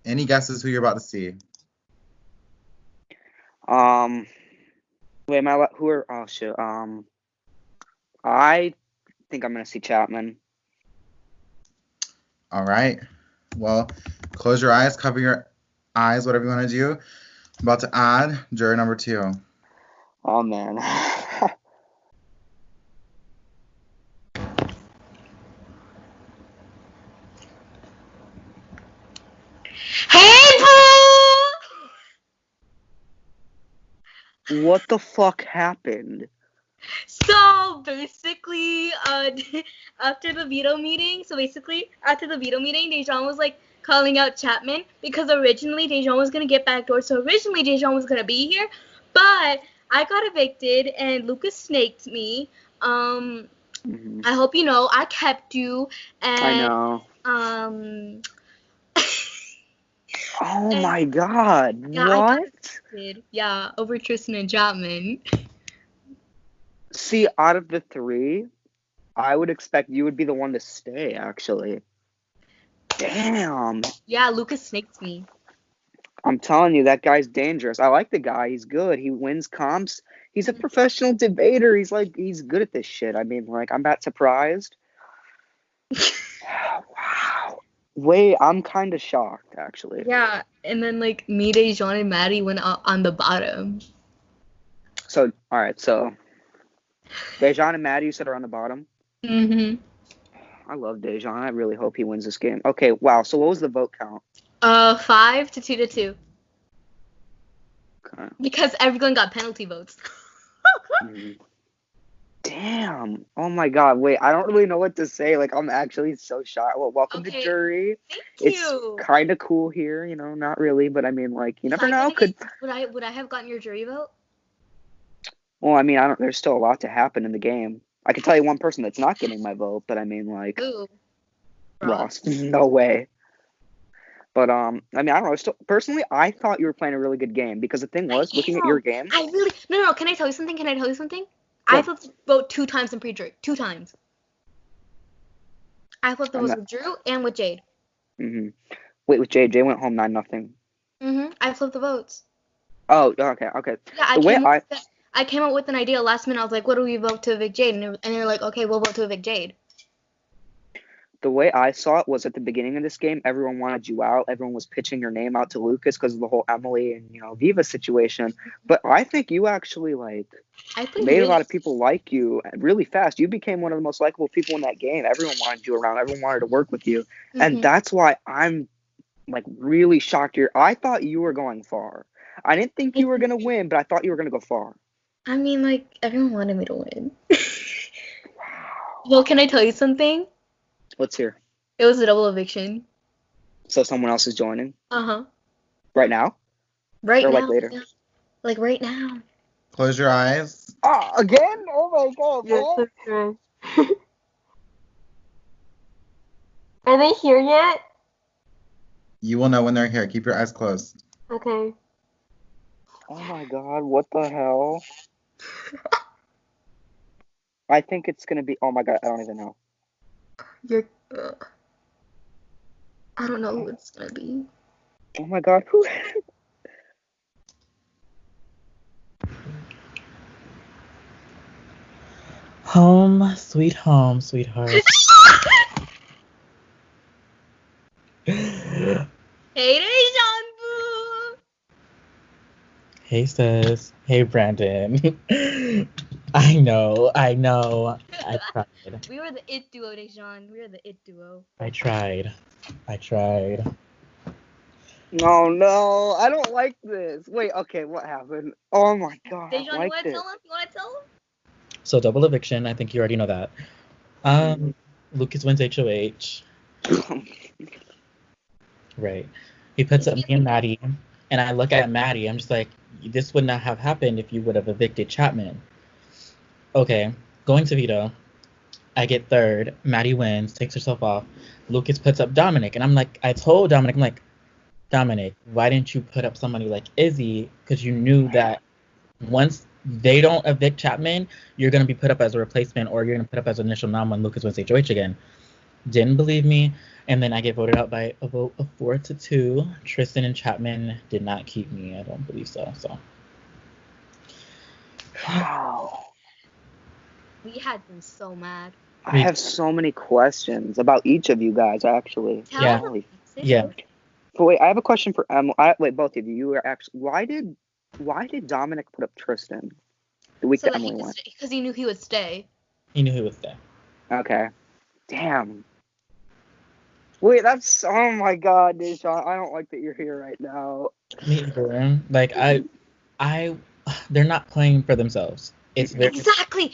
Any guesses who you're about to see? Wait, oh shit. I think I'm gonna see Chapman. All right. Well, close your eyes, cover your eyes, whatever you want to do. I'm about to add juror number 2. Oh man. Hey, boo! What the fuck happened? So basically, after the veto meeting, Dejan was like calling out Chapman because originally Dejan was gonna get backdoor. So originally Dejan was gonna be here, but I got evicted and Lucas snaked me. I hope you know I kept you. And I know. Oh my god, yeah, what? Yeah, over Tristan and Chapman. See, out of the 3, I would expect you would be the one to stay, actually. Damn. Yeah, Lucas snaked me. I'm telling you, that guy's dangerous. I like the guy. He's good. He wins comps. He's a professional debater. He's good at this shit. I mean, like, I'm not surprised. Wow. Wait, I'm kind of shocked, actually. Yeah, and then like me, Dejan, and Maddie went on the bottom. So, all right, so Dejan and Maddie, you said, are on the bottom? Mm-hmm. I love Dejan. I really hope he wins this game. Okay, wow. So what was the vote count? 5 to 2 to 2. Okay. Because everyone got penalty votes. Damn. Oh my god. Wait, I don't really know what to say. Like, I'm actually so shocked. Well, welcome to jury. Thank you. It's kind of cool here, you know, not really, but I mean, like, you never know. Would I have gotten your jury vote? Well, I mean, there's still a lot to happen in the game. I can tell you one person that's not getting my vote, but I mean, like, Ooh. Ross. No way. But I mean, I don't know. Personally, I thought you were playing a really good game because the thing was, looking at your game. No. Can I tell you something? Yeah. I flipped the vote 2 times in pre-jury. 2 times. I flipped the votes with Drew and with Jade. Wait, with Jade. Jade went home 9-0. I flipped the votes. Oh, okay. Yeah, I came up with an idea last minute. I was like, what do we vote to evict Jade? And they're like, okay, we'll vote to evict Jade. The way I saw it was at the beginning of this game, everyone wanted you out. Everyone was pitching your name out to Lucas because of the whole Emily and, Viva situation. But I think you actually, made a lot of people like you really fast. You became one of the most likable people in that game. Everyone wanted you around. Everyone wanted to work with you. And that's why I'm, really shocked. I thought you were going far. I didn't think you were going to win, but I thought you were going to go far. I mean, everyone wanted me to win. Wow. Well, can I tell you something? Let's hear. It was a double eviction. So someone else is joining? Uh-huh. Right now? Right now. Or later? Like right now. Close your eyes. Oh, again? Oh my god, what? Yes, are they here yet? You will know when they're here. Keep your eyes closed. Okay. Oh my god, what the hell? I think it's gonna be. Oh my god, I don't even know. I don't know who it's gonna be. Oh my god, who? Home, sweet home, sweetheart. Hey, Dejan boo. Hey, sis. Hey, Brandon. I know. I tried. We were the it duo, Dejan. We were the it duo. I tried. No, I don't like this. Wait, okay, what happened? Oh my god, Dejan, you wanna tell him? So double eviction. I think you already know that. Lucas wins HOH. Right. He puts up me and Maddie, and I look at Maddie. I'm just like, this would not have happened if you would have evicted Chapman. Okay, going to veto. I get third. Maddie wins, takes herself off. Lucas puts up Dominic, and I'm like, I told Dominic, I'm like, Dominic, why didn't you put up somebody like Izzy? Because you knew that once they don't evict Chapman, you're going to be put up as a replacement, or you're going to put up as an initial nom when Lucas wins HOH again. Didn't believe me. And then I get voted out by a vote of 4-2. Tristan and Chapman did not keep me. I don't believe so. So. Wow. We had them so mad. I have so many questions about each of you guys, actually. Tell Yeah. them. Yeah. But wait, I have a question for Emily. Wait, both of you. You were actually. Why did Dominic put up Tristan the week So that that Emily went? because he knew he would stay. He knew he was there. Okay. Damn. Wait, that's. Oh my God, Deshaun. I don't like that you're here right now. Me either. Like they're not playing for themselves. It's very Exactly.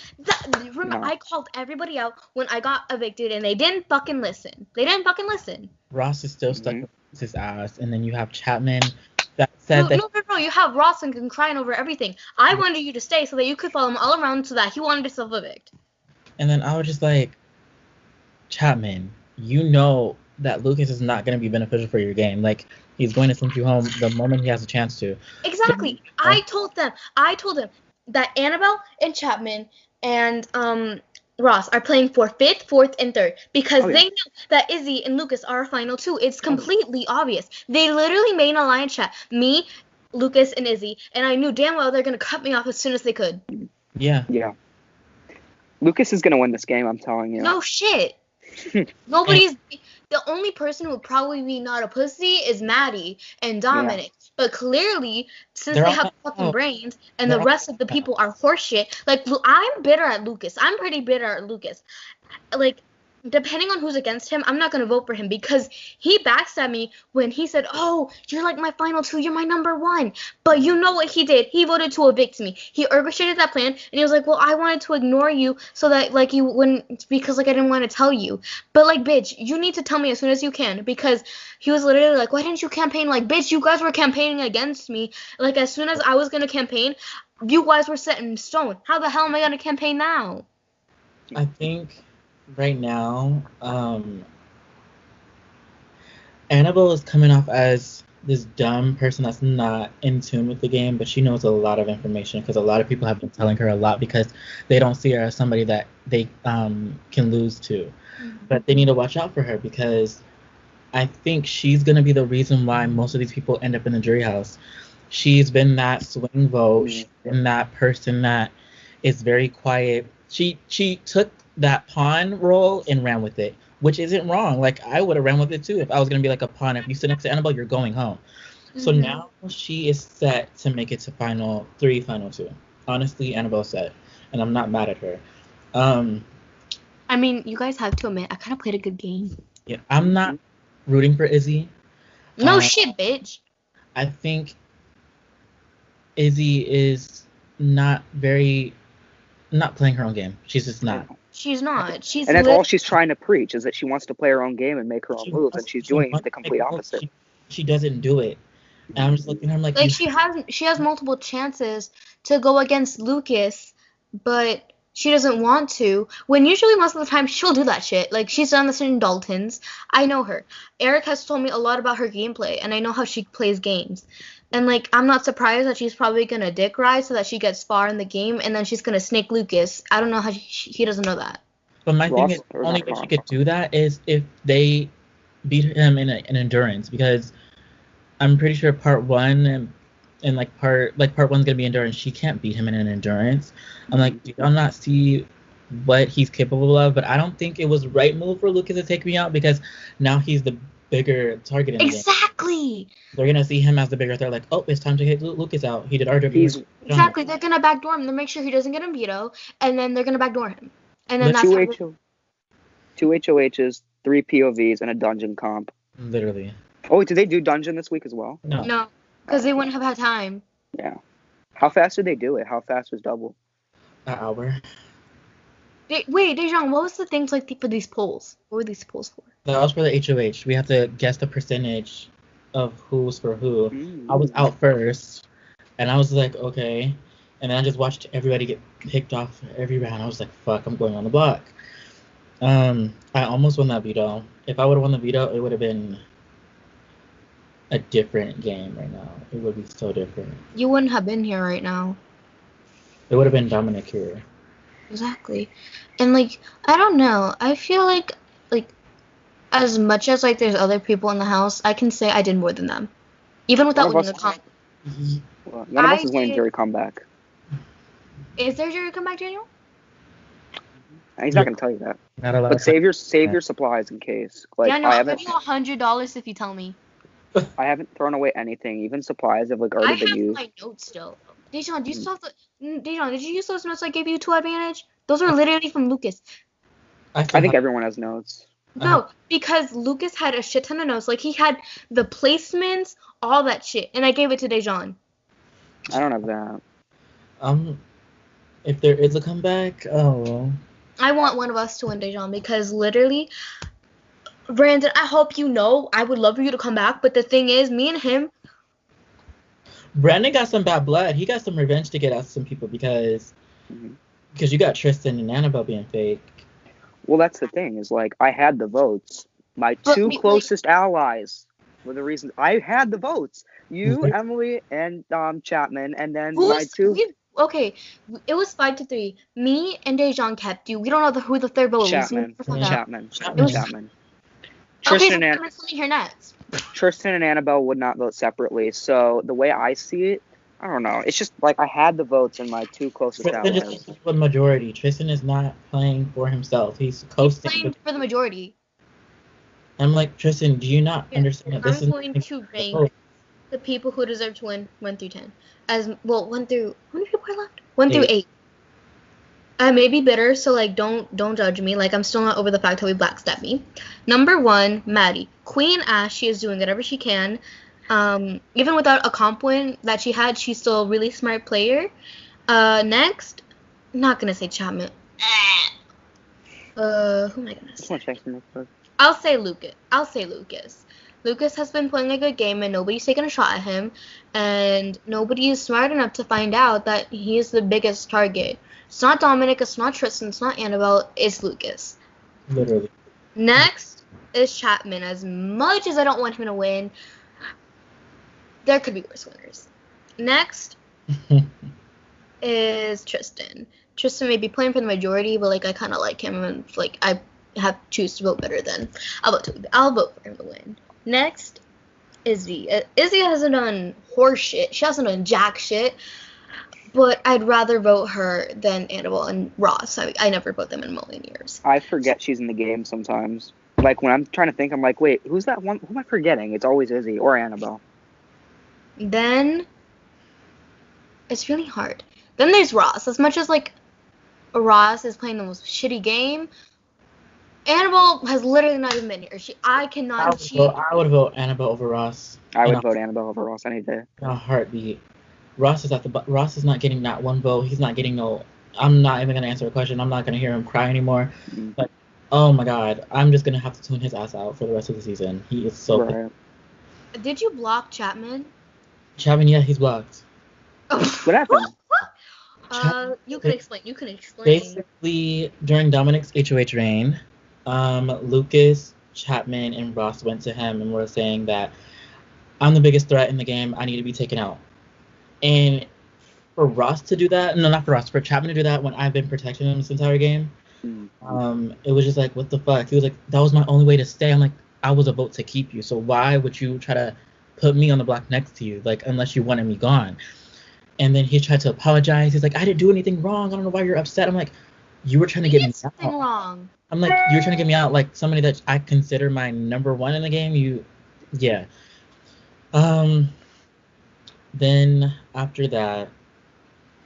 Remember, No. I called everybody out when I got evicted, and they didn't fucking listen. Ross is still stuck Mhm. with his ass, and then you have Chapman that said that No. You have Ross and crying over everything. I wanted you to stay so that you could follow him all around so that he wanted to self-evict. and then I was just like, Chapman, you know that Lucas is not going to be beneficial for your game. Like, he's going to send you home the moment he has a chance to. Exactly. I told them that Annabelle and Chapman and Ross are playing for 5th, 4th, and 3rd because Oh, yeah. they know that Izzy and Lucas are final 2. It's completely obvious. They literally made an alliance chat. Me, Lucas, and Izzy, and I knew damn well they're gonna cut me off as soon as they could. Yeah. Yeah. Lucas is gonna win this game. I'm telling you. No shit. Nobody's. The only person who would probably be not a pussy is Maddie and Dominic. But clearly, since They're they all have not- fucking oh, brains and they're the all rest of the not. people are horseshit, like, I'm bitter at Lucas. I'm pretty bitter at Lucas. Like, depending on who's against him, I'm not going to vote for him because he backstabbed me when he said, oh, you're like my final 2, you're my number 1. But you know what he did? He voted to evict me. He orchestrated that plan, and he was like, well, I wanted to ignore you so that, like, you wouldn't, because, like, I didn't want to tell you. But, like, bitch, you need to tell me as soon as you can because he was literally like, why didn't you campaign? Like, bitch, you guys were campaigning against me. Like, as soon as I was going to campaign, you guys were set in stone. How the hell am I going to campaign now? I think right now, Annabelle is coming off as this dumb person that's not in tune with the game, but she knows a lot of information because a lot of people have been telling her a lot because they don't see her as somebody that they can lose to. But they need to watch out for her because I think she's going to be the reason why most of these people end up in the jury house. She's been that swing vote. She's been that person that is very quiet. She took that pawn role and ran with it, which isn't wrong. Like, I would have ran with it too if I was going to be like a pawn. If you sit next to Annabelle, you're going home. So now she is set to make it to final 3, final 2. Honestly, Annabelle's set, and I'm not mad at her. I mean, you guys have to admit, I kind of played a good game. Yeah, I'm not rooting for Izzy. No shit, bitch. I think Izzy is not playing her own game. She's just not. She's not. She's And that's all she's trying to preach is that she wants to play her own game and make her own moves, and she's doing wants the to complete make moves. opposite. She doesn't do it. And I'm just looking at her like she has multiple chances to go against Lucas, but she doesn't want to. When usually most of the time she'll do that shit. Like, she's done this in Dalton's. I know her. Eric has told me a lot about her gameplay, and I know how she plays games. And, like, I'm not surprised that she's probably gonna dick ride so that she gets far in the game, and then she's gonna snake Lucas. I don't know how he doesn't know that. But my thing is, the only way she could do that is if they beat him in an endurance, because I'm pretty sure part 1 and part 1's gonna be endurance. She can't beat him in an endurance. I'm like, do y'all not see what he's capable of? But I don't think it was the right move for Lucas to take me out because now he's the bigger target in the game. Exactly. They're gonna see him as the bigger threat. Like, oh, it's time to hit Lucas out. He did RW. Exactly. They're gonna backdoor him to make sure he doesn't get a veto, and then they're gonna backdoor him. And then that's two HOHs, 3 POVs, and a dungeon comp. Literally. Oh, did they do dungeon this week as well? No, because they wouldn't have had time. Yeah. How fast did they do it? How fast was double? An hour. Wait, Dejan, what was the things like for these polls? What were these polls for? That was for the HOH. We have to guess the percentage of who's for who. I was out first, and I was like, okay. And then I just watched everybody get picked off every round. I was like, fuck, I'm going on the block. I almost won that veto. If I would have won the veto, it would have been a different game right now. It would be so different. You wouldn't have been here right now. It would have been Dominic here. Exactly. And, like, I don't know. I feel like as much as like there's other people in the house, I can say I did more than them, even without None of winning us- the comp. Well, none of us I is winning did- jury comeback. Is there jury comeback, Daniel? He's not gonna tell you that. Not allowed. But save your supplies in case. Like Daniel, I I'll give haven't you $100 if you tell me. thrown away anything. Even supplies have like I already been have used. my notes still. Dejan, do you still have Dejan, did you use those notes I gave you to advantage? Those were literally from Lucas. I think everyone has notes. No, because Lucas had a shit ton of notes. Like, he had the placements, all that shit. And I gave it to Dejan. I don't have that. If there is a comeback, I want one of us to win, Dejan, because literally, Brandon, I hope you know I would love for you to come back. But the thing is, me and him, Brandon got some bad blood. He got some revenge to get at some people because you got Tristan and Annabelle being fake. Well, that's the thing, is like I had the votes. My But two me- closest allies were the reasons I had the votes. You, Mhm. Emily, and Chapman, and then my two okay, it was 5-3. Me and Dejan kept you. We don't know who the third vote was. Chapman. We never found out. Chapman. It was- Chapman. Okay, so Tristan and Chapman's coming here next. Tristan and Annabelle would not vote separately. So the way I see it, I don't know. It's just like I had the votes in my two closest Tristan allies. just wants the majority. Tristan is not playing for himself. He's He's coasting. playing for the majority. I'm like, Tristan, do you not understand that this I'm is going to rank the people who deserve to win 1 through 10. As well, 1 through, how many people are left? 1 through 8. I may be bitter, so like don't judge me. Like, I'm still not over the fact how he blackstabbed me. Number 1, Maddie. Queen Ash, she is doing whatever she can. Even without a comp win that she had, she's still a really smart player. Next, I'm not gonna say Chapman. Who am I gonna Just say? want to check some real quick. I'll say Lucas. Lucas has been playing a good game and nobody's taking a shot at him, and nobody is smart enough to find out that he is the biggest target. It's not Dominic, it's not Tristan, it's not Annabelle, it's Lucas. Literally. Next is Chapman. As much as I don't want him to win, there could be worse winners. Next is Tristan. Tristan may be playing for the majority, but like I kind of like him, and like I have choose to vote better than I'll vote for him to win. Next, Izzy. Izzy hasn't done horse shit. She hasn't done jack shit. But I'd rather vote her than Annabelle and Ross. I never vote them in a million years. I forget she's in the game sometimes. Like when I'm trying to think, I'm like, wait, who's that one? Who am I forgetting? It's always Izzy or Annabelle. Then it's really hard. Then there's Ross. As much as like Ross is playing the most shitty game, Annabelle has literally not even been here. I would vote Annabelle over Ross. I would vote Annabelle over Ross any day. In a heartbeat. Ross is not getting that one vote. He's not getting no. I'm not even gonna answer a question. I'm not gonna hear him cry anymore. But oh my god, I'm just gonna have to tune his ass out for the rest of the season. He is so. Right. Did you block Chapman? Chapman, yeah, he's blocked. What happened? You can explain. Basically, during Dominic's HOH reign, Lucas, Chapman, and Ross went to him and were saying that I'm the biggest threat in the game. I need to be taken out. And for Ross to do that, no, not for Ross, for Chapman to do that when I've been protecting him this entire game, it was just like, what the fuck? He was like, that was my only way to stay. I'm like, I was a vote to keep you. So why would you try to put me on the block next to you? Like, unless you wanted me gone. And then he tried to apologize. He's like, I didn't do anything wrong. I don't know why you're upset. I'm like, you were trying to get me out. Something wrong. I'm like, you're trying to get me out. Like, somebody that I consider my number one in the game. Yeah. Then after that,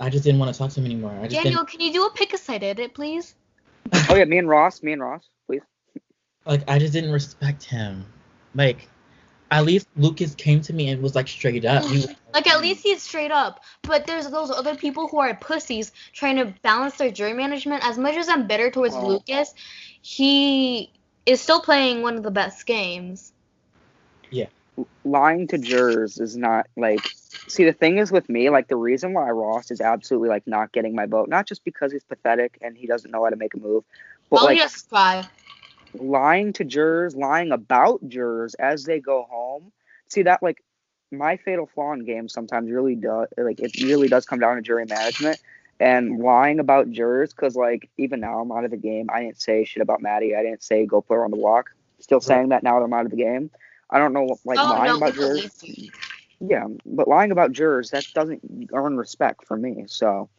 I just didn't want to talk to him anymore. Daniel, can you do a pick a side edit, please? Oh yeah, me and Ross, please. Like, I just didn't respect him. Like, at least Lucas came to me and was like straight up. Like, at least he's straight up. But there's those other people who are pussies trying to balance their jury management. As much as I'm bitter towards Lucas, he is still playing one of the best games. Yeah. Lying to jurors is not like. See, the thing is with me, like the reason why Ross is absolutely like not getting my vote, not just because he's pathetic and he doesn't know how to make a move, but All he like does is cry. lying to jurors, lying about jurors as they go home. See that like my fatal flaw in games sometimes really does it really does come down to jury management and lying about jurors, because like even now I'm out of the game. I didn't say shit about Maddie. I didn't say go put her on the block. still saying that now that I'm out of the game. I don't know, like, lying about jurors. Yeah, but lying about jurors, that doesn't earn respect for me. So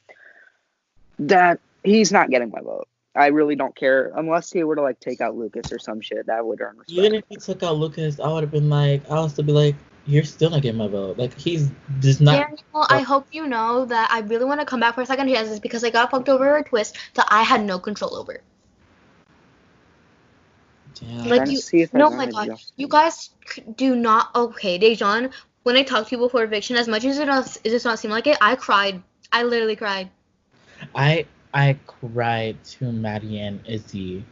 that he's not getting my vote. I really don't care unless he were to like take out Lucas or some shit. That would earn respect. Even if he took out Lucas, I would have been like, I would still be like, you're still not getting my vote. Like, he's just not. Daniel, I hope you know that I really want to come back for a second chance because I got fucked over a twist that I had no control over. Damn. Like, oh my god, you guys do not. Okay, Dejan, when I talk to you before eviction, as much as it does not seem like it, I cried. I literally cried. I cried to Maddie and Izzy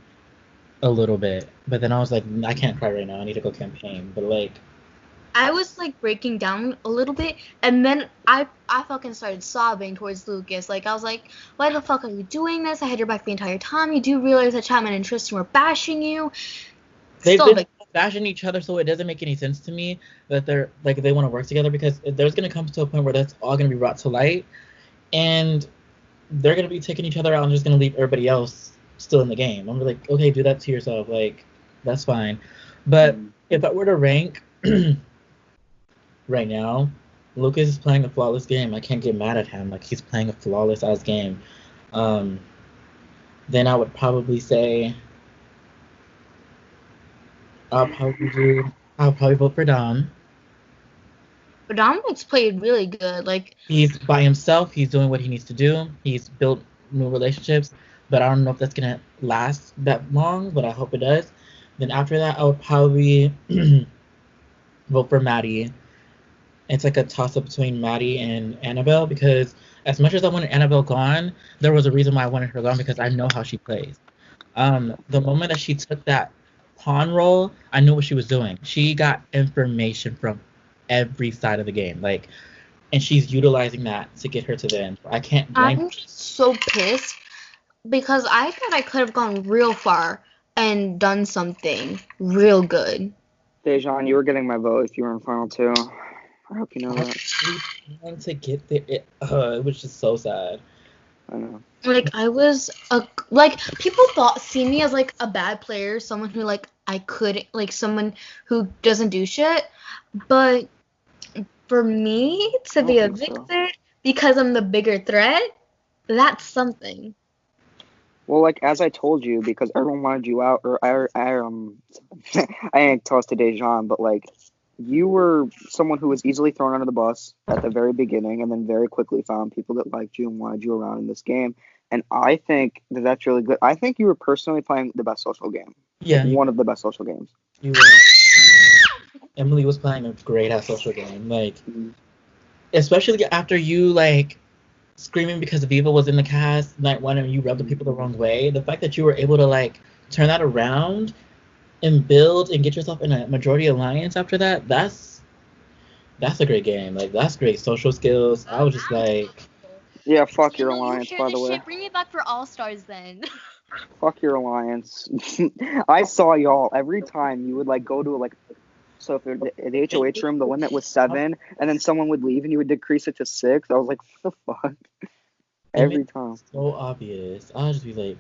a little bit, but then I was like, I can't cry right now. I need to go campaign. But like, I was like breaking down a little bit, and then I fucking started sobbing towards Lucas. Like, I was like, why the fuck are you doing this? I had your back the entire time. You do realize that Chapman and Tristan were bashing you. They've been bashing each other, so it doesn't make any sense to me that they're like they want to work together, because there's gonna come to a point where that's all gonna be brought to light, and they're gonna be taking each other out and just gonna leave everybody else still in the game. I'm like, okay, do that to yourself. Like, that's fine. But if I were to rank right now, Lucas is playing a flawless game. I can't get mad at him. Like, he's playing a flawless ass game. Then I would probably say I'll probably vote for Dom. But Dominic's played really good. Like, He's by himself. He's doing what he needs to do. He's built new relationships, but I don't know if that's gonna last that long. But I hope it does. Then after that, I would probably vote for Maddie. It's like a toss-up between Maddie and Annabelle, because as much as I wanted Annabelle gone, there was a reason why I wanted her gone, because I know how she plays. The moment that she took that pawn role, I knew what she was doing. She got information from every side of the game, like, and she's utilizing that to get her to the end. I can't blame her. I'm just so pissed because I thought I could have gone real far and done something real good. Dejan, you were getting my vote if you were in final two. I hope you know that. Trying to get there, it was just so sad. I know. Like, I was people see me as like a bad player, someone who like I couldn't, like someone who doesn't do shit. But for me to be evicted because I'm the bigger threat, that's something. Well, like, as I told you, because everyone wanted you out, or I ain't tossed to Dejan, but like, you were someone who was easily thrown under the bus at the very beginning, and then very quickly found people that liked you and wanted you around in this game. And I think that that's really good. I think you were personally playing the best social game. Yeah. One of the best social games. You were. Emily was playing a great ass social game. Like, especially after you, like, screaming because Viva was in the cast night one and you rubbed the people the wrong way. The fact that you were able to, like, turn that around and build and get yourself in a majority alliance after that, that's a great game. Like, that's great social skills. I was just like... Yeah, fuck your alliance, by the way. Shit. Bring it back for All-Stars then. Fuck your alliance. I saw y'all every time you would, like, go to, like... So if the HOH room, the limit was 7, and then someone would leave and you would decrease it to 6. I was like, what the fuck? Every time. So obvious. I'll just be like,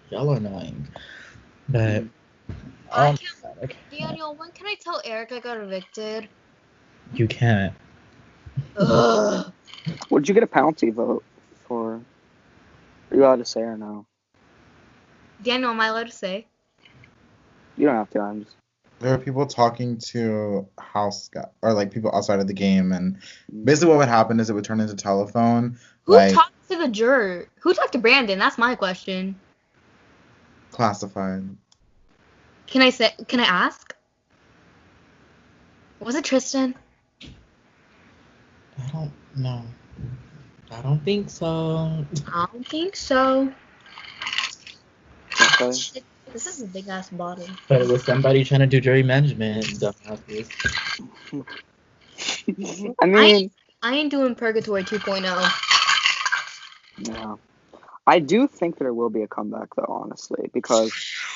y'all are annoying. But... Daniel, when can I tell Eric I got evicted? You can't. Ugh. Would you get a penalty vote for? Are you allowed to say or no? Daniel, am I allowed to say? You don't have to. I'm just... There were people talking to house guys, or like people outside of the game, and basically what would happen is it would turn into telephone. Who talked to the juror? Who talked to Brandon? That's my question. Classified. Can I ask? Was it Tristan? I don't know. I don't think so. I don't think so. Okay. This is a big ass bottle. But it was somebody trying to do jury management. I mean, I ain't doing Purgatory 2.0. Yeah. I do think there will be a comeback, though, honestly, because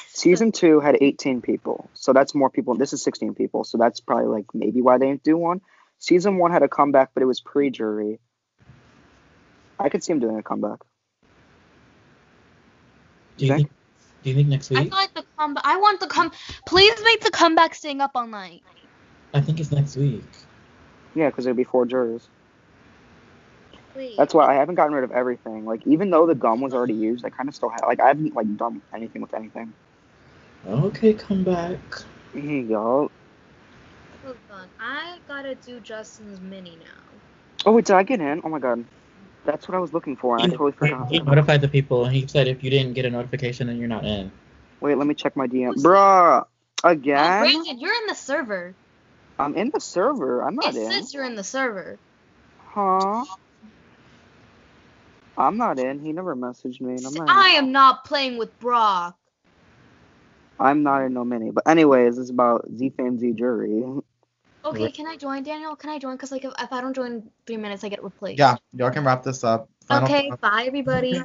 Season 2 had 18 people, so that's more people. This is 16 people, so that's probably, like, maybe why they didn't do one. Season 1 had a comeback, but it was pre-jury. I could see him doing a comeback. Do you think Do you think next I week? feel like the comeback. I want the Please make the comeback staying up all night. I think it's next week. Yeah, because it'll be 4 jurors. Wait. That's why I haven't gotten rid of everything. Like, even though the gum was already used, I kind of still have. Like, I haven't like done anything with anything. Okay, come back. Y'all. Hold on. I gotta do Justin's mini now. Oh wait, did I get in? Oh my god, that's what I was looking for. And I totally forgot. He notified the people, and he said if you didn't get a notification, then you're not in. Wait, let me check my DM. Bruh, Oh, again? Brandon, you're in the server. I'm in the server. I'm not It in. says you're in the server. Huh? I'm not in. He never messaged me. And I am not playing with Brock. I'm not in no mini. But anyways, it's about ZFAMEZ Jury. Okay, can I join, Daniel? Can I join? Because like, if I don't join in 3 minutes, I get replaced. Yeah, y'all can wrap this up. Final Okay, thoughts. bye everybody.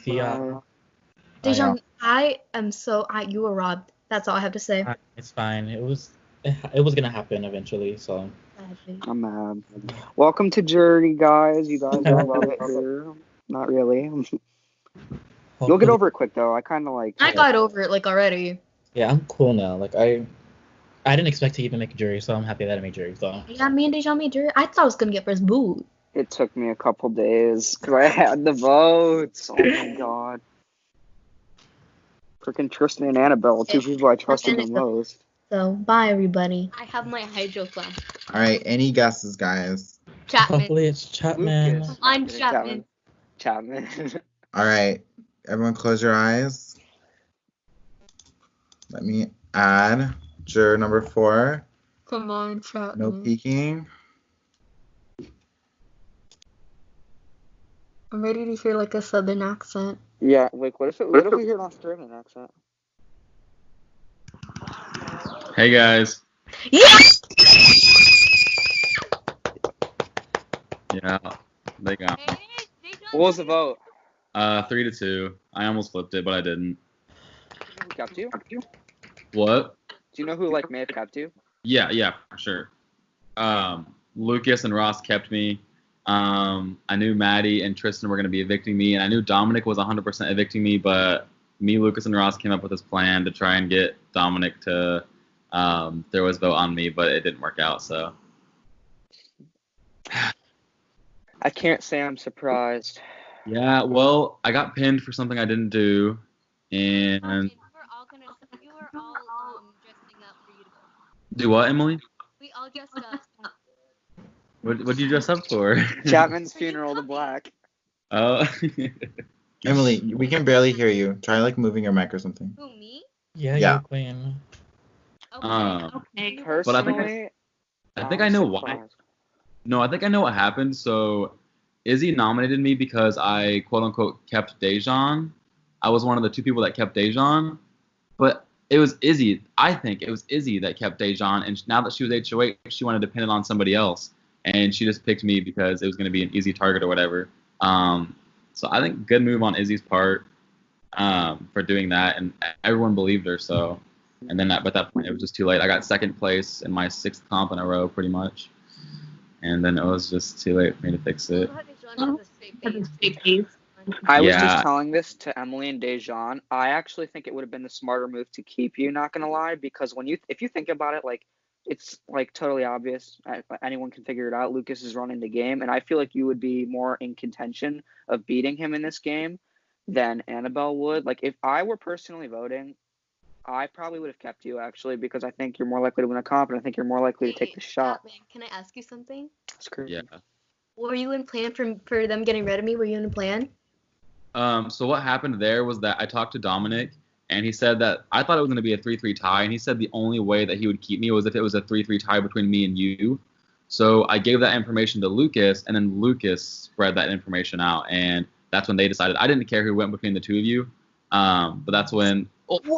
See ya. Dejan, I am so. You were robbed. That's all I have to say. It's fine. It was gonna happen eventually. So. I'm mad. Welcome to Jury, guys. You guys will love it here. Not really. You'll get over it quick though. I kind of like. I got over it like already. Yeah, I'm cool now. Like I didn't expect to even make a jury, so I'm happy that I made jury. So. Yeah, me and Dejan made jury. I thought I was gonna get first boot. It took me a couple days because I had the votes. Oh my god. Freaking Tristan and Annabelle, 2 people I trusted the most. So, bye everybody. I have my hydro flask. All right, any guesses, guys? Chapman. Hopefully it's Chapman. Lucas. I'm Chapman. Chapman. All right, everyone close your eyes. Let me add juror number 4. Come on, Chapman. No peeking. I'm ready to hear like a southern accent. Yeah, like what if we hear an Australian accent? Hey guys. Yes! Yeah, they got me. What was the vote? 3-2. I almost flipped it, but I didn't. Who kept you? What? Do you know who like may have kept you? Yeah, for sure. Lucas and Ross kept me. I knew Maddie and Tristan were going to be evicting me, and I knew Dominic was 100% evicting me, but me, Lucas, and Ross came up with this plan to try and get Dominic to throw his vote on me, but it didn't work out, so. I can't say I'm surprised. Yeah, well, I got pinned for something I didn't do, and... You were all dressing up for you to go. Do what, Emily? We all dressed up. What did you dress up for? Chapman's funeral to black. Oh. Emily, we can barely hear you. Try like moving your mic or something. Who, me? Yeah, Yeah. you're queen. Okay. Personally, I think I know why. surprised. No, I think I know what happened. So, Izzy nominated me because I quote unquote kept Dejan. I was one of the 2 people that kept Dejan, but it was Izzy. I think it was Izzy that kept Dejan, and now that she was HOH, she wanted to pin it on somebody else, and she just picked me because it was going to be an easy target or whatever. So I think good move on Izzy's part for doing that, and everyone believed her. So, and then at that point, it was just too late. I got 2nd place in my 6th comp in a row, pretty much, and then it was just too late for me to fix it. I was Yeah. just telling this to Emily and Dejan. I actually think it would have been the smarter move to keep you, not gonna lie, because if you think about it, like it's like totally obvious. Anyone can figure it out. Lucas is running the game, and I feel like you would be more in contention of beating him in this game than Annabelle would. Like if I were personally voting, I probably would have kept you actually because I think you're more likely to win a comp, and I think you're more likely to take the shot. Chapman, can I ask you something? Screw. Yeah. Were you in plan for them getting rid of me? Were you in a plan? So what happened there was that I talked to Dominic, and he said that I thought it was going to be a 3-3 tie, and he said the only way that he would keep me was if it was a 3-3 tie between me and you. So I gave that information to Lucas, and then Lucas spread that information out, and that's when they decided. I didn't care who went between the 2 of you, but that's when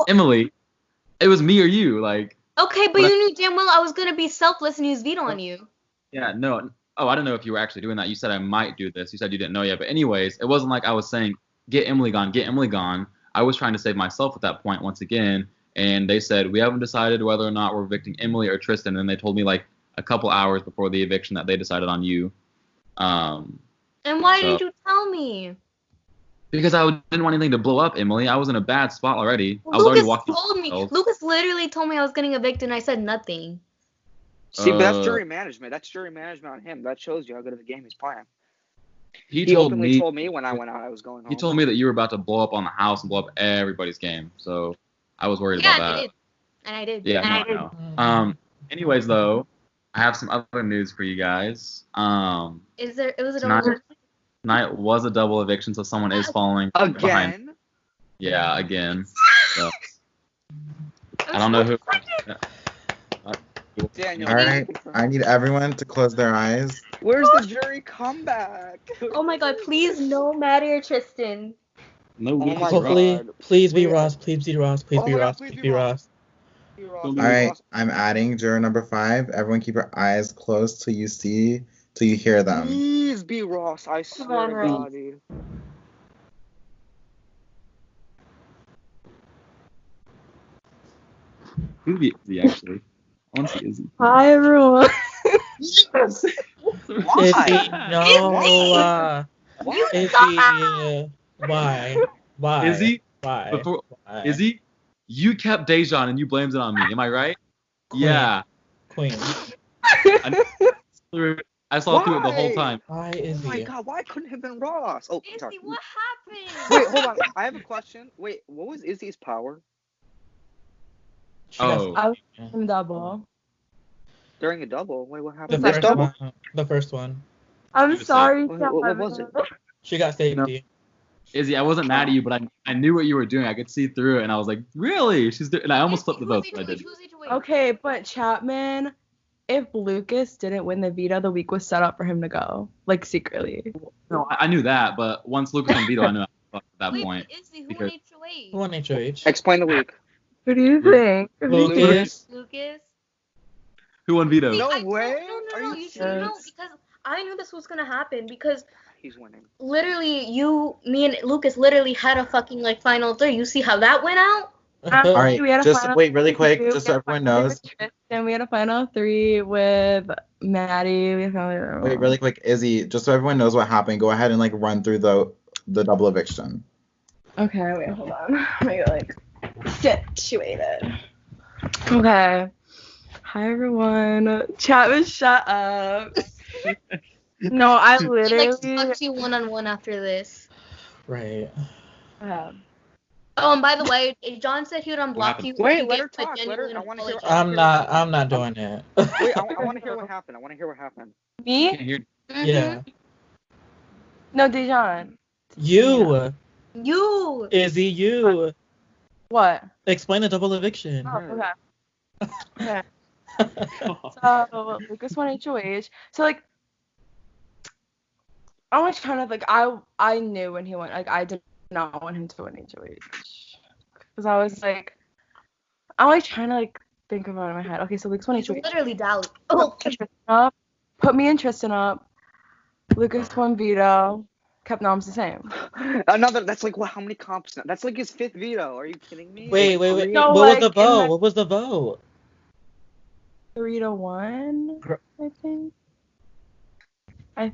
Emily, it was me or you, like. Okay, but you knew damn well I was gonna be selfless and use veto on you. Yeah, no. Oh, I don't know if you were actually doing that. You said I might do this. You said you didn't know yet. But anyways, it wasn't like I was saying, get Emily gone, get Emily gone. I was trying to save myself at that point once again. And they said, we haven't decided whether or not we're evicting Emily or Tristan. And they told me like a couple hours before the eviction that they decided on you. And why didn't you tell me? Because I didn't want anything to blow up, Emily. I was in a bad spot already. I was already Lucas walking. told me. Lucas literally told me I was getting evicted, and I said nothing. See, but that's jury management. That's jury management on him. That shows you how good of a game he's playing. He openly told me when I went out I was going home. He told me that you were about to blow up on the house and blow up everybody's game. So I was worried about that. And I did. Yeah, I know. Anyways, though, I have some other news for you guys. It was a double Tonight was a double eviction, so someone is falling behind. Again? Yeah, again. So, I don't know who. Daniel. All right, I need everyone to close their eyes. Where's the jury comeback? Oh my god, please no Maddie or Tristan. No, Oh my hopefully, God. please be Ross. Please be Ross. Please Oh be my God, Ross. please Please be be Ross. All right, I'm adding juror number 5. Everyone keep your eyes closed till you hear them. Please be Ross. I swear to God, dude. Who's Izzy, actually? I want to see Izzy. Hi, everyone. Yes. Izzy, no. Why? Izzy, why? Izzy? Why? Before, Why? Izzy, you kept Dejan and you blamed it on me. Am I right? Queen. Yeah. Queen. I saw through it the whole time. Why Oh Izzy? my God, why couldn't it have been Ross? Oh, Izzy, sorry. what happened? Wait, hold on. I have a question. Wait, what was Izzy's power Oh. I was in double. during a double? Wait, what The happened? first double? one. The first one. I'm You were sorry. What was it? She got safety. Izzy, I wasn't mad at you, but I knew what you were doing. I could see through it, and I was like, really? And I almost flipped the vote, but I didn't. Okay, but Chapman, if Lucas didn't win the veto, the week was set up for him to go, like secretly. No, I knew that, but once Lucas won veto, I knew I fucked at that Wait, point. but Izzy, who because- won HOH? Who won HOH? Explain the week. What do you think? Lucas. Lucas? Who won veto? No I told- way. No, Are you you should know serious? because I knew this was gonna happen because He's winning. literally me and Lucas literally had a fucking like final 3. You see how that went out? All right, We had a just final wait really quick, three just so with everyone knows. Tristan, we had a final 3 with Maddie. We had final Wait really quick, Izzy, just so everyone knows what happened, go ahead and like run through the double eviction. Okay, wait, hold on. Let me like situated. Okay. Hi everyone. Chat was shut up. No, I He like literally. talks to you one-on-one after this. Right. Oh, and by the way, John said he would unblock happened? you. if Wait, you let get her a talk, let her- genuine I wanna hear- apology. I'm not doing it. Wait, I want to hear what happened. I want to hear what happened. I Me? can't hear. Mhm. Yeah. No, Dejan. You. You. Izzy, you. What? Explain the double eviction. Oh, okay. Okay. So Lucas won HOH. So like, I was kind of like I knew when he went. Like I did not want him to win HOH because I was like, I'm like trying to like think about it in my head. Okay, so Lucas won He's HOH. literally doubt. Oh. Put me and Tristan up. Lucas won veto. Kept noms the same. Another. That's like what? How many comps now? That's like his 5th veto. Are you kidding me? Wait. No, What was the like, vote? What was the vote? 3-1, I think.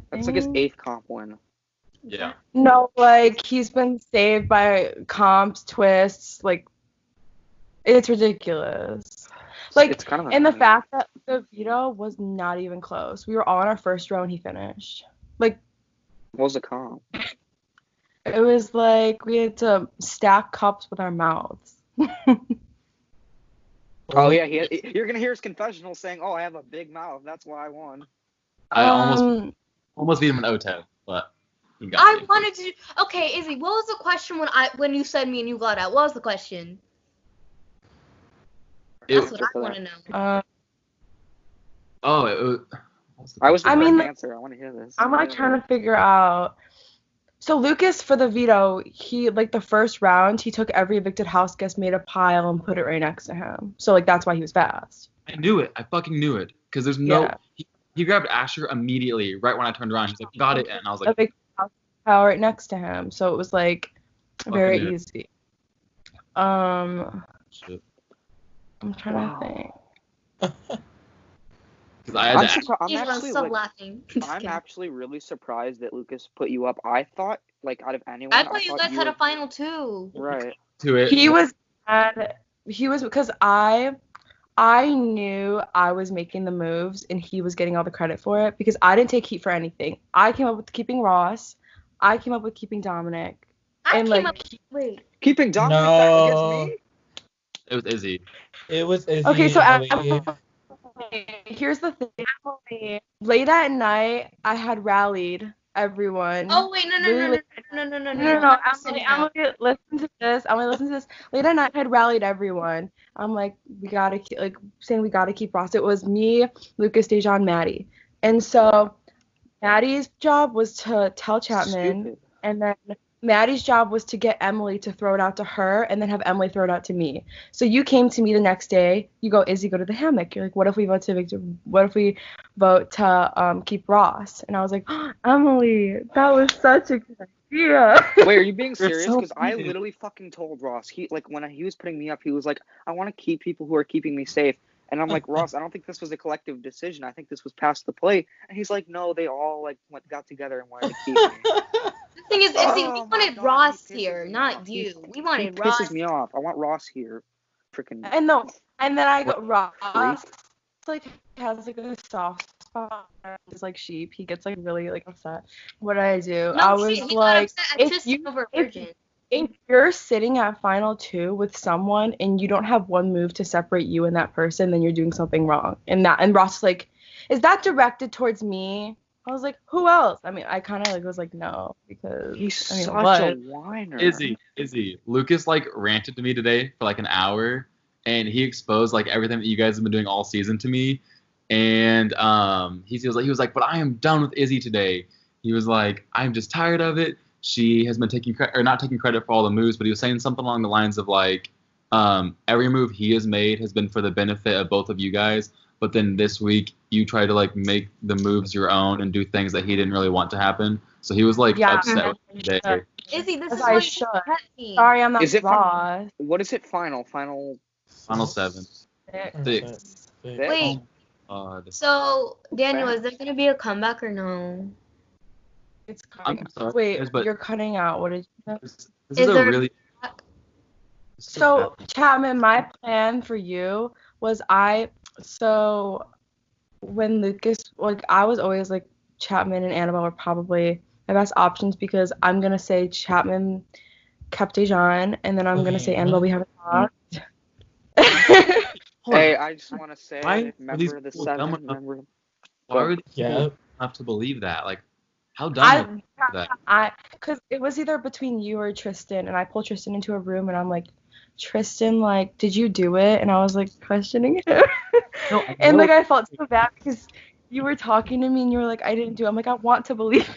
That's like his 8th comp win. Yeah. No, like he's been saved by comps, twists, like it's ridiculous. Like, It's kind of and the annoying. fact that the veto was not even close. We were all in our first row and he finished. Like, What was the comp? it was like we had to stack cups with our mouths. Oh yeah, you're gonna hear his confessional saying, "Oh, I have a big mouth. That's why I won." I almost beat him in OTEV, but he got I me. wanted to. Okay, Izzy, what was the question when you said me and you got out? What was the question? That's what I want to know. Oh, it was. I was the I correct mean, answer. I want to hear this. I'm like trying to figure out. So Lucas, for the veto, he like the first round, he took every evicted house guest, made a pile, and put it right next to him. So like that's why he was fast. I knew it. I fucking knew it. Because there's no. Yeah. He grabbed Asher immediately, right when I turned around. He's like, got it. And I was like, Evicted house pile right next to him. So it was like very Fucking easy. shit. I'm trying to think. Because I had I'm to. surprised. He's gonna stop laughing. Just I'm kidding. actually really surprised that Lucas put you up. I thought like out of anyone. I thought you guys had a were- final two. Right. To it. He was mad. He was because I knew I was making the moves and he was getting all the credit for it because I didn't take heat for anything. I came up with keeping Ross. I came up with keeping Dominic. I And, came like, up. Wait. Keeping Dominic No. against me? It was Izzy. It was Izzy. Okay, so Emily. here's the thing. Late at night, I had rallied everyone. Oh wait, no, Really no. Emily, listen to this. Late at night, I had rallied everyone. I'm like, we gotta keep Ross. It was me, Lucas, Dejan, Maddie, and so Maddie's job was to tell Chapman, Stupid. and then Maddie's job was to get Emily to throw it out to her, and then have Emily throw it out to me. So you came to me the next day. You go, Izzy, go to the hammock. You're like, what if we vote to Victor? What if we vote to keep Ross? And I was like, oh, Emily, that was such a good idea. Wait, are you being serious? so Because I cute. literally fucking told Ross. He when he was putting me up, he was like, I want to keep people who are keeping me safe. And I'm like, Ross, I don't think this was a collective decision. I think this was past the play. And he's like, no, they all got together and wanted to keep me. The thing is, Izzy, we Oh my wanted God, Ross he pisses here, me not off. you. We He wanted Ross. pisses me off. I want Ross here. Freaking. And then I go, Ross like has like a soft spot. He's like sheep. He gets like really like upset. What did I do? I was He got like, upset at if Tristan you over if Virgin. if you're sitting at final two with someone and you don't have one move to separate you and that person, then you're doing something wrong. And Ross was like, is that directed towards me? I was like, who else? I mean, I kind of like was like, no, because He's I mean, such what? a whiner. Izzy. Lucas like ranted to me today for like an hour, and he exposed like everything that you guys have been doing all season to me. And he was like, but I am done with Izzy today. He was like, I'm just tired of it. She has been not taking credit for all the moves, but he was saying something along the lines of like, every move he has made has been for the benefit of both of you guys. But then this week you try to like make the moves your own and do things that he didn't really want to happen. So he was like Yeah. upset with me today. Izzy, this As is I why you should. kept me. Sorry, I'm not Is it Ross. What is it? Final. Final 7. Six. Wait, God. so Daniel, is there gonna be a comeback or no? It's cutting I'm out. sorry, Wait, guys, but you're cutting out. What did you say? this Is is a there- really So, Chapman, my plan for you was when Lucas, like, I was always like, Chapman and Annabelle were probably my best options because I'm going to say Chapman kept Dejan, and then I'm going to Okay, say Annabelle, we haven't talked. Hey, I just want to say, Why are these remember the people dumb 7. enough? Remember. Why are these people Yep. enough to believe that? Like, how dumb is that? Because it was either between you or Tristan, and I pulled Tristan into a room, and I'm like, Tristan, like, did you do it? And I was like questioning him. No, I And know. like I felt so bad because you were talking to me and you were like, I didn't do it. I'm like, I want to believe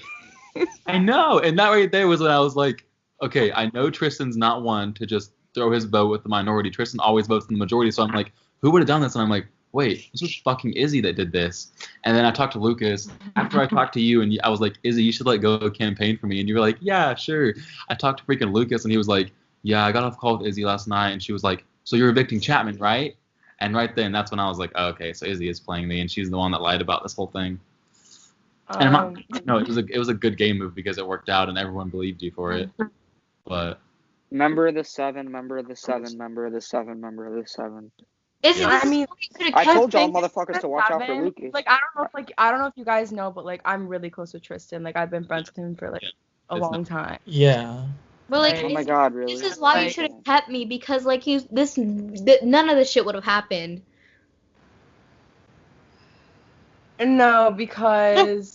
you. I know, and that right there was when I was like, okay, I know Tristan's not one to just throw his vote with the minority. Tristan always votes in the majority, so I'm like, who would have done this? And I'm like, wait, this was fucking Izzy that did this. And then I talked to Lucas. After I talked to you, and I was like, Izzy, you should let go campaign for me. And you were like, yeah, sure. I talked to freaking Lucas, and he was like, yeah, I got off call with Izzy last night, and she was like, so you're evicting Chapman, right? And right then, that's when I was like, oh, okay, so Izzy is playing me, and she's the one that lied about this whole thing. And no, it was a good game move because it worked out, and everyone believed you for it. But Member of the 7. Member of the 7. Member of the 7. Member of the 7. Izzy, Yeah, this I is mean, why you could've I kept told y'all me. motherfuckers to watch out for Lucas. Like I don't know if you guys know, but like I'm really close with Tristan. Like I've been friends with him for like a long time. Yeah. But like, Like, Oh my Izzy, God, really? this is why you Like- should have kept me because like none of this shit would have happened. No, because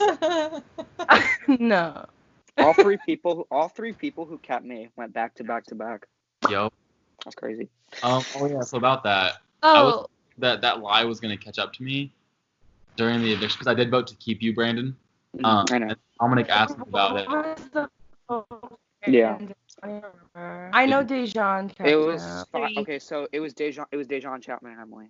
no. all three people who kept me went back to back to back. yo, That's crazy. oh yeah. So about that, Oh, that lie was gonna catch up to me during the eviction because I did vote to keep you, Brandon. I know. And Dominic asked me about it. Yeah. I know Dejan kept It was him. okay. So it was Dejan, Chapman, and Emily.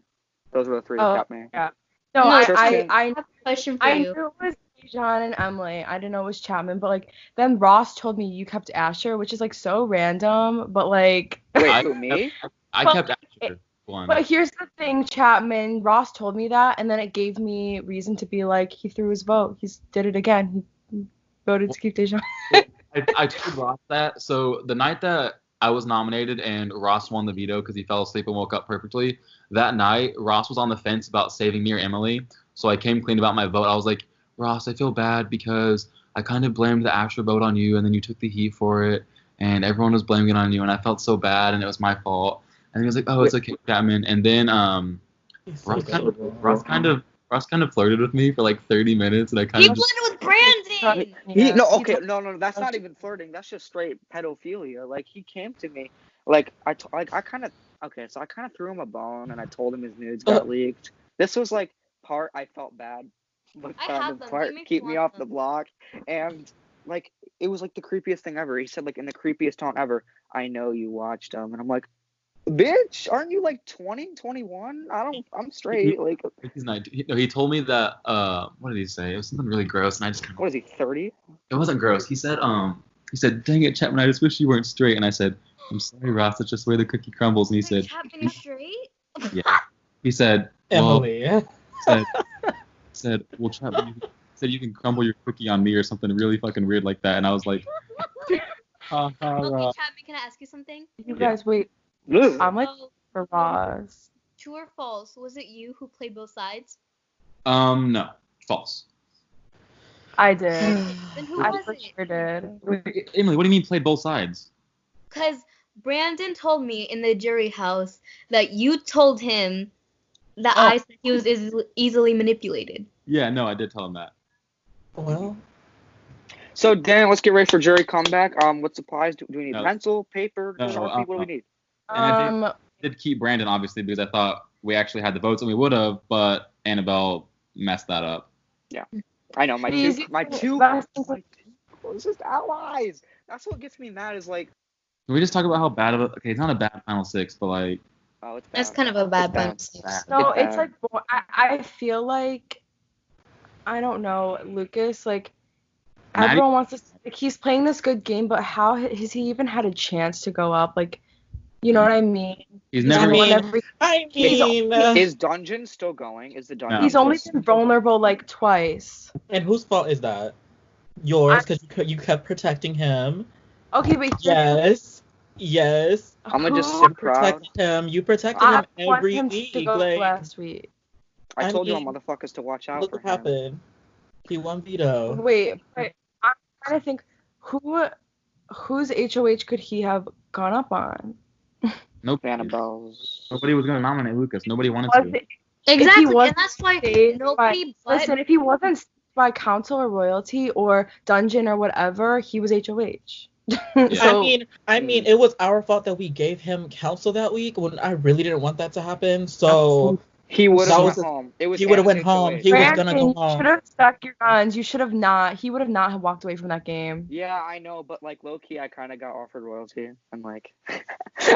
Those were the 3 Oh, that kept me. yeah. No, No, I Tristan- I have a question for I you. knew it was Dejan and Emily. I didn't know it was Chapman, but like then Ross told me you kept Asher, which is like so random, but like Wait, I- who, me? I Well, kept Asher one. but here's the thing, Chapman, Ross told me that and then it gave me reason to be like he threw his vote. He did it again. He voted to keep Dejan. I told Ross that. So the night that I was nominated and Ross won the veto because he fell asleep and woke up perfectly, that night Ross was on the fence about saving me or Emily. So I came clean about my vote. I was like, Ross, I feel bad because I kind of blamed the Asher vote on you, and then you took the heat for it, and everyone was blaming it on you, and I felt so bad, and it was my fault. And he was like, oh, it's okay, Chapman. And then Ross kind of flirted with me for like 30 minutes, and I kind He of flirted with Brandon. No, that's not even flirting. That's just straight pedophilia. Like, he came to me, like, I kind of threw him a bone, and I told him his nudes got leaked. This was like part I felt bad, but I kind have of them. part You make keep me me want off them. the block, and like it was like the creepiest thing ever. He said, like, in the creepiest tone ever, I know you watched them, and I'm like, bitch, aren't you like 20, 21? I'm straight. Like, he's not. He told me that. What did he say? It was something really gross, and I just kind of. what is he, 30? It wasn't gross. He said, dang it, Chapman, I just wish you weren't straight. And I said, I'm sorry, Ross, that's just the way the cookie crumbles. And he said, Chapman is straight? yeah. He said, well, Emily. said, well, Chapman, you can crumble your cookie on me or something really fucking weird like that. And I was like, ha ha, Okay, Ross. Chapman, can I ask you something? You guys, wait. Ugh. I'm like So, for Ross. true or false? Was it you who played both sides? No, false. I did. Then who I was for it? sure did. Wait, Emily, what do you mean played both sides? Because Brandon told me in the jury house that you told him that I said he was easily manipulated. Yeah, no, I did tell him that. Well, So, Dan, let's get ready for jury comeback. What supplies do we need? No. Pencil, paper, No, Sharpie? What do we need? And I did keep Brandon, obviously, because I thought we actually had the votes and we would have, but Annabelle messed that up. I know my Easy. two. It's just allies. That's what gets me mad. Is like, Can we just talk about how bad of a... Okay, it's not a bad Final Six, but like... oh, it's bad. That's kind of a bad bad. Final Six. No, It's it's bad. like I feel like I don't know, Lucas. Like Maddie? everyone wants to. Like, he's playing this good game, but how has he even had a chance to go up? Like, you know what I mean? He's never... Is Dungeon still going? Is the Dungeon? He's only been vulnerable like twice. and whose fault is that? Yours, because you kept protecting him. Okay, but Yes. I'm gonna just who sit proud. Protected him. You protected I him want every him week. to go Like, last week. I told you mean, all motherfuckers to watch out look for what him. happened. He won veto. Wait, but I'm trying to think whose HOH could he have gone up on? Nope. Annabelle's. Nobody was going to nominate Lucas. Nobody wanted Was to. it- Exactly, wasn't and that's why saved nobody but Listen, if he wasn't saved by council or royalty or dungeon or whatever, he was HOH. So, I mean, it was our fault that we gave him counsel that week when I really didn't want that to happen. So He would That have was went home. It was he would have Anna's went home. HOH. He was Brandon, gonna go you home. should have stuck your guns. You should have not. He would have not have walked away from that game. Yeah, I know, but like low key, I kind of got offered royalty. I'm like,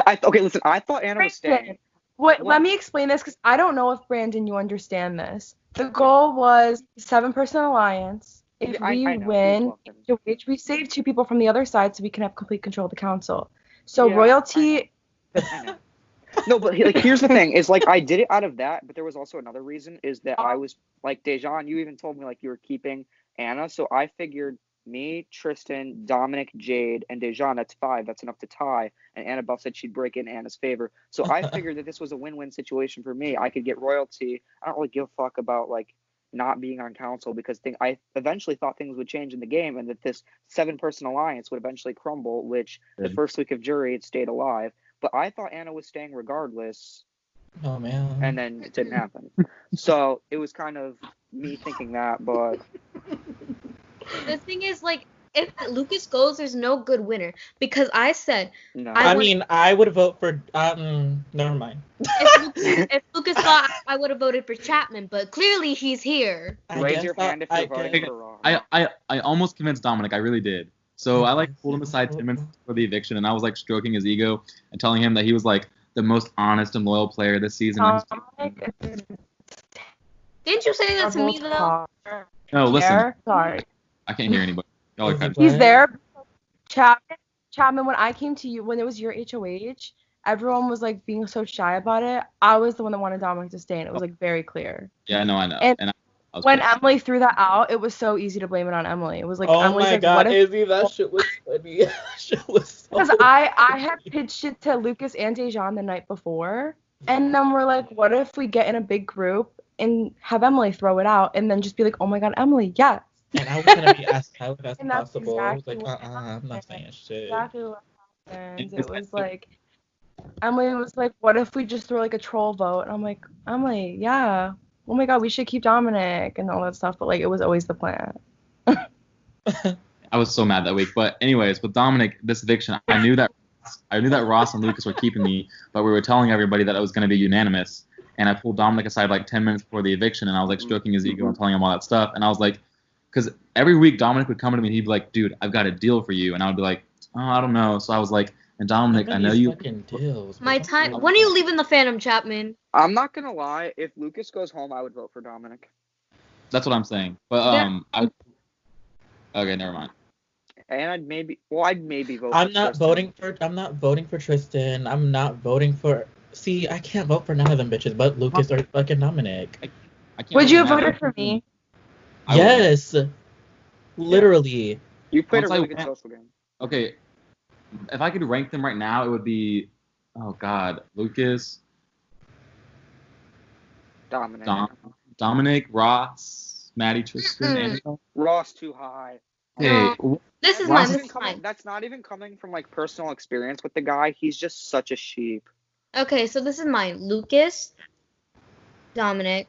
okay, listen, I thought Anna was staying. What? Let me explain this because I don't know if Brandon, you understand this. The goal was 7-person alliance. If I we know, win, we save 2 people from the other side so we can have complete control of the council. So Yeah, royalty. I know. No, but like here's the thing: is like I did it out of that, but there was also another reason: is that I was like Dejan. You even told me like you were keeping Anna, so I figured me, Tristan, Dominic, Jade, and Dejan. That's 5. That's enough to tie. And Annabelle said she'd break in Anna's favor. So I figured that this was a win-win situation for me. I could get royalty. I don't really give a fuck about like not being on council because I eventually thought things would change in the game and that this 7-person alliance would eventually crumble. Which the first week of jury it stayed alive. But I thought Anna was staying regardless. Oh man. And then it didn't happen. So it was kind of me thinking that, but the thing is, like, if Lucas goes, there's no good winner because I said no. I would vote for never mind. If Lucas thought I would have voted for Chapman, but clearly he's here. Raise your hand if you're voting for Ross. I almost convinced Dominic. I really did. So I like pulled him aside 10 minutes for the eviction, and I was like stroking his ego and telling him that he was like the most honest and loyal player this season. Didn't you say that to me though? No, listen. Sorry. I can't hear anybody. Y'all are kind of... He's there. Chapman, when I came to you, when it was your HOH, everyone was like being so shy about it. I was the one that wanted Dominic to stay, and it was like very clear. Yeah, no, I know. And When Emily threw that out, it was so easy to blame it on Emily. It was like, Oh Emily's my like, god, what if? Izzy, that shit was funny. That shit was so Because I had pitched it to Lucas and Dejan the night before, and then we're like, what if we get in a big group and have Emily throw it out, and then just be like, oh my god, Emily, yes. And I was gonna be as tight as And that's possible. I was exactly like, what I'm not saying shit. Exactly what happened. It was like, Emily was like, what if we just throw like a troll vote? And I'm like, Emily, yeah. Oh my god, we should keep Dominic and all that stuff. But like, it was always the plan. I was so mad that week. But anyways, with Dominic, this eviction, I knew that Ross and Lucas were keeping me, but we were telling everybody that it was going to be unanimous. And I pulled Dominic aside like 10 minutes before the eviction, and I was like stroking his ego and telling him all that stuff. And I was like, because every week Dominic would come to me and he'd be like, dude, I've got a deal for you. And I would be like, oh, I don't know. So I was like, and Dominic, I know you. Deals, My time. When are you leaving the Phantom, Chapman? I'm not gonna lie. If Lucas goes home, I would vote for Dominic. That's what I'm saying. But okay, never mind. And I'd maybe vote. I'm for not Tristan. I'm not voting for Tristan. I'm not voting for. See, I can't vote for none of them bitches, but Lucas or fucking Dominic. I can't Would you have imagine. voted for me? Yes, literally. You played Once a really I good social game. Okay, if I could rank them right now, it would be, oh god, Lucas, Dominic. Ross, Maddie, Tristan, Annabelle. Ross too high. Hey, This is Ross mine. is This is mine. That's not even coming from like personal experience with the guy. He's just such a sheep. Okay, so this is mine. Lucas, Dominic,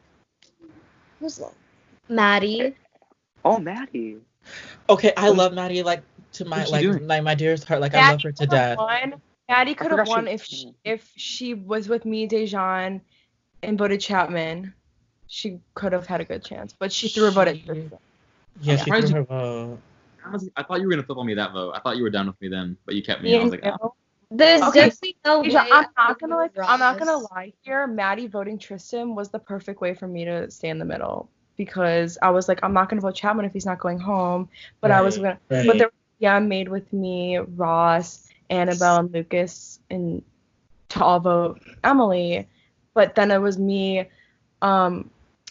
who's that? Maddie. Oh, Maddie. Okay, I love Maddie like to my What's she doing? like my dearest heart. Like I love her to death. Maddie could have forgot won she- if she was with me, Dejan, and voted Chapman. She could have had a good chance, but she threw a vote at Tristan. Yeah, she Surprised threw you- her vote. I thought you were gonna flip on me that vote. I thought you were done with me then, but you kept me. I was like, oh. There's Okay. definitely no way. I'm not gonna Ross. lie here. Maddie voting Tristan was the perfect way for me to stay in the middle because I was like, I'm not gonna vote Chapman if he's not going home, but I was gonna. Right. But there, made with me, Ross, Annabelle, and Lucas, and to all vote Emily. But then it was me,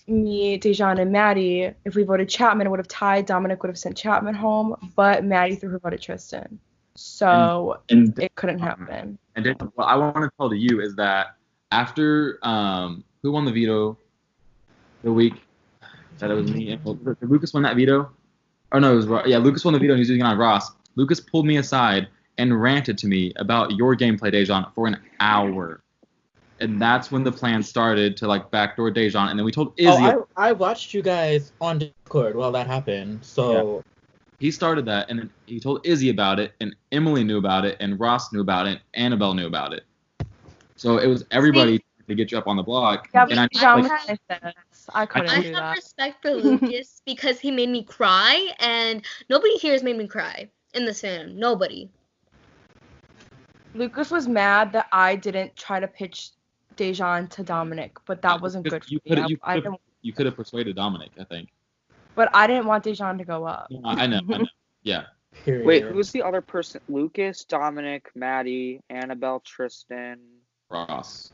Dejan, and Maddie. If we voted Chapman, it would have tied. Dominic would have sent Chapman home, but Maddie threw her vote at Tristan. So And it couldn't happen. And then what I want to tell to you is that after who won the veto the week that it was me and did Lucas won that veto? Or no, it was Lucas won the veto and he was using it on Ross. Lucas pulled me aside and ranted to me about your gameplay, Dejan, for an hour. And that's when the plan started to like backdoor Dejan, and then we told Izzy. Oh, I watched you guys on Discord while that happened. So he started that, and then he told Izzy about it, and Emily knew about it, and Ross knew about it, Annabelle knew about it. So it was everybody to get you up on the block. Yeah, and I couldn't I do have that. respect for Lucas because he made me cry, and nobody here has made me cry in this fandom. Nobody. Lucas was mad that I didn't try to pitch Dejan to Dominic, but that wasn't good for me. You could have persuaded Dominic, I think. But I didn't want Dejan to go up. I know. Yeah. period. Wait, who's the other person? Lucas, Dominic, Maddie, Annabelle, Tristan. Ross.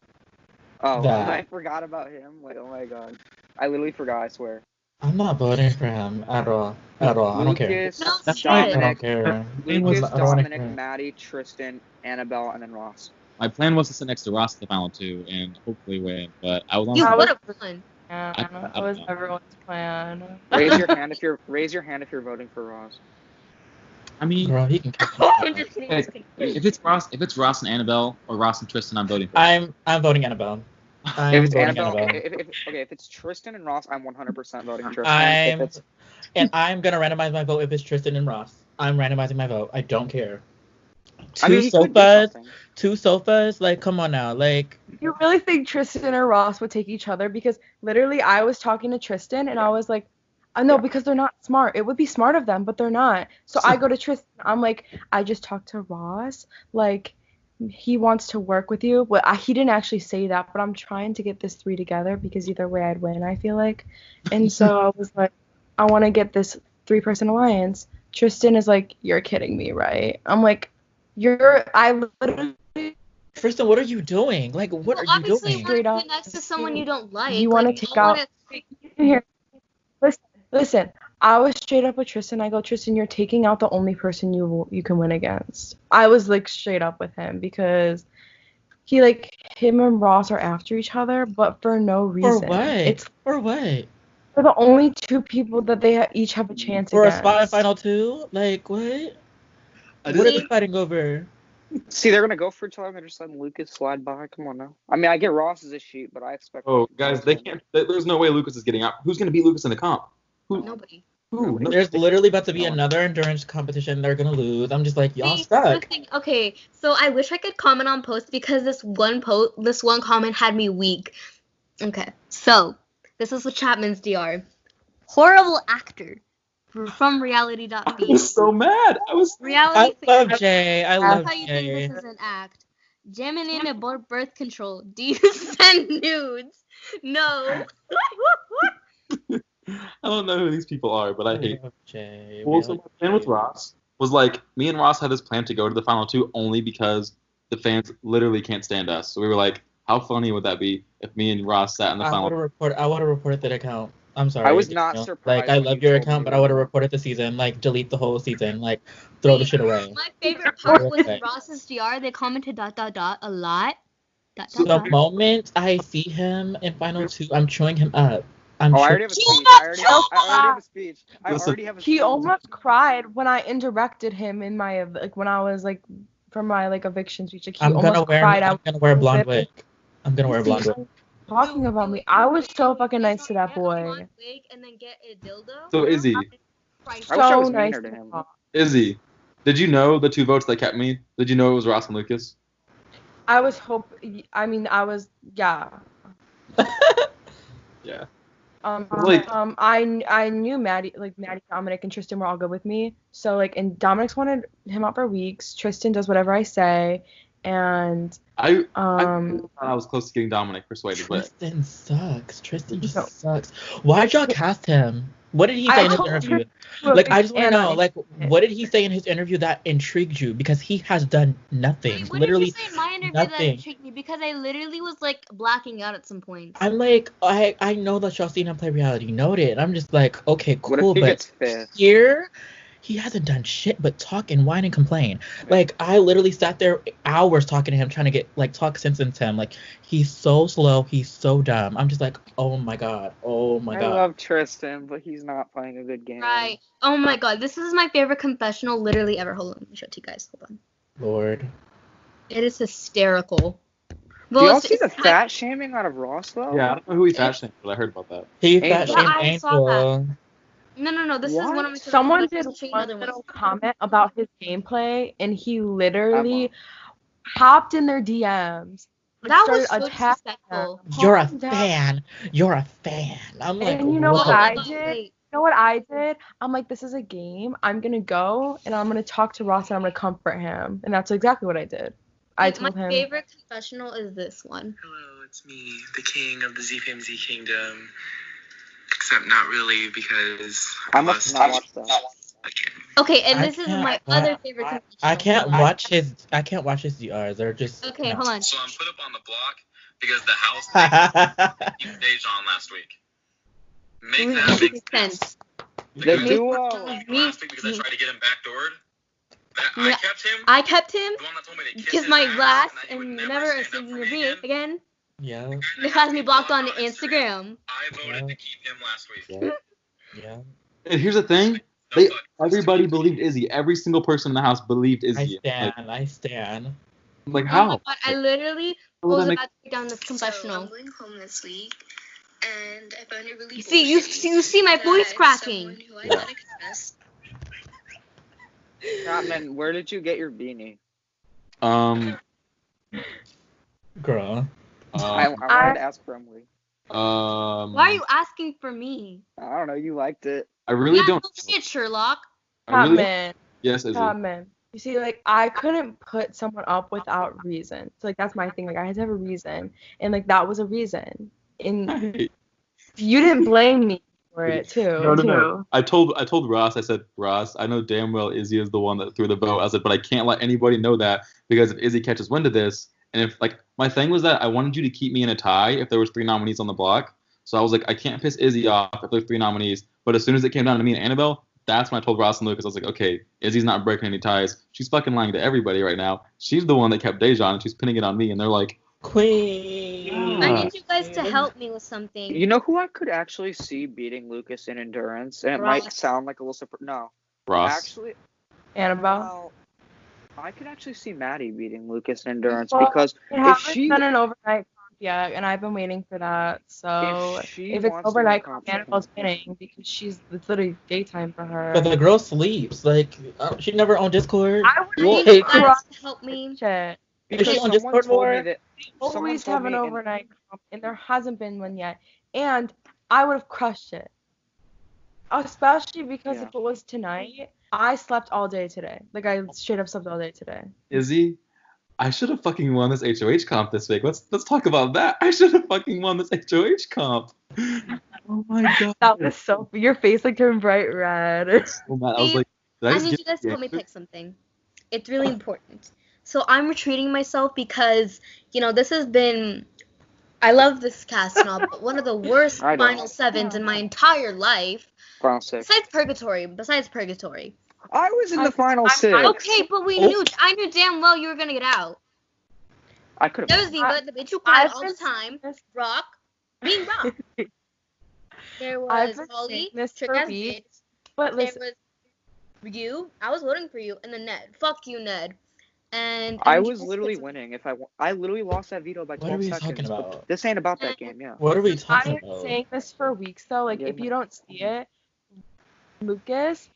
Oh, That. I forgot about him. Like, oh my god. I literally forgot, I swear. I'm not voting for him at all. I don't care. Lucas, No, That's right. I don't Dominic, care. Lucas, I don't wanna Dominic, care. Maddie, Tristan, Annabelle, and then Ross. My plan was to sit next to Ross in the final two and hopefully win, but I was on You I would was- have won. Yeah, I that don't was know. everyone's plan. Raise your hand if you're voting for Ross. I mean, Girl, he can. if it's Ross and Annabelle or Ross and Tristan, I'm voting for. I'm voting Annabelle. I'm If it's voting Annabelle, Annabelle. if it's Tristan and Ross, I'm 100% voting Tristan. I'm gonna randomize my vote if it's Tristan and Ross. I'm randomizing my vote. I don't care. I mean, he could do sofas, something. two sofas. Like, come on now. Like, You really think Tristan or Ross would take each other? Because literally, I was talking to Tristan and I was like, I know, because they're not smart. It would be smart of them, but they're not. So I go to Tristan. I'm like, I just talked to Ross. Like, he wants to work with you. Well, he didn't actually say that, but I'm trying to get this three together because either way I'd win, I feel like. And so I was like, I want to get this 3-person alliance. Tristan is like, you're kidding me, right? I'm like, I literally. Tristan, what are you doing? Like, what are you Obviously, doing? you Straight want up. to be next to someone you don't like. You want to Like, take don't out. wanna- Here. Listen. I was straight up with Tristan. I go, Tristan, you're taking out the only person you can win against. I was like straight up with him because he like him and Ross are after each other, but for no reason. For what? It's For what? for the only two people that they each have a chance For against. a spot in Final 2? Like, what? What are they fighting over? See, they're gonna go for each other. They're just letting Lucas slide by. Come on now. I mean, I get Ross is a sheet, but I expect. Oh, guys, they can't. There's no way Lucas is getting out. Who's gonna beat Lucas in the comp? Nobody. Who? No. There's literally about to be another endurance competition. They're gonna lose. I'm just like, y'all stuck. Okay, so I wish I could comment on posts because this one comment had me weak. Okay, so this is the Chapman's DR. Horrible actor from reality.feed. I was so mad. Reality. I love Jay. I love How you think Jay. this is an act? Gemini abort birth control. Do you send nudes? No. I don't know who these people are, but I hate. love Jay. Well, so my plan with Ross was like, me and Ross had this plan to go to the Final 2 only because the fans literally can't stand us. So we were like, how funny would that be if me and Ross sat in the I Final? would have reported that account. I'm sorry. I was not surprised. Like, I when love you your told account, me but I would have that. reported the season. Like, delete the whole season. Like, throw the shit away. My favorite part was Okay. Ross's DR. They commented ... a lot. ... The moment I see him in Final 2, I'm chewing him up. I already have a speech. I already have a speech. He almost cried when I indirected him in my when I was like for my like eviction speech. Like, he I'm almost cried. gonna wear a blonde wig. I'm gonna wear a blonde wig. Talking about me, I was so fucking nice to that boy. And then get a dildo. So Izzy, I wish I was nice meaner to him. Izzy, did you know the 2 votes that kept me? Did you know it was Ross and Lucas? I was yeah. Yeah. I knew Maddie, Dominic, and Tristan were all good with me. So like, and Dominic's wanted him out for weeks. Tristan does whatever I say, and I was close to getting Dominic persuaded, but Tristan sucks. Tristan just No. sucks. Why'd y'all cast him? What did he say in his interview? Like, I just want to know, like, what did he say in his interview that intrigued you? Because he has done nothing. Wait, what literally did you say in my interview nothing. that intrigued me? Because I literally was like blacking out at some point. I'm like, I know that y'all seen him play reality. Noted. I'm just like, okay, What if cool, he but gets fifth? here, he hasn't done shit but talk and whine and complain. Like, I literally sat there hours talking to him, trying to get, like, talk sense into him. Like, he's so slow. He's so dumb. I'm just like, oh my god. Oh my I god. love Tristan, but he's not playing a good game. Right. Oh my god, this is my favorite confessional literally ever. Hold on, let me show it to you guys. Hold on. Lord. It is hysterical. Do y'all it's- see the it's my- fat shaming out of Ross though? yeah, I don't know who he's fashion, but I heard about that. He Angel. fat shamed I saw Angel. No. This is What? one of my someone favorite did confessionals. I'll show you one another little one. comment about his gameplay, and he literally hopped in their DMs. That was started so attacking disrespectful. You're a calm down. fan. You're a fan. I'm like, And you know whoa. what I Oh, did? wait. You know what I did? I'm like, this is a game. I'm gonna go and I'm gonna talk to Ross and I'm gonna comfort him. And that's exactly what I did. I told my him. favorite confessional is this one. Hello, it's me, the king of the ZFAMEZ Kingdom. Except not really, because I must not watch that. Okay, and I this is can't- my other favorite confessional. I can't watch his DRs. They're just Okay, no. hold on. So I'm put up on the block because the house beat Dejan last week. Make that make Sense. The Me- duo. last week because I tried to get him backdoored. I Yeah. kept him. I kept him The one that told me to kiss because his my ass last and that he would and never never stand up singing for your me beat again. Yeah, They has me blocked on Instagram. I voted Yeah. to keep him last week. yeah. And here's the thing, everybody believed Izzy. Every single person in the house believed Izzy. I stand. Like Oh how? my god, I literally How would was that about make- to take down this confessional. So I'm going home this week, and I found it really You see my voice that cracking. someone who I Yeah. met expressed Chapman, where did you get your beanie? Girl. I wanted to ask for Emily. Why are you asking for me? I don't know. You liked it. I really Yeah, don't. no shit, Sherlock. I really, Chapman. yes, Izzy. Chapman. You see, like, I couldn't put someone up without reason. So, like, that's my thing. Like, I had to have a reason. And, like, that was a reason. And Hey. you didn't blame me for it, too. No. I told Ross, I said, Ross, I know damn well Izzy is the one that threw the vote. I said, but I can't let anybody know that because if Izzy catches wind of this, and if, like, my thing was that I wanted you to keep me in a tie if there was 3 nominees on the block. So I was like, I can't piss Izzy off if there's 3 nominees, But as soon as it came down to me and Annabelle, that's when I told Ross and Lucas, I was like, okay, Izzy's not breaking any ties. She's fucking lying to everybody right now. She's the one that kept Dejan, and she's pinning it on me. And they're like, Queen. I need you guys to help me with something. You know who I could actually see beating Lucas in endurance? And it might Ross. sound like a little no. Ross. Actually, Annabelle. well, I could actually see Maddie beating Lucas in endurance because We if haven't she done an overnight comp yet, and I've been waiting for that. So if she if it's wants to overnight win comp, comp- Annabelle's winning because it's literally daytime for her. But the girl sleeps. Like, she never on Discord. I would I need hate you guys crush to help me. it. Is she because on someone Discord told me more? that someone Always told have an me in- overnight comp, and there hasn't been one yet. And I would have crushed it. Especially because Yeah. if it was tonight, I slept all day today. Like, I straight up slept all day today. Izzy, I should have fucking won this HOH comp this week. Let's talk about that. I should have fucking won this HOH comp. Oh my god. That was so. Your face like turned bright red. Oh, man, I was like, did I I just need get you guys to help me the pick something. It's really important. So I'm retreating myself because, this has been. I love this cast and all, but one of the worst I don't. final sevens in my entire life. Final six. Besides Purgatory. I was in the I'm- final I'm- six. Okay, but I knew damn well you were gonna get out. I could There have. was Viva, the bitch who cried I've all the been time. saying this- Rock. There I've was been Holly, saying this Trick for as weeks, bitch. But There listen, was you. I was voting for you, and then Ned. Fuck you, Ned. And I was literally winning. I literally lost that veto by What are 12 we seconds. talking but about? this ain't about that game, yeah. What are we I've talking been about? saying this for weeks though. Like, Yeah, if no. you don't see it, Lucas,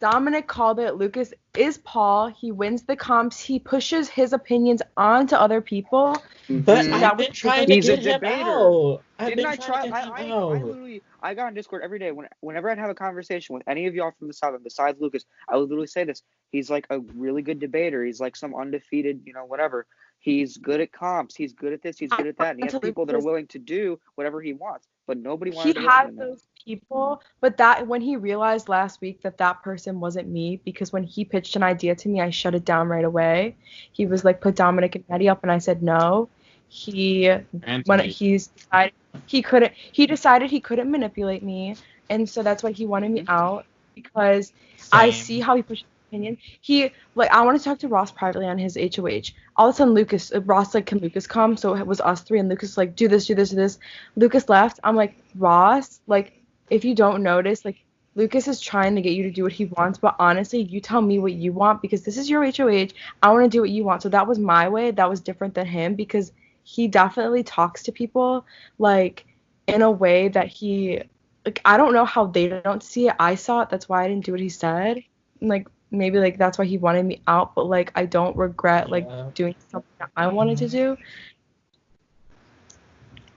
Dominic called it. Lucas is Paul. He wins the comps. He pushes his opinions onto other people. But Mhm. I've been trying to He's a get him debater. out. I've Didn't been I trying try? to get him out. I got on Discord every day. Whenever I'd have a conversation with any of y'all from the South, besides Lucas, I would literally say this. He's like a really good debater. He's like some undefeated, whatever. He's good at comps. He's good at this. He's good at that. And he has people that are willing to do whatever he wants. But nobody He wanted to listen had to him. those people, but that when he realized last week that person wasn't me, because when he pitched an idea to me, I shut it down right away. He was like, put Dominic and Eddie up, and I said no. He decided he couldn't manipulate me, and so that's why he wanted me out, because I Same. see how he pushes his opinion. I want to talk to Ross privately on his HOH. All of a sudden Ross like, can Lucas come? So it was us three, and Lucas like, do this. Lucas left. I'm like, Ross, like, if you don't notice, like, Lucas is trying to get you to do what he wants, but honestly, you tell me what you want, because this is your HOH. I want to do what you want. So that was my way. That was different than him, because he definitely talks to people, like, in a way that he, like, I don't know how they don't see it. I saw it. That's why I didn't do what he said. Like, maybe, like, that's why he wanted me out, but, like, I don't regret, like, doing something that I wanted to do.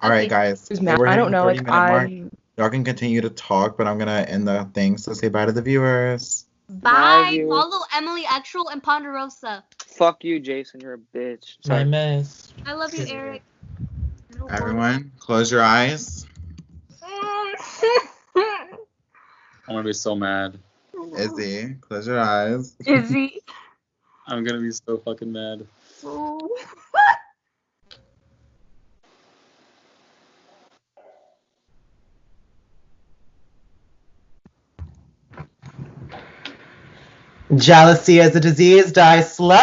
All right, guys. Who's we're mad? I hitting don't the know. 30 Like, minute mark. Y'all can continue to talk, but I'm gonna end the thing. So say bye to the viewers. Bye. viewers. Follow Emily Extrel and Ponderosa. Fuck you, Jason. You're a bitch. My Sorry. mess. I love you, Eric. Everyone, close your eyes. I'm gonna be so mad. Izzy, close your eyes. Izzy. I'm gonna be so fucking mad. Jealousy is a disease, die slow.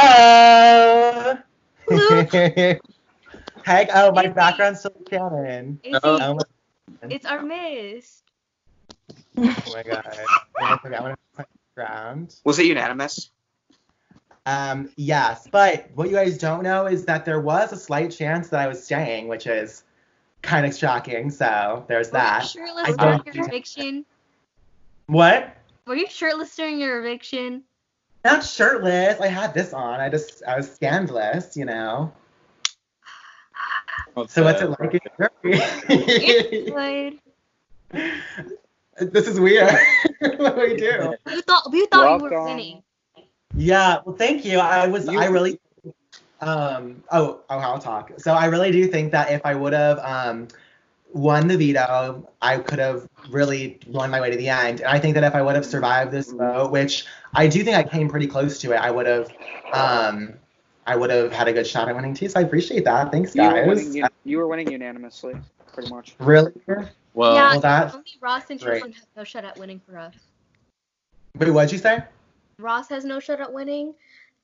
Heck, oh, my Izzy. background's still canon. Izzy, Oh my, it's our mist. oh my god. I want to put ground. Was it unanimous? Yes, but what you guys don't know is that there was a slight chance that I was staying, which is kind of shocking, so there's Were you that. shirtless I during don't- your eviction? What? Were you shirtless during your eviction? Not shirtless. I had this on. I was scandalous, you know. So what's it like It's in good. This is weird. What do we do? We thought you were Welcome. winning. Yeah, well, thank you. I really, I'll talk. So I really do think that if I would have won the veto, I could have really won my way to the end. And I think that if I would have survived this vote, which I do think I came pretty close to it, I would have had a good shot at winning too. So I appreciate that. Thanks, guys. You were winning unanimously, pretty much. Really? Well, yeah, well, that's only Ross and great. Tristan have no shot at winning for us. Wait, what'd you say? Ross has no shot at winning,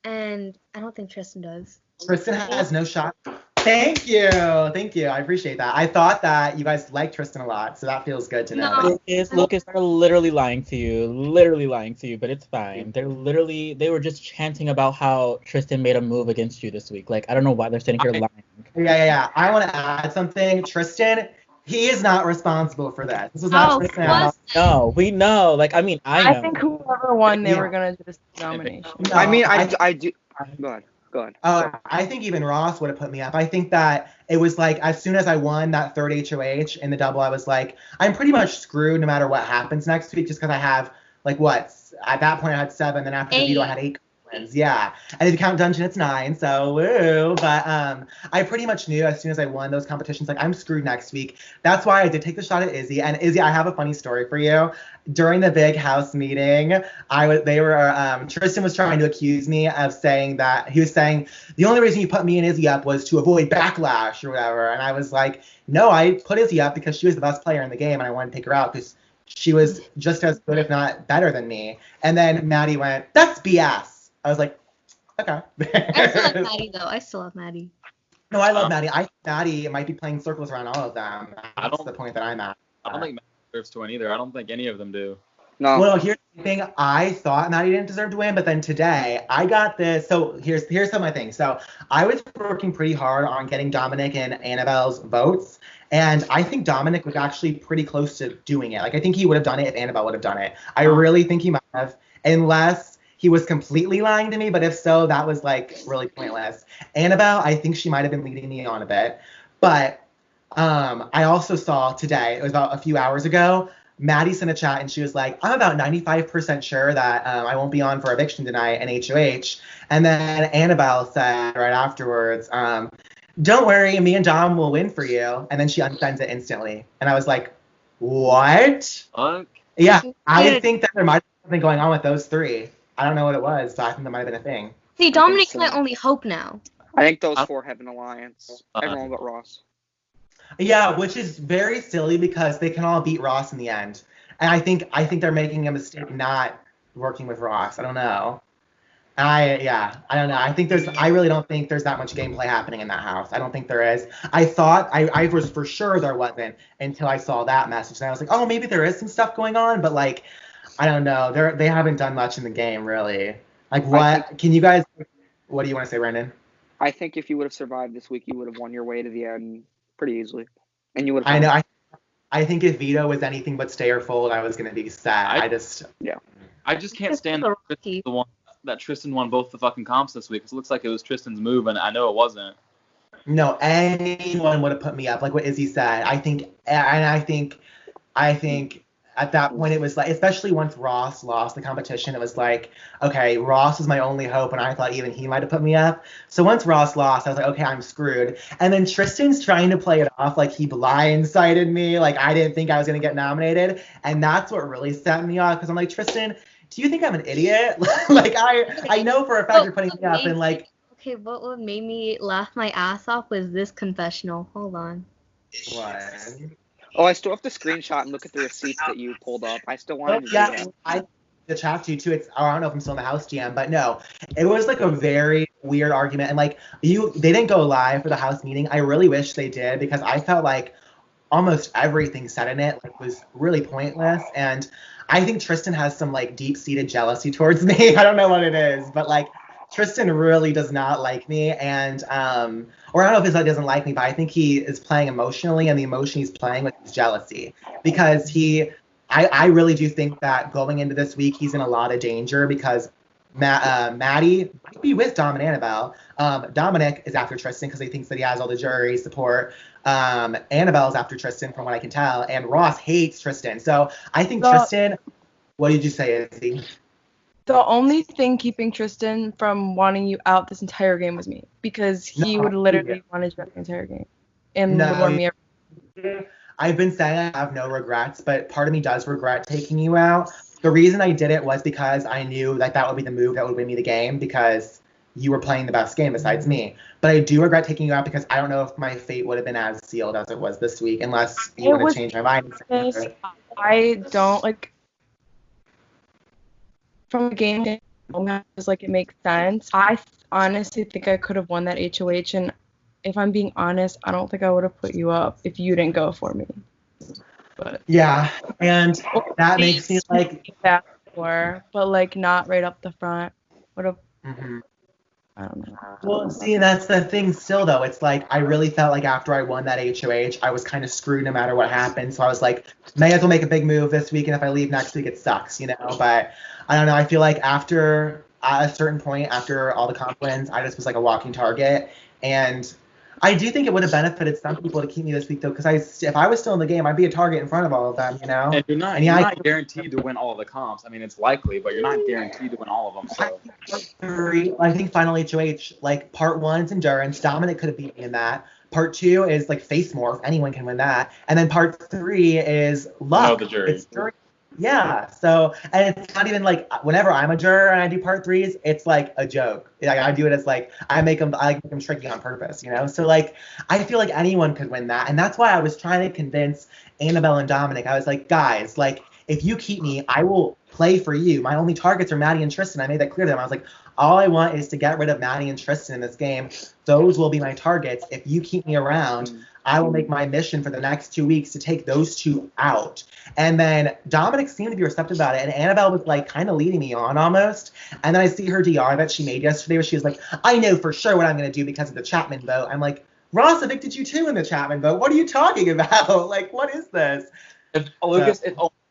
and I don't think Tristan does. Tristan has no shot. Thank you. I appreciate that. I thought that you guys liked Tristan a lot, so that feels good to know. No. Lucas, they're literally lying to you, but it's fine. They were just chanting about how Tristan made a move against you this week. Like, I don't know why they're sitting here lying. Yeah. I want to add something. Tristan, he is not responsible for this. This was not Tristan. No, we know. Like, I mean, I know. I think whoever won, they were gonna do this nomination. No, I mean, I do. Go ahead. I think even Ross would have put me up. I think that it was like as soon as I won that third HOH in the double, I was like, I'm pretty much screwed no matter what happens next week, just because I have like what? At that point I had 7, then after the veto I had 8 wins. Yeah. And if you count dungeon, it's 9. So woo. But I pretty much knew as soon as I won those competitions, like I'm screwed next week. That's why I did take the shot at Izzy. And Izzy, I have a funny story for you. During the big house meeting, Tristan was trying to accuse me of saying that he was saying the only reason you put me and Izzy up was to avoid backlash or whatever. And I was like, no, I put Izzy up because she was the best player in the game and I wanted to take her out because she was just as good, if not better than me. And then Maddie went, that's BS. I was like, okay. I still love Maddie though. I still love Maddie. No, I love Maddie. I think Maddie might be playing circles around all of them. That's the point that I'm at. I don't think Maddie deserves to win either. I don't think any of them do. No. Well, here's the thing. I thought Maddie didn't deserve to win, but then today I got this. So here's some of my things. So I was working pretty hard on getting Dominic and Annabelle's votes, and I think Dominic was actually pretty close to doing it. Like I think he would have done it if Annabelle would have done it. I really think he might have, unless he was completely lying to me. But if so, that was like really pointless. Annabelle, I think she might have been leading me on a bit, but I also saw today. It was about a few hours ago. Maddie sent a chat and she was like, I'm about 95% sure that I won't be on for eviction tonight and HOH. And then Annabelle said right afterwards, don't worry, me and Dom will win for you. And then she unsends it instantly. And I was like, what? Fuck. Yeah, I think that there might have something going on with those 3. I don't know what it was, but I think that might have been a thing. See, Dominic's my only hope now. I think those 4 have an alliance. Everyone but Ross. Yeah, which is very silly because they can all beat Ross in the end. And I think they're making a mistake not working with Ross. I don't know. I don't know. I really don't think there's that much gameplay happening in that house. I don't think there is. I thought I was for sure there wasn't until I saw that message. And I was like, oh, maybe there is some stuff going on, but like, I don't know. They haven't done much in the game really. Like what do you want to say, Brandon? I think if you would have survived this week, you would have won your way to the end pretty easily. And you would have. I know. I think if veto was anything but stay or fold, I was gonna be sad. I just can't stand that Tristan won both the fucking comps this week. Because it looks like it was Tristan's move, and I know it wasn't. No, anyone would have put me up, like what Izzy said. I think at that point it was like, especially once Ross lost the competition, it was like, okay, Ross is my only hope, and I thought even he might have put me up. So once Ross lost, I was like, okay, I'm screwed. And then Tristan's trying to play it off like he blindsided me, like I didn't think I was gonna get nominated, and that's what really set me off, because I'm like, Tristan, do you think I'm an idiot? Like I know for a fact you're putting me up, and like. Okay, what made me laugh my ass off was this confessional. Hold on. What? Oh, I still have to screenshot and look at the receipts that you pulled up. I still wanted to do that. I to chat to you too. I don't know if I'm still in the house GM, but no, it was like a very weird argument, and like they didn't go live for the house meeting. I really wish they did, because I felt like almost everything said in it like was really pointless, and I think Tristan has some like deep-seated jealousy towards me. I don't know what it is, but like Tristan really does not like me, and or I don't know if it's like doesn't like me, but I think he is playing emotionally, and the emotion he's playing with is jealousy, because I really do think that going into this week he's in a lot of danger, because Maddie might be with Dom and Annabelle. Dominic is after Tristan because he thinks that he has all the jury support. Annabelle's after Tristan from what I can tell, and Ross hates Tristan. So I think Tristan. What did you say, Izzy? The only thing keeping Tristan from wanting you out this entire game was me, because he would literally wanted you out the entire game and would want me. I've been saying I have no regrets, but part of me does regret taking you out. The reason I did it was because I knew that would be the move that would win me the game, because you were playing the best game besides me. But I do regret taking you out because I don't know if my fate would have been as sealed as it was this week, unless you want to change my mind. I don't like from the game. Like it makes sense. I honestly think I could have won that HOH, and if I'm being honest, I don't think I would have put you up if you didn't go for me. But yeah, and that makes me like that before, but like not right up the front. Would have. Mm-hmm. I don't know. Well, see, that's the thing still, though. It's like I really felt like after I won that HOH, I was kind of screwed no matter what happened. So I was like, may as well make a big move this week, and if I leave next week, it sucks, you know? But I don't know. I feel like after at a certain point, after all the comp wins, I just was like a walking target. And I do think it would have benefited some people to keep me this week, though, because if I was still in the game, I'd be a target in front of all of them, you know? And you're not guaranteed to win all of the comps. I mean, it's likely, but you're not guaranteed to win all of them. So I think final HOH, like part 1's endurance. Dominic could have beat me in that. Part 2 is like face morph. Anyone can win that. And then part 3 is luck. No, the jury. It's jury. Yeah. So, and it's not even like whenever I'm a juror and I do part 3s, it's like a joke. Like I do it as like I make them tricky on purpose, you know. So like I feel like anyone could win that, and that's why I was trying to convince Annabelle and Dominic. I was like, guys, like if you keep me, I will play for you. My only targets are Maddie and Tristan. I made that clear to them. I was like, all I want is to get rid of Maddie and Tristan in this game. Those will be my targets. If you keep me around, I will make my mission for the next 2 weeks to take those two out. And then Dominic seemed to be receptive about it, and Annabelle was like kind of leading me on almost. And then I see her DR that she made yesterday where she was like, I know for sure what I'm going to do because of the Chapman vote. I'm like, Ross evicted you too in the Chapman vote. What are you talking about? Like, what is this? If only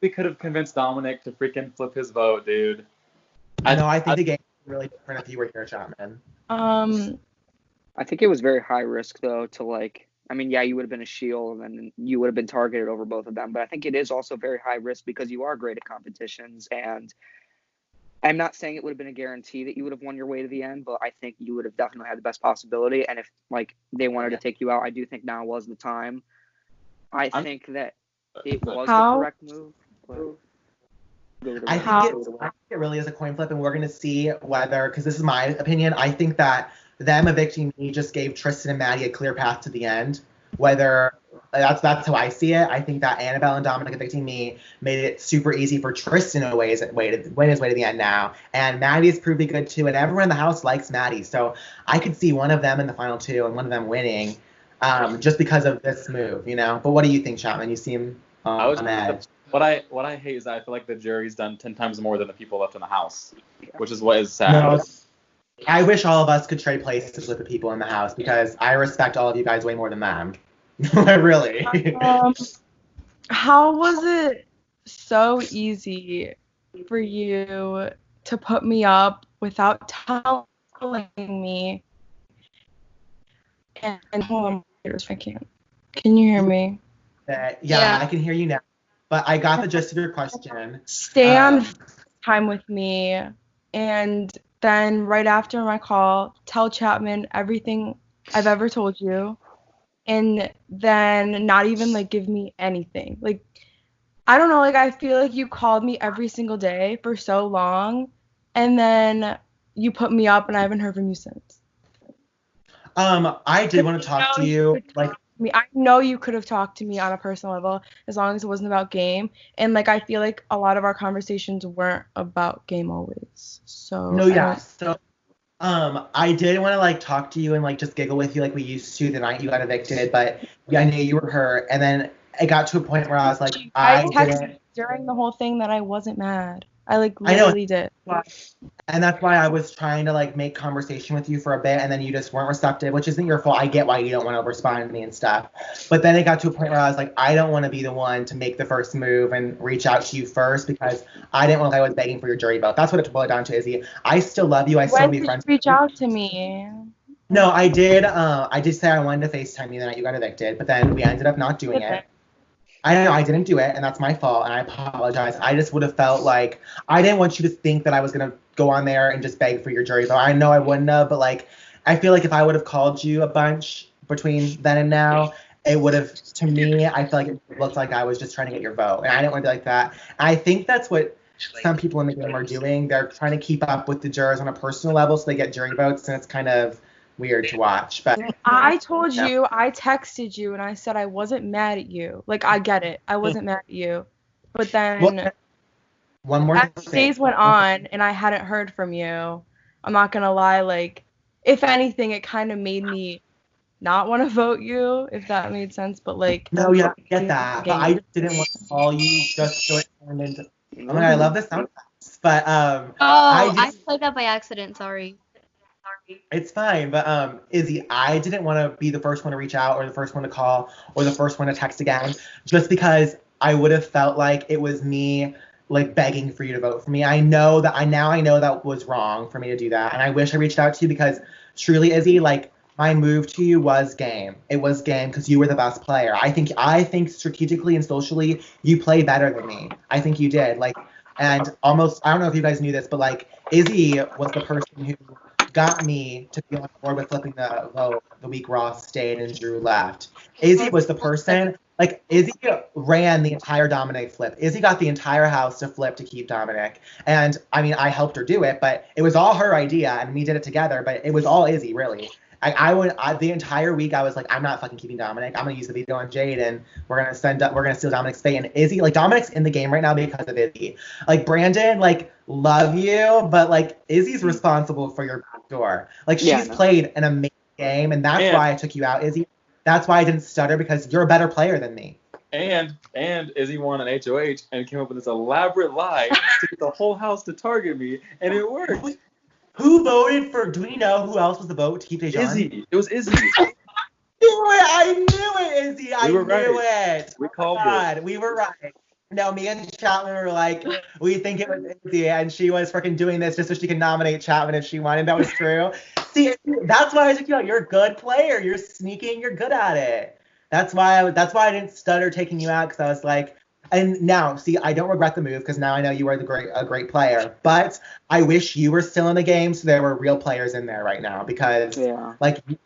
we could have convinced Dominic to freaking flip his vote, dude. I think the game was really different if you were here, Chapman. I think it was very high risk, though, to like, I mean, yeah, you would have been a shield and you would have been targeted over both of them. But I think it is also very high risk because you are great at competitions. And I'm not saying it would have been a guarantee that you would have won your way to the end, but I think you would have definitely had the best possibility. And if like they wanted to take you out, I do think now was the time. I think that it was the correct move. I think it really is a coin flip, and we're going to see whether, because this is my opinion, I think that them evicting me just gave Tristan and Maddie a clear path to the end. Whether that's how I see it. I think that Annabelle and Dominic evicting me made it super easy for Tristan to win his way to the end now. And Maddie is proving good too, and everyone in the house likes Maddie. So I could see one of them in the final 2 and one of them winning, just because of this move, you know. But what do you think, Chapman? You seem on edge. What I hate is that I feel like the jury's done 10 times more than the people left in the house, which is what is sad. No, I wish all of us could trade places with the people in the house because I respect all of you guys way more than them. Really. How was it so easy for you to put me up without telling me? And hold on, I can't. Can you hear me? Yeah, I can hear you now. But I got the gist of your question. Stay on time with me, and then right after my call, tell Chapman everything I've ever told you, and then not even like give me anything. Like, I don't know, like I feel like you called me every single day for so long, and then you put me up, and I haven't heard from you since. I did want to talk to you, like. I know you could have talked to me on a personal level as long as it wasn't about game, and like I feel like a lot of our conversations weren't about game always. So no, yeah. So I did want to like talk to you and like just giggle with you like we used to the night you got evicted, but I knew you were hurt, and then it got to a point where I was like, I texted during the whole thing that I wasn't mad. I like literally did. And that's why I was trying to like make conversation with you for a bit, and then you just weren't receptive, which isn't your fault. I get why you don't want to respond to me and stuff. But then it got to a point where I was like, I don't want to be the one to make the first move and reach out to you first because I didn't want to. I was begging for your jury vote. That's what it boiled down to, Izzy. I still love you. I still be friends. Reach out to me. No, I did. I did say I wanted to FaceTime you the night you got evicted, but then we ended up not doing it. I know I didn't do it, and that's my fault, and I apologize. I just would have felt like I didn't want you to think that I was going to go on there and just beg for your jury vote. I know I wouldn't have, but, like, I feel like if I would have called you a bunch between then and now, it would have, to me, I feel like it looked like I was just trying to get your vote, and I didn't want to be like that. And I think that's what some people in the game are doing. They're trying to keep up with the jurors on a personal level so they get jury votes, and it's kind of weird to watch. But I told you, I texted you, and I said I wasn't mad at you. Like, I get it. I wasn't mad at you. But then, well, one more as thing. days went on, and I hadn't heard from you, I'm not going to lie, like, if anything, it kind of made me not want to vote you, if that made sense. But, like... No, yeah, I get that. But I just didn't want to call you just so it turned into... Oh my God, I love the sound effects. But, I played that by accident, sorry. It's fine, but Izzy, I didn't want to be the first one to reach out or the first one to call or the first one to text again, just because I would have felt like it was me like begging for you to vote for me. I know that was wrong for me to do that, and I wish I reached out to you because truly, Izzy, like my move to you was game. It was game because you were the best player. I think strategically and socially you play better than me. I think you did. Like, and almost I don't know if you guys knew this, but like Izzy was the person who got me to be on board with flipping the vote the week Ross stayed and Drew left. Izzy was the person, like Izzy ran the entire Dominic flip. Izzy got the entire house to flip to keep Dominic. And I mean, I helped her do it, but it was all her idea and we did it together, but it was all Izzy really. The entire week I was like, I'm not fucking keeping Dominic. I'm gonna use the veto on Jade, and we're gonna steal Dominic's fate. And Izzy, like Dominic's in the game right now because of Izzy. Like Brandon, like love you, but like Izzy's responsible for your back door. Like she's played an amazing game, and that's why I took you out, Izzy. That's why I didn't stutter because you're a better player than me. And Izzy won an HOH and came up with this elaborate lie to get the whole house to target me, and it worked. Who voted for? Do we know who else was the vote to keep Dejan? Izzy. It was Izzy. I knew it, Izzy. I knew it. We called it. We were right. No, me and Chapman were like, we think it was Izzy, and she was freaking doing this just so she could nominate Chapman if she wanted. That was true. See, that's why I took you out. You're a good player. You're sneaky and you're good at it. That's why I didn't stutter taking you out, because I was like, and now, see, I don't regret the move because now I know you are a great player. But I wish you were still in the game so there were real players in there right now, because like you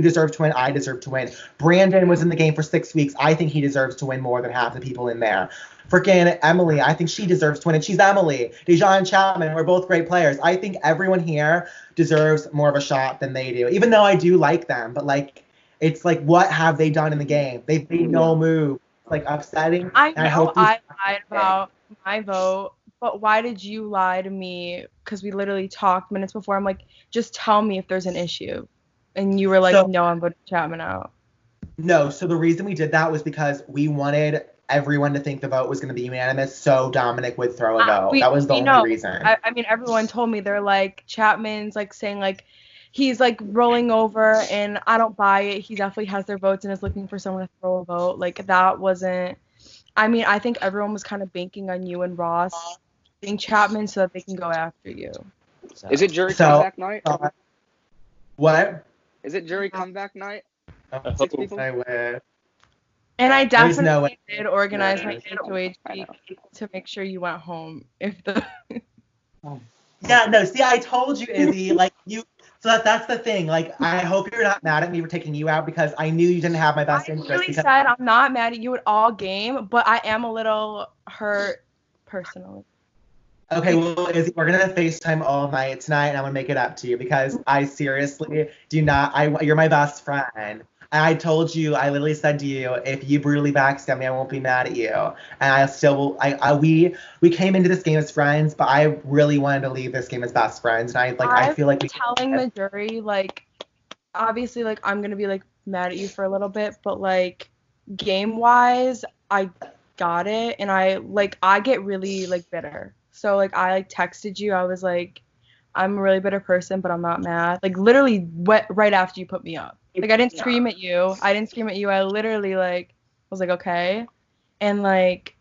deserve to win. I deserve to win. Brandon was in the game for 6 weeks. I think he deserves to win more than half the people in there. Freaking Emily, I think she deserves to win, and she's Emily. Dejan and Chapman, we're both great players. I think everyone here deserves more of a shot than they do, even though I do like them. But like, it's like, what have they done in the game? They've made no move. Like upsetting. I know I lied about my vote, but why did you lie to me? Because we literally talked minutes before. I'm like, just tell me if there's an issue. And you were like, no, I'm voting Chapman out. No, so the reason we did that was because we wanted everyone to think the vote was going to be unanimous, so Dominic would throw a vote. That was the only reason. I mean, everyone told me, they're like, Chapman's like saying like, he's like rolling over, and I don't buy it. He definitely has their votes and is looking for someone to throw a vote. Like, that wasn't. I mean, I think everyone was kind of banking on you and Ross being Chapman so that they can go after you. So. Is it jury comeback night? What? Is it jury comeback night? I wish. And I definitely did organize my HOH week to make sure you went home. Yeah, no, see, I told you, Izzy, like, you. So that's the thing. Like, I hope you're not mad at me for taking you out, because I knew you didn't have my best interest. I really said I'm not mad at you at all game, but I am a little hurt personally. Okay, well, Izzy, we're going to FaceTime all night tonight, and I'm going to make it up to you, because I seriously do not. You're my best friend. I told you, I literally said to you, if you brutally backstab me, I won't be mad at you. And I still will. We came into this game as friends, but I really wanted to leave this game as best friends. And I feel like telling the jury, like, obviously, like, I'm gonna be like mad at you for a little bit, but like, game wise, I got it, and I get really like bitter. So like, I like texted you. I was like, I'm a really bitter person, but I'm not mad. Like, literally right after you put me up. Like, I didn't scream at you. I literally, like, was like, okay. And, like,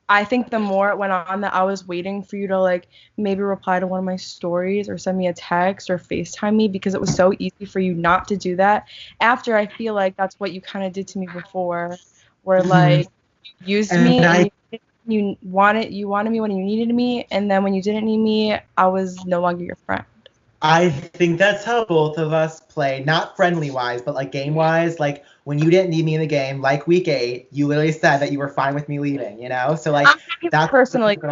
I think the more it went on, that I was waiting for you to, like, maybe reply to one of my stories or send me a text or FaceTime me, because it was so easy for you not to do that. After, I feel like that's what you kind of did to me before, where, like, you used me and you wanted me when you needed me, and then when you didn't need me, I was no longer your friend. I think that's how both of us play, not friendly wise, but like game wise. Like, when you didn't need me in the game, like week 8, you literally said that you were fine with me leaving, you know? So, like, I'm talking that's personally, though.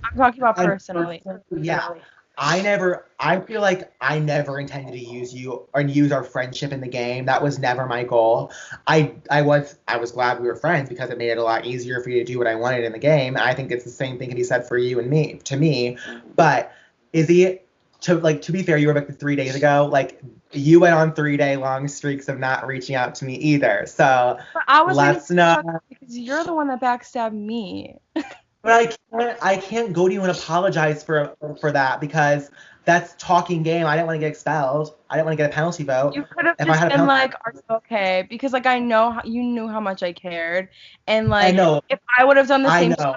I'm talking about And personally. yeah, I feel like I never intended to use you or use our friendship in the game. That was never my goal. I was glad we were friends because it made it a lot easier for you to do what I wanted in the game. And I think it's the same thing can be said for you and me, to me. But Izzy, to be fair, you were evicted 3 days ago. Like, you went on 3-day long streaks of not reaching out to me either. So But I was let's not. because you're the one that backstabbed me. But I can't go to you and apologize for that because that's talking game. I didn't want to get expelled. I didn't want to get a penalty vote. You could have If I just had a been penalty- like, "Are you okay?" Because like I know you knew how much I cared, and like I know. if I would have done the I same, know.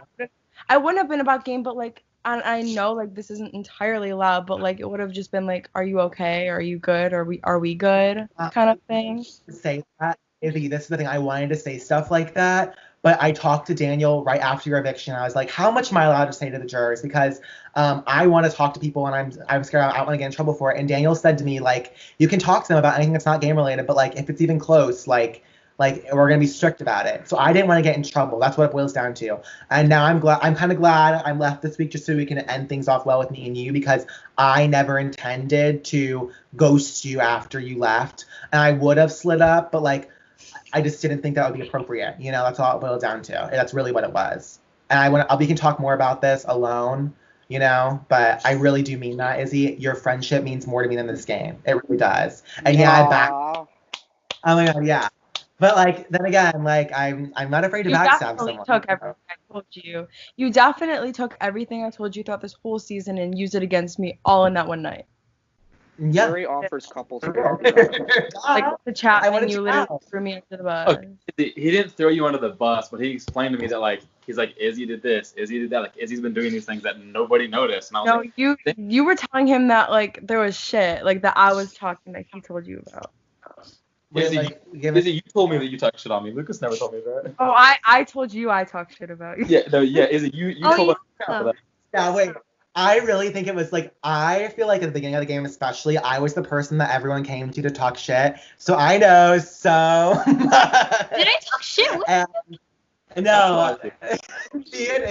I wouldn't have been about game. But like I know like this isn't entirely loud, but like it would have just been like, "Are you okay? Are you good? Are we good?" kind of thing. Say that, Izzy. This is the thing. I wanted to say stuff like that, but I talked to Daniel right after your eviction. I was like, "How much am I allowed to say to the jurors?" Because I want to talk to people, and I'm scared I don't want to get in trouble for it. And Daniel said to me like, "You can talk to them about anything that's not game related, but like if it's even close, like we're gonna be strict about it." So I didn't want to get in trouble. That's what it boils down to. And now I'm kind of glad I'm left this week just so we can end things off well with me and you because I never intended to ghost you after you left, and I would have slid up, but like I just didn't think that would be appropriate. You know, that's all it boiled down to. And that's really what it was. And we can talk more about this alone. You know, but I really do mean that, Izzy. Your friendship means more to me than this game. It really does. And yeah, Aw. Oh my god, yeah. But like then again, like I'm not afraid to You backstab definitely someone. took everything I told you. You definitely took everything I told you throughout this whole season and used it against me all in that one night. Yeah. Jury offers couples. Like the chat, I wanna and you literally chat. threw me under the bus. Okay. He didn't throw you under the bus, but he explained to me that like he's like Izzy did this, Izzy did that, like Izzy's been doing these things that nobody noticed, and I was No, like, you were telling him that like there was shit like that I was talking that he told you about. Wait, Izzy, like, give it- Izzy, you told me that you talked shit on me. Lucas never told me that. Oh, I told you I talked shit about you. Yeah, Izzy, you Oh, told yeah. us crap for that. Yeah, wait. I really think it was like I feel like at the beginning of the game especially, I was the person that everyone came to talk shit. So I know so much. Did I talk shit? What? No, me and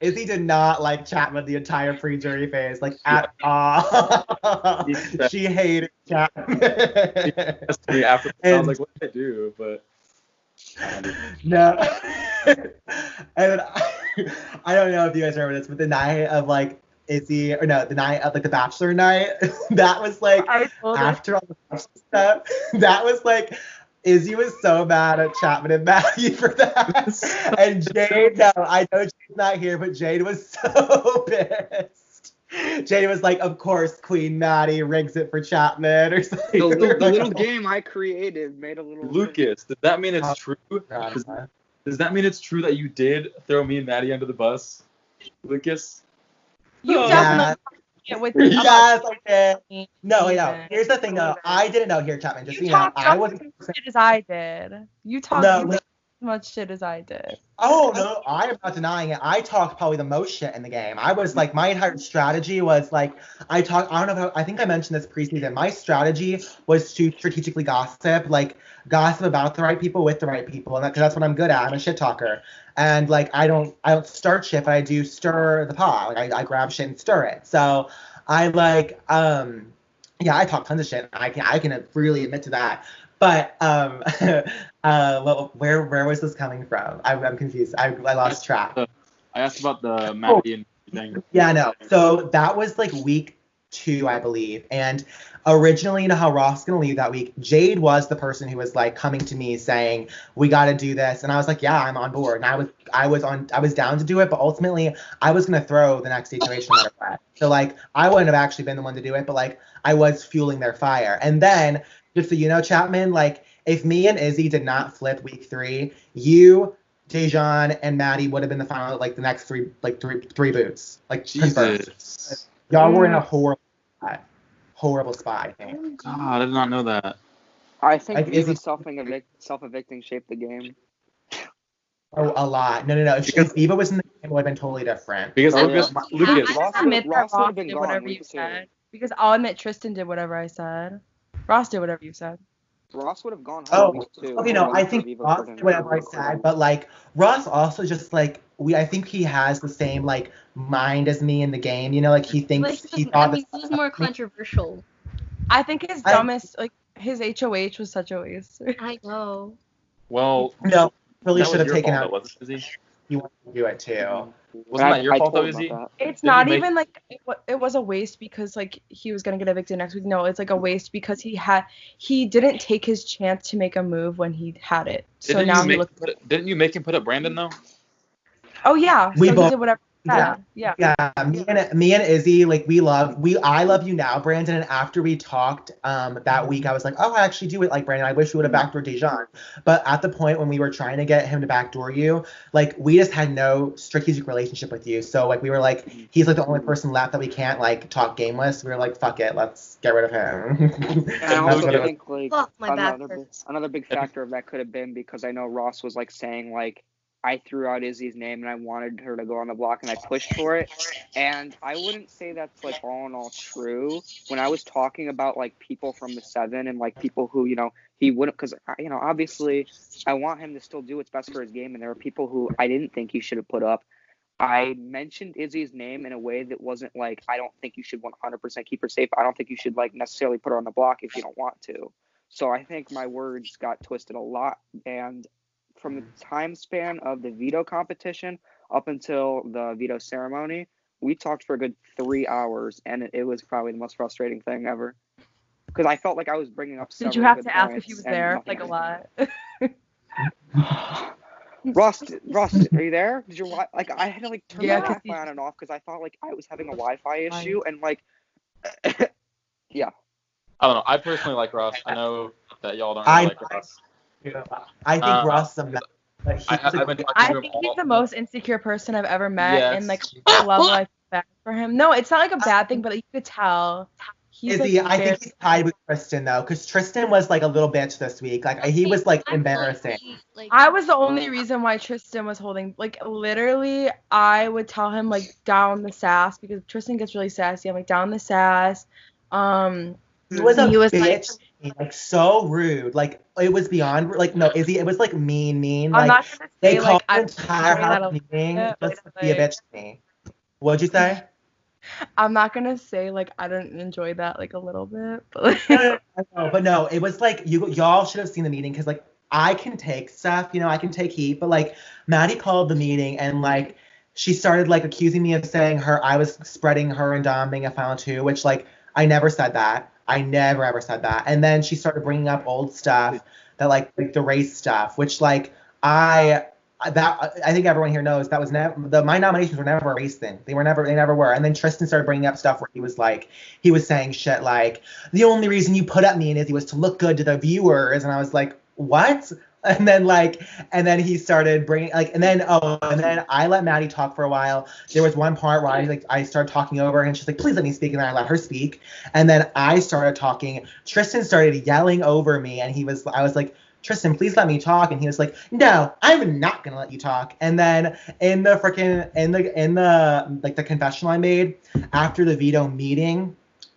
Izzy did not like Chapman the entire pre-jury phase, like at all. She hated Chapman. Asked me after, I was like, what did I do? But No. And then I don't know if you guys remember this, but the night of like Izzy, or no, the night of like the Bachelor night, that was like I told her. after all the Bachelor stuff, that was like Izzy was so mad at Chapman and Maddie for that. And Jade, no, I know Jade's not here, but Jade was so pissed. Jade was like, of course, Queen Maddie rigs it for Chapman or something. The little game I created made a little. Lucas, does that mean it's true? Does that mean it's true that you did throw me and Maddie under the bus, Lucas? You Yeah. definitely get with me Yes, about I did. No, wait, no. Steven. Here's the thing, though. I didn't know here, Chapman. Just so You you know, talked I just wasn't. as much shit as I did. You talked No, just as much shit as I did. Oh no, I am not denying it. I talked probably the most shit in the game. I was like, my entire strategy was like, I don't know I think I mentioned this preseason. My strategy was to strategically gossip, like gossip about the right people with the right people, and because that's what I'm good at. I'm a shit talker, and like I don't start shit, but I do stir the pot. Like I grab shit and stir it. So I like yeah, I talk tons of shit. I can really admit to that. But well, where was this coming from? I'm confused. I lost track. I asked about the Maddie and thing. Yeah, no. So that was like week 2, I believe. And originally, you know how Ross was gonna leave that week. Jade was the person who was like coming to me saying, "We got to do this," and I was like, "Yeah, I'm on board." And I was down to do it, but ultimately, I was gonna throw the next situation no matter what. So like, I wouldn't have actually been the one to do it, but like, I was fueling their fire. And then, just so you know, Chapman, like, if me and Izzy did not flip week 3, you, Dejan, and Maddie would have been the final, like the next three boots, like confirmed. Jesus. Y'all were in a horrible spot, I think. God, I did not know that. I think Like, Viva Izzy- self-evicting shaped the game. Oh, a lot. No. If Eva was in the game, it would have been totally different. Because Oh, Lucas, yeah. Lucas, I admit that Ross would've Ross been did gone whatever week you 2. said. Because I'll admit Tristan did whatever I said. Ross did whatever you said. Ross would have gone Oh, home too. okay, if it no, I wasn't for think Vivo Ross putting did whatever I Vivo said, recording. but like Ross also just like I think he has the same like mind as me in the game. You know, like he thinks he I thought mean, he was more controversial. I think his dumbest, like his HOH was such a waste. I know. Well, no, really that should was have your taken fault, out. though, wasn't it, Izzy? You wanted to do it too. Wasn't that your I fault, though, told him Izzy? about It's Didn't not you make- even like it was a waste because like he was gonna get evicted next week. No, it's like a waste because he didn't take his chance to make a move when he had it. So Didn't now you he make looks. didn't you make him put up Brandon though? Oh yeah, We so both- he did whatever he Yeah. said. Yeah. Yeah, me and Izzy, like I love you now, Brandon. And after we talked that week, I was like, oh, I actually do it like Brandon. I wish we would have backdoored Dejan. But at the point when we were trying to get him to backdoor you, like we just had no strategic relationship with you. So like we were like, he's like the only person left that we can't like talk game with. So we were like, fuck it, let's get rid of him. And I also Yeah. think like Fuck, my back hurts. another big factor of that could have been because I know Ross was like saying like I threw out Izzy's name and I wanted her to go on the block and I pushed for it. And I wouldn't say that's like all in all true. When I was talking about like people from the 7 and like people who, you know, he wouldn't, because, you know, obviously I want him to still do what's best for his game. And there were people who I didn't think he should have put up. I mentioned Izzy's name in a way that wasn't like, I don't think you should 100% keep her safe. I don't think you should like necessarily put her on the block if you don't want to. So I think my words got twisted a lot. And from the time span of the veto competition up until the veto ceremony, we talked for a good 3 hours, and it was probably the most frustrating thing ever. Because I felt like I was bringing up Did several you have good to ask if points he was and there? nothing Like a happened. lot. Ross, are you there? Did your like I had to like turn Yeah, my 'cause Wi-Fi on and off because I thought like I was having a Wi-Fi issue and like yeah. I don't know. I personally like Ross. I know that y'all don't I- really like Ross. I think Ross is a mess. But he's I've been talking I to him think all. he's the most insecure person I've ever met, Yes. and like the level I feel bad for him. No, it's not like a bad thing, but you could tell he's Izzy, like, I think he's tied with Tristan though, because Tristan was like a little bitch this week. Like he was like embarrassing. I was the only reason why Tristan was holding, like, literally, I would tell him, like, down the sass, because Tristan gets really sassy. I'm like, down the sass. He was a he was bitch, like so rude. Like it was beyond, like no, Izzy, it was like mean. I'm Like not gonna they say, called like, the I entire enjoy that house a meeting bit, just to but, be a like- bitch to me. What'd you say? I'm not gonna say, like, I didn't enjoy that, like, a little bit, but, like, But no, it was like y'all should have seen the meeting because like I can take stuff, you know, I can take heat, but like Maddie called the meeting and like she started like accusing me of saying I was spreading her and Dom being a final 2, which like I never said that. I never ever said that. And then she started bringing up old stuff that like the race stuff, which like I think everyone here knows that was never my nominations were never a race thing. They never were. And then Tristan started bringing up stuff where he was saying shit like the only reason you put up me and Izzy was to look good to the viewers, and I was like, what? And then he started bringing and then I let Maddie talk for a while. There was one part where I started talking over her and she's like, please let me speak, and then I let her speak. And then I started talking. Tristan started yelling over me, and I was like, Tristan, please let me talk. And he was like, no, I'm not gonna let you talk. And then in the confessional I made after the veto meeting,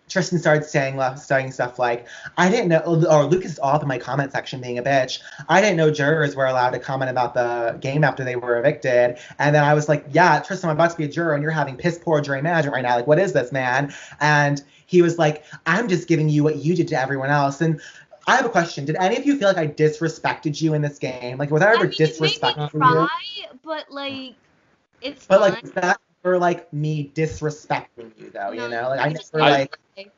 Tristan started saying stuff like, I didn't know, or Lucas is off in my comment section being a bitch. I didn't know jurors were allowed to comment about the game after they were evicted. And then I was like, yeah, Tristan, I'm about to be a juror and you're having piss poor jury management right now. Like, what is this, man? And he was like, I'm just giving you what you did to everyone else. And I have a question. Did any of you feel like I disrespected you in this game? Like, was I ever disrespecting you? Try, but like, it's But fun. like, is that for like me disrespecting you though? No, You know, like I it's never not. like.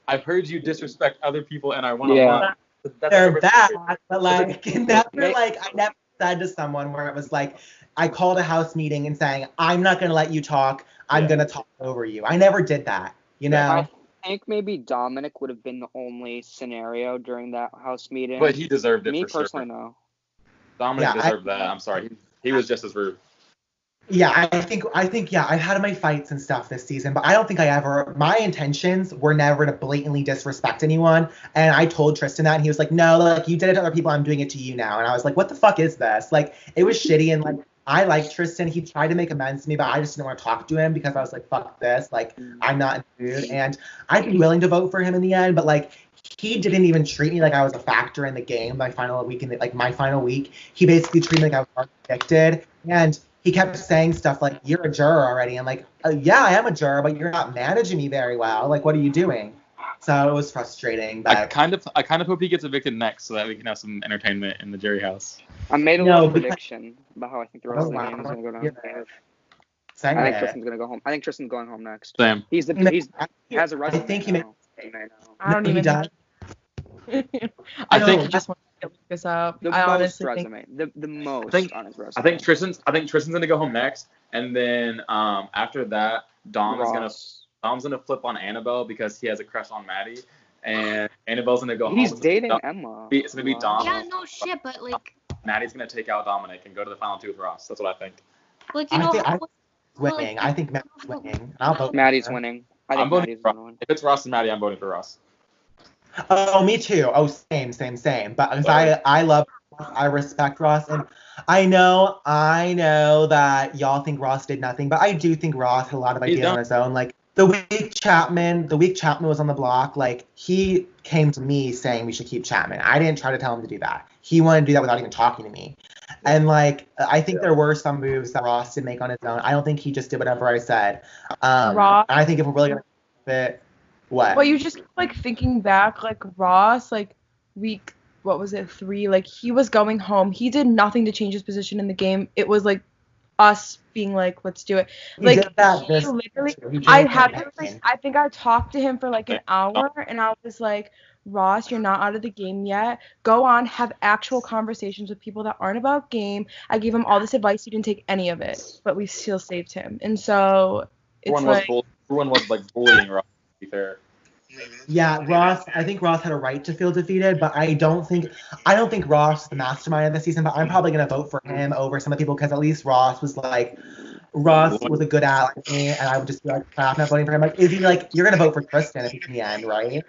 I've heard you disrespect other people in our one-on-one. That's They're never- bad, but like I never said to someone where it was like I called a house meeting and saying I'm not gonna let you talk. I'm gonna talk over you. I never did that. You know. I think maybe Dominic would have been the only scenario during that house meeting. But he deserved it Me for personally, sure. no. Dominic Yeah, deserved that. I'm sorry. He was just as rude. Yeah, I think I've had my fights and stuff this season, but I don't think my intentions were never to blatantly disrespect anyone. And I told Tristan that, and he was like, no, like you did it to other people, I'm doing it to you now. And I was like, what the fuck is this? Like, it was shitty, and like I like Tristan. He tried to make amends to me, but I just didn't want to talk to him because I was like, fuck this. Like, I'm not in the mood. And I'd be willing to vote for him in the end, but like, he didn't even treat me like I was a factor in the game. My final week, he basically treated me like I was convicted. And he kept saying stuff like, "You're a juror already." And like, yeah, I am a juror, but you're not managing me very well. Like, what are you doing? So it was frustrating. But I kind of hope he gets evicted next so that we can have some entertainment in the jury house. I made a No, little because- prediction about how I think the rest of the wow. game is gonna go down. Yeah. I think Tristan's gonna go home. I think Tristan's going home next. Same. He has a resume. I think he now. I don't he even does. I think- think I just want to get Lucas up. The I most honestly resume. The most on his resume. I think Tristan's gonna go home next, and then after that, Dom's gonna flip on Annabelle because he has a crush on Maddie, and Annabelle's gonna go home. He's dating Emma. It's gonna be Dom. Yeah, no shit, but like Maddie's gonna take out Dominic and go to the final two with Ross. That's what I think. you know I how think winning. I think Matt's winning. I'll vote. Maddie's for her. winning. I think I'm voting Maddie's for gonna win. If it's Ross and Maddie, I'm voting for Ross. Oh, me too. Oh, same. But because I love, I respect Ross, and I know that y'all think Ross did nothing, but I do think Ross had a lot of ideas on his own. Like the week Chapman was on the block, like he came to me saying we should keep Chapman. I didn't try to tell him to do that. He wanted to do that without even talking to me. And like I think there were some moves that Ross did make on his own. I don't think he just did whatever I said. Ross. I think if we're really gonna keep it, what? Well, you just like thinking back, like Ross, like week, what was it, 3? Like he was going home. He did nothing to change his position in the game. It was like us being like, let's do it. Like he literally, I think I talked to him for like an hour, and I was like, Ross, you're not out of the game yet. Go on, have actual conversations with people that aren't about game. I gave him all this advice. He didn't take any of it, but we still saved him. And so it's Everyone was like bullying Ross, to be fair. Yeah, Ross. I think Ross had a right to feel defeated, but I don't think Ross is the mastermind of the season. But I'm probably gonna vote for him over some of the people because at least Ross was a good ally to me, and I would just be like, I'm not voting for him. Like, is he like, you're gonna vote for Tristan if he's in the end, right?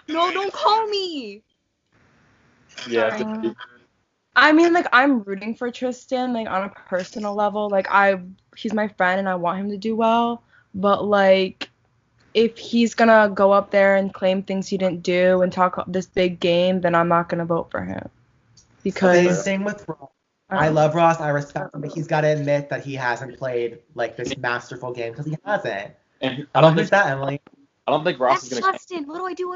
no, don't call me. Yeah. I mean, like, I'm rooting for Tristan, like, on a personal level. Like, he's my friend, and I want him to do well. But, like, if he's gonna go up there and claim things he didn't do and talk this big game, then I'm not gonna vote for him. Because same with Ross. I love Ross. I respect him, but he's got to admit that he hasn't played, like, this masterful game because he hasn't. And I don't think that, Emily. I don't think Ross That's is gonna. Justin. What do I do?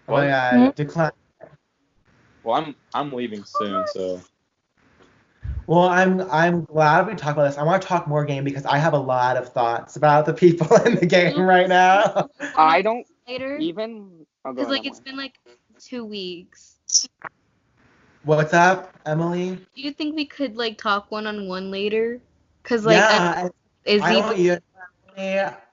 Oh my God, decline. Well, I'm leaving soon, so. Well, I'm glad we talked about this. I want to talk more game because I have a lot of thoughts about the people in the game right now. I don't later even. because like it's been like 2 weeks. What's up, Emily? Do you think we could like talk one-on-one later? Cause like Yeah, Izzy.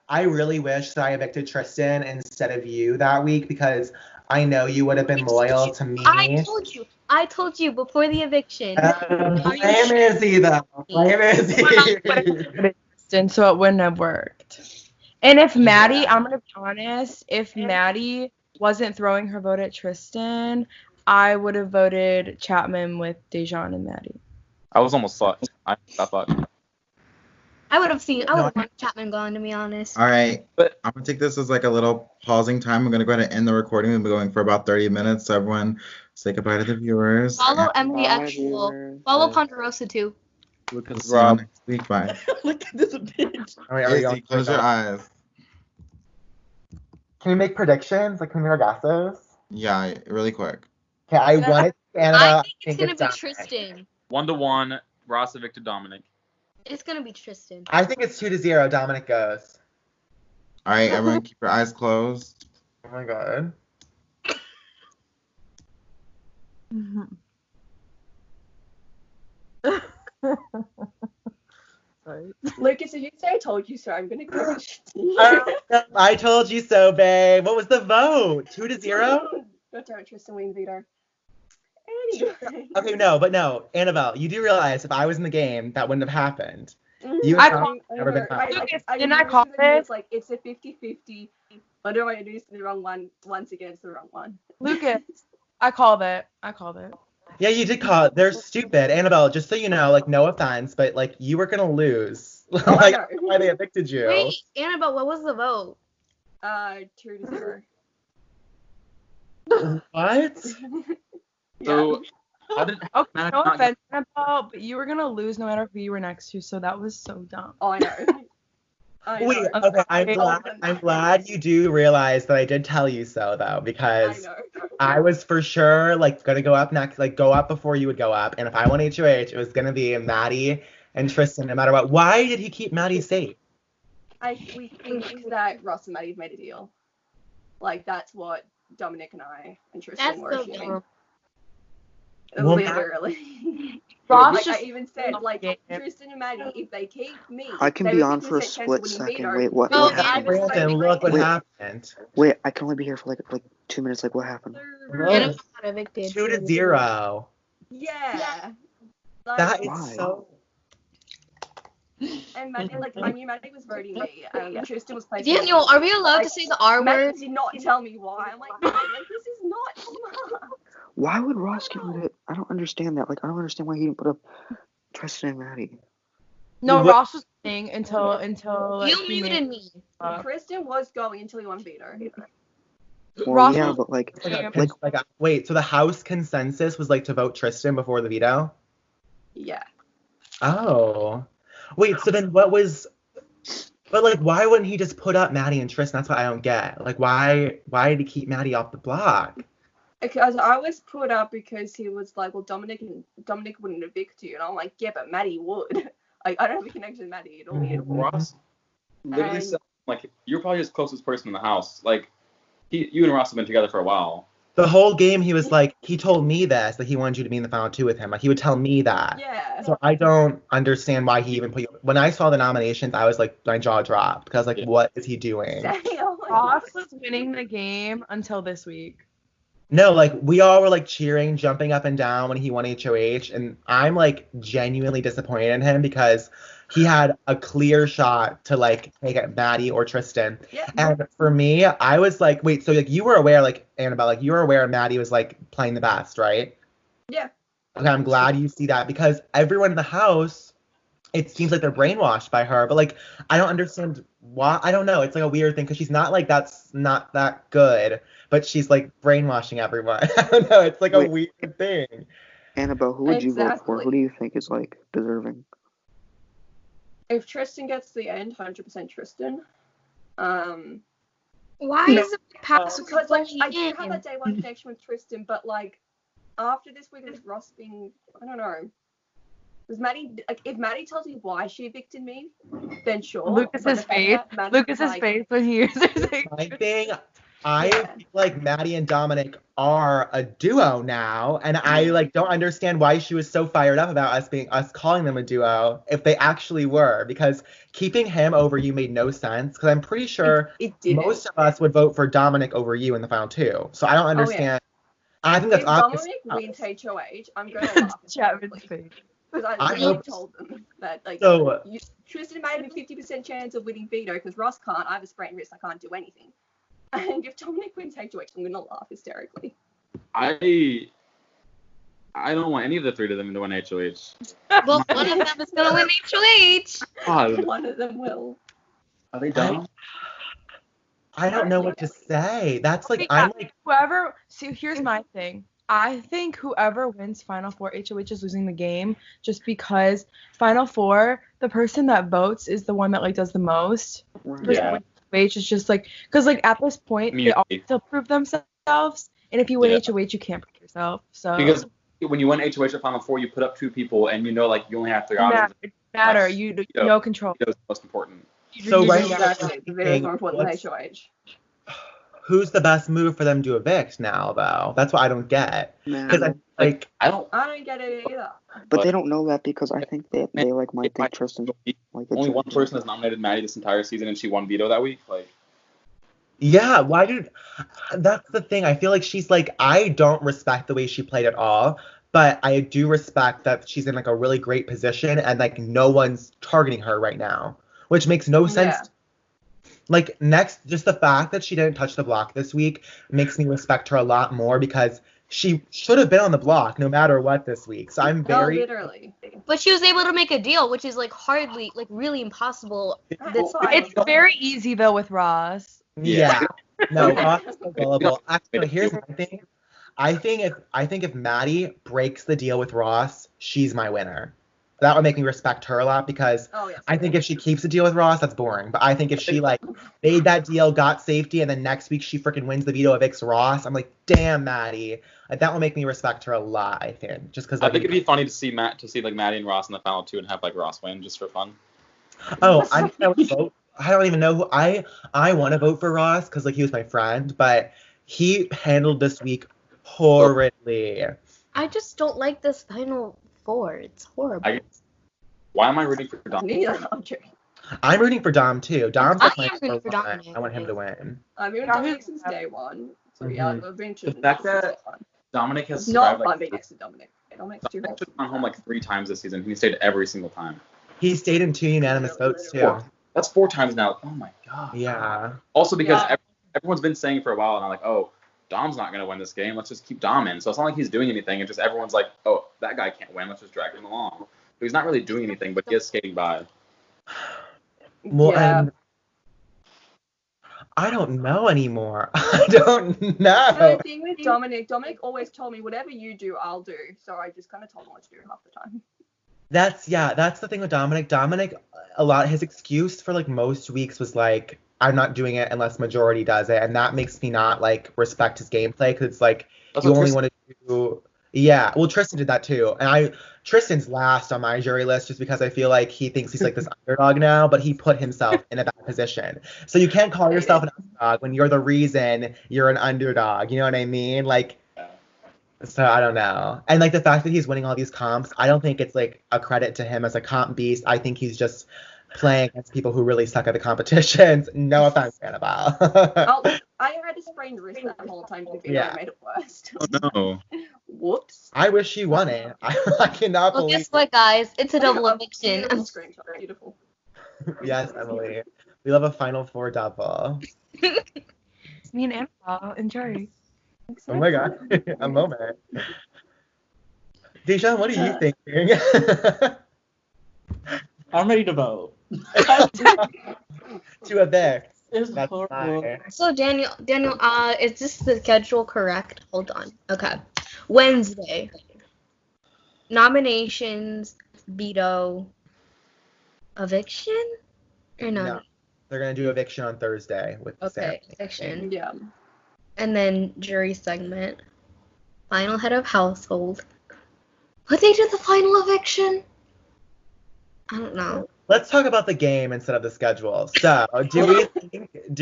I really wish that I evicted Tristan instead of you that week because I know you would have been loyal to me. I told you before the eviction. Blame Izzy though. Blame Izzy. So it wouldn't have worked. And if Maddie, I'm gonna be honest, if Maddie wasn't throwing her vote at Tristan, I would have voted Chapman with Dejan and Maddie. I was almost thought. I thought. I would have wanted Chapman gone, to be honest. All right, but I'm gonna take this as like a little pausing time. I'm gonna go ahead and end the recording. We'll be going for about 30 minutes. So everyone, say goodbye to the viewers. Follow Emily Actual. Follow Ponderosa too. See you next week. Bye. Look at this bitch. All right, Izzy, close your eyes. Can we make predictions? Like, can we make our guesses? Yeah, really quick. Okay, I wanted Annabelle. I think it's gonna be Tristan. 1-1. Ross evicted Dominic. It's gonna be Tristan. I think it's 2-0. Dominic goes. All right, everyone, keep your eyes closed. Oh my God. Lucas, did you say I told you so? I'm gonna go. I told you so, babe. What was the vote? 2-0? Don't Tristan winning the veto. Anyway. Okay, no, Annabelle, you do realize if I was in the game, that wouldn't have happened. You I have called- never been caught. Didn't I call this? It's like it's a 50-50. Wonder why I do the wrong one once against the wrong one. Lucas, I called it. Yeah, you did call it. They're stupid. Annabelle, just so you know, like, no offense, but, like, you were gonna lose. Oh, I Like, know. that's why they evicted you. Wait, Annabelle, what was the vote? 2-0. What? So, how did Okay, Matt no not offense, Annabelle, but you were gonna lose no matter who you were next to, so that was so dumb. Oh, I know. I Wait, know. okay, I'm glad you do realize that I did tell you so, though, I because know. I was for sure, like, gonna go up next, like, go up before you would go up, and if I won HOH, it was gonna be Maddie and Tristan, no matter what. Why did he keep Maddie safe? We think that Ross and Maddie have made a deal. Like, that's what Dominic and I and Tristan That's were so assuming. dumb. Well, Literally. Ross Like, just I even said, like, Tristan and Maddie, if they keep me, I can they be have on for a 50% chance of split winning second. veto. Wait, what? Oh, What yeah. happened? Brandon, look what Wait. happened. Wait, I can only be here for like 2 minutes. Like, what happened? Annabelle got evicted. 2-0. Yeah. Like, That is Why? so. and Maddie, like, I knew Maddie was voting me. Tristan was placing Daniel, me. are we allowed Like, to say the R Maddie word? did not tell me why. I'm like, Maddie, like, this is not smart. Why would Ross get rid of it? I don't understand that. Like, I don't understand why he didn't put up Tristan and Maddie. no, What- Ross was saying until You he muted made- me. Tristan was going until he won veto. Well, Ross yeah, was- but like, Wait, so the House consensus was like to vote Tristan before the veto? Yeah. Oh. Wait, so then what was. But, like, why wouldn't he just put up Maddie and Tristan? That's what I don't get. Like, why did he keep Maddie off the block? Because I was put up because he was like, well, Dominic wouldn't evict you. And I'm like, yeah, but Maddie would. Like, I don't have a connection with Maddie at all. Ross literally And- said, like, you're probably his closest person in the house. Like, you and Ross have been together for a while. The whole game, he was like, he told me this, that he wanted you to be in the final two with him. Like, he would tell me that. Yeah. So I don't understand why he even put you. When I saw the nominations, I was like, my jaw dropped. Because, like, Yeah. what is he doing? Ross was winning the game until this week. No, like, we all were, like, cheering, jumping up and down when he won HOH. And I'm, like, genuinely disappointed in him because he had a clear shot to, like, take out Maddie or Tristan. Yeah. And for me, I was like, wait, so, like, you were aware, like, Annabelle, like, you were aware Maddie was, like, playing the best, right? Yeah. Okay, I'm glad you see that because everyone in the house, it seems like they're brainwashed by her. But, like, I don't understand why. I don't know. It's, like, a weird thing because she's not, like, that's not that good. But she's, like, brainwashing everyone. I don't know. It's, like, a weird thing. Annabelle, who would you vote for? Exactly. Who do you think is like deserving? If Tristan gets to the end, 100% Tristan. Why is it past Because, like, I do in? have that day one connection with Tristan, but, like, after this week with Ross being, I don't know. Does Maddie, like, if Maddie tells me why she evicted me, then sure. Lucas's face. Lucas's face when he hears it. My thing, I feel like Maddie and Dominic are a duo now, and I like don't understand why she was so fired up about us calling them a duo if they actually were, because keeping him over you made no sense. Because I'm pretty sure it didn't. most of us would vote for Dominic over you in the final two. So I don't understand. I think that's If obvious. Dominic wins HOH, I'm going to laugh. Chapman's face. Because I I literally hope- told them that, like, So- Tristan made a 50% chance of winning veto because Ross can't. I have a sprained wrist. I can't do anything. And if Dominic wins HOH, I'm going to laugh hysterically. I don't want any of the three of them to win HOH. Well, one of them is gonna win HOH. God, One of them will. are they dumb? I don't know what to say. That's like Yeah, I'm like whoever. See, here's my thing. I think whoever wins Final Four HOH is losing the game, just because Final Four, the person that votes is the one that like does the most. Yeah. HOH is just like, because like at this point they all Immunity. still prove themselves, and if you win Yeah. HOH, you can't prove yourself. So Because when you win HOH at Final Four, you put up two people, and you know, like, you only have three options. it matter. That's- You yeah. no control. That's most important. so right now. Exactly. The veto is more important than what's- HOH. Who's the best move for them to evict now, though? That's what I don't get. Because I like I don't. I don't get it either. But they don't know that because I think they like might think It- Tristan's like Only one person has nominated Maddie this entire season, and she won veto that week. Like, yeah, why did that's the thing. I feel like she's like I don't respect the way she played at all, but I do respect that she's in like a really great position and like no one's targeting her right now, which makes no sense. Yeah. Like next, just the fact that she didn't touch the block this week makes me respect her a lot more because she should have been on the block no matter what this week. So I'm No, very. literally. But she was able to make a deal, which is like hardly, like really impossible. That's fine. It's very easy though with Ross. Yeah. No, Ross is so gullible. Actually, here's my thing. I think if Maddie breaks the deal with Ross, she's my winner. That would make me respect her a lot because Oh, yes. I think if she keeps the deal with Ross, that's boring. But I think if she like made that deal, got safety, and then next week she freaking wins the veto, evicts Ross, I'm like, damn, Maddie. Like, that will make me respect her a lot. I think just because I think it'd be funny to see like Maddie and Ross in the final two and have like Ross win just for fun. Oh, I would vote. I don't even know who I want to vote for Ross because like he was my friend, but he handled this week horridly. I just don't like this final four. It's horrible. Why am I rooting for Dom? Neither Andre. I'm rooting for Dom too. Dom's like I my am rooting for number one. Dominic. I want him to win. I've been Dominic since day one. So yeah, I've been The fact that Dominic has it's not survived, fun like, being next to Dominic. Dominic's too Dominic's hot. gone home like 3 times this season. He stayed every single time. He stayed in 2 unanimous votes too. That's 4 times now. Oh my god. Yeah. Also because Yeah. everyone's been saying for a while, and I'm like, oh, Dom's not gonna win this game. Let's just keep Dom in. So it's not like he's doing anything. It's just everyone's like, oh, that guy can't win. Let's just drag him along. But he's not really doing anything, but he is skating by. Well, Yeah. and I don't know anymore. I don't The know. thing with Dominic always told me, whatever you do, I'll do. So I just kind of told him what to do half the time. That's the thing with Dominic. Dominic, his excuse for like most weeks was like, I'm not doing it unless majority does it, and that makes me not like respect his gameplay because it's like That's you what only Tristan- want to do. Yeah, well, Tristan did that too, and Tristan's last on my jury list just because I feel like he thinks he's like this underdog now, but he put himself in a bad position. So you can't call yourself an underdog when you're the reason you're an underdog. You know what I mean? Like, so I don't know. And like the fact that he's winning all these comps, I don't think it's like a credit to him as a comp beast. I think he's just playing against people who really suck at the competitions. No offense, Annabelle. Oh, I had a sprained wrist that whole time to be Yeah. I made it worse. Oh no. Whoops. I wish you won it. I cannot Well, believe. guess what, guys? It's a double Oh, eviction. beautiful screenshot. Beautiful. Yes, Emily. We love a Final Four double. Me and Annabelle enjoy. Oh my god, a moment. Dejan, what are you thinking? I'm ready to vote. To evict. It's That's horrible. fine. So Daniel, is this the schedule correct? Hold on. Okay. Wednesday. Nominations, veto, eviction, or no? No. They're gonna do eviction on Thursday with Okay, Sam. eviction. Yeah. And then jury segment. Final head of household. Would they do the final eviction? I don't know. Let's talk about the game instead of the schedule. So, do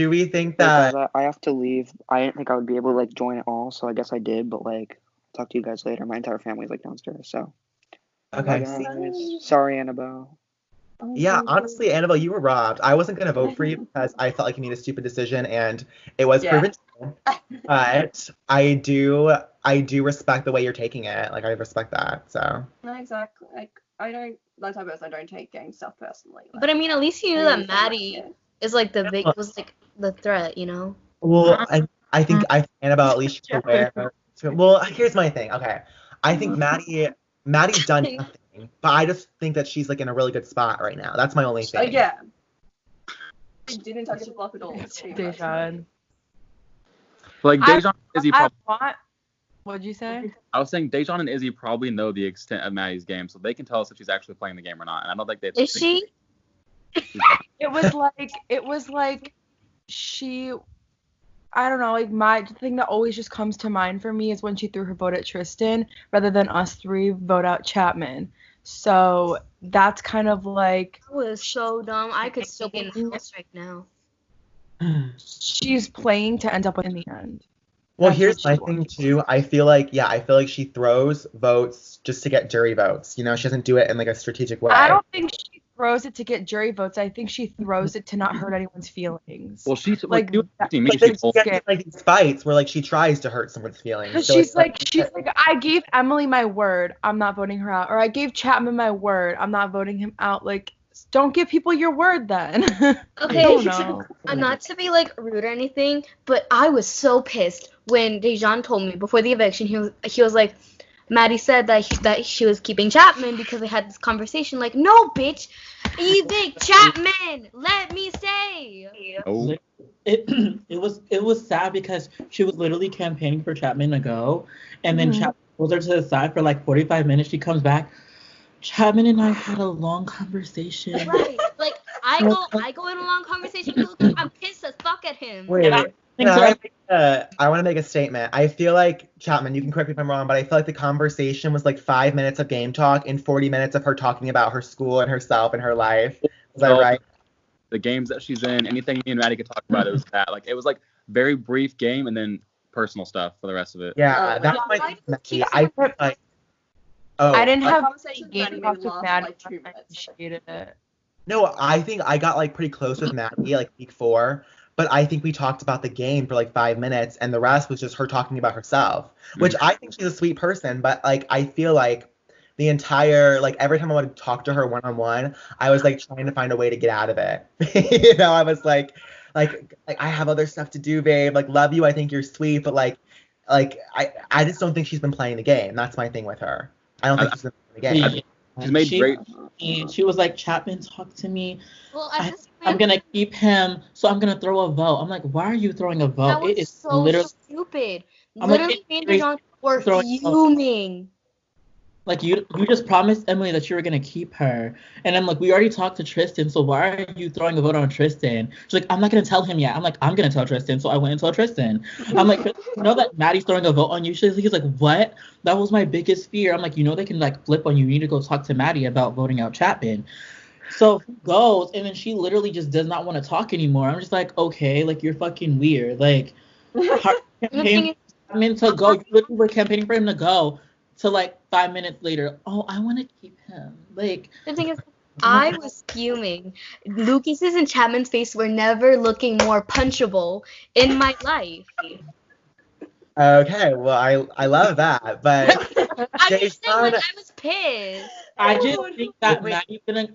we think that? Because I have to leave. I didn't think I would be able to like join it all, so I guess I did. But like, talk to you guys later. My entire family's like downstairs, so. Okay. Sorry, Annabelle. Yeah, honestly, Annabelle, you were robbed. I wasn't gonna vote for you because I felt like you made a stupid decision, and it was Yeah. proven true. But I do respect the way you're taking it. Like I respect that. So. No, exactly. Like, I don't, that type of person, I don't take game stuff personally. Like, But I mean, at least you knew really that Maddie don't like it. is like the big, was like the threat, you know? Well, I think Annabelle at least she's aware. Well, here's my thing. Okay, I think Maddie's done nothing, but I just think that she's like in a really good spot right now. That's my only thing. Yeah. I didn't touch the block at all. Dejan. Like Dejan and Izzy I probably. want. What'd you say? I was saying Dejan and Izzy probably know the extent of Maddie's game, so they can tell us if she's actually playing the game or not. And I don't think they. Is she? It was like she. I don't know, like my thing that always just comes to mind for me is when she threw her vote at Tristan rather than us 3 vote out Chapman. So that's kind of like That was so dumb. I could still be in the house right now. she's playing to end up in the end. Well, That's here's what my she thing too. I feel like she throws votes just to get jury votes. You know, she doesn't do it in like a strategic way. I don't think she throws it to get jury votes. I think she throws it to not hurt anyone's feelings. Well, she's Like, like that- me. But then She she told, gets in, like these fights where like she tries to hurt someone's feelings. So She's it's like, I gave Emily my word, I'm not voting her out. Or I gave Chapman my word, I'm not voting him out. Like, don't give people your word then. Okay, I don't know. Not to be like rude or anything, but I was so pissed when Dejan told me before the eviction. He was like, Maddie said that she was keeping Chapman because they had this conversation. Like, no, bitch, evict Chapman. Let me stay. Oh. It was sad because she was literally campaigning for Chapman to go, and then Chapman pulls her to the side for like 45 minutes. She comes back. Chapman and I had a long conversation. Right. Like I go in a long conversation with Lucas. I'm pissed as fuck at him. Wait, I want to make a statement. I feel like, Chapman, you can correct me if I'm wrong, but I feel like the conversation was like 5 minutes of game talk and 40 minutes of her talking about her school and herself and her life. Is that right? The games that she's in, anything me and Maddie could talk about, it was that. Like, it was like very brief game and then personal stuff for the rest of it. Yeah, that's my thing. I feel like. I didn't have conversations with game Maddie talks with lasted Maddie. like 2 I minutes. appreciated it. No, I think I got like pretty close with Maddie like week 4, but I think we talked about the game for like 5 minutes, and the rest was just her talking about herself, which I think she's a sweet person, but like I feel like the entire like every time I would talk to her one-on-one, I was like trying to find a way to get out of it. You know, I was like I have other stuff to do, babe. Like, love you, I think you're sweet, but like I just don't think she's been playing the game. That's my thing with her. I don't think she's been playing the game. She's made great. And she was like, Chapman, talk to me. Well, I'm gonna keep him, so I'm gonna throw a vote. I'm like, why are you throwing a vote? That was It is so literally stupid. I'm like, Literally, me and Dejan were throwing a vote. fuming. Like, you just promised Emily that you were gonna keep her, and I'm like, we already talked to Tristan, so why are you throwing a vote on Tristan? She's like, I'm not gonna tell him yet. I'm like, I'm gonna tell Tristan, so I went and told Tristan. I'm like, you know that Maddie's throwing a vote on you? He's like, what? That was my biggest fear. I'm like, you know they can like flip on you. You need to go talk to Maddie about voting out Chapman. So he goes, and then she literally just does not want to talk anymore. I'm just like, okay, like you're fucking weird. Like, campaigning for him to go. You literally were campaigning for him to go. To like 5 minutes later, oh, I want to keep him. Like, The thing is, I was fuming. Lucas's and Chapman's face were never looking more punchable in my life. Okay, well, I love that, but I'm just saying, like, Jason, I was pissed. I just think that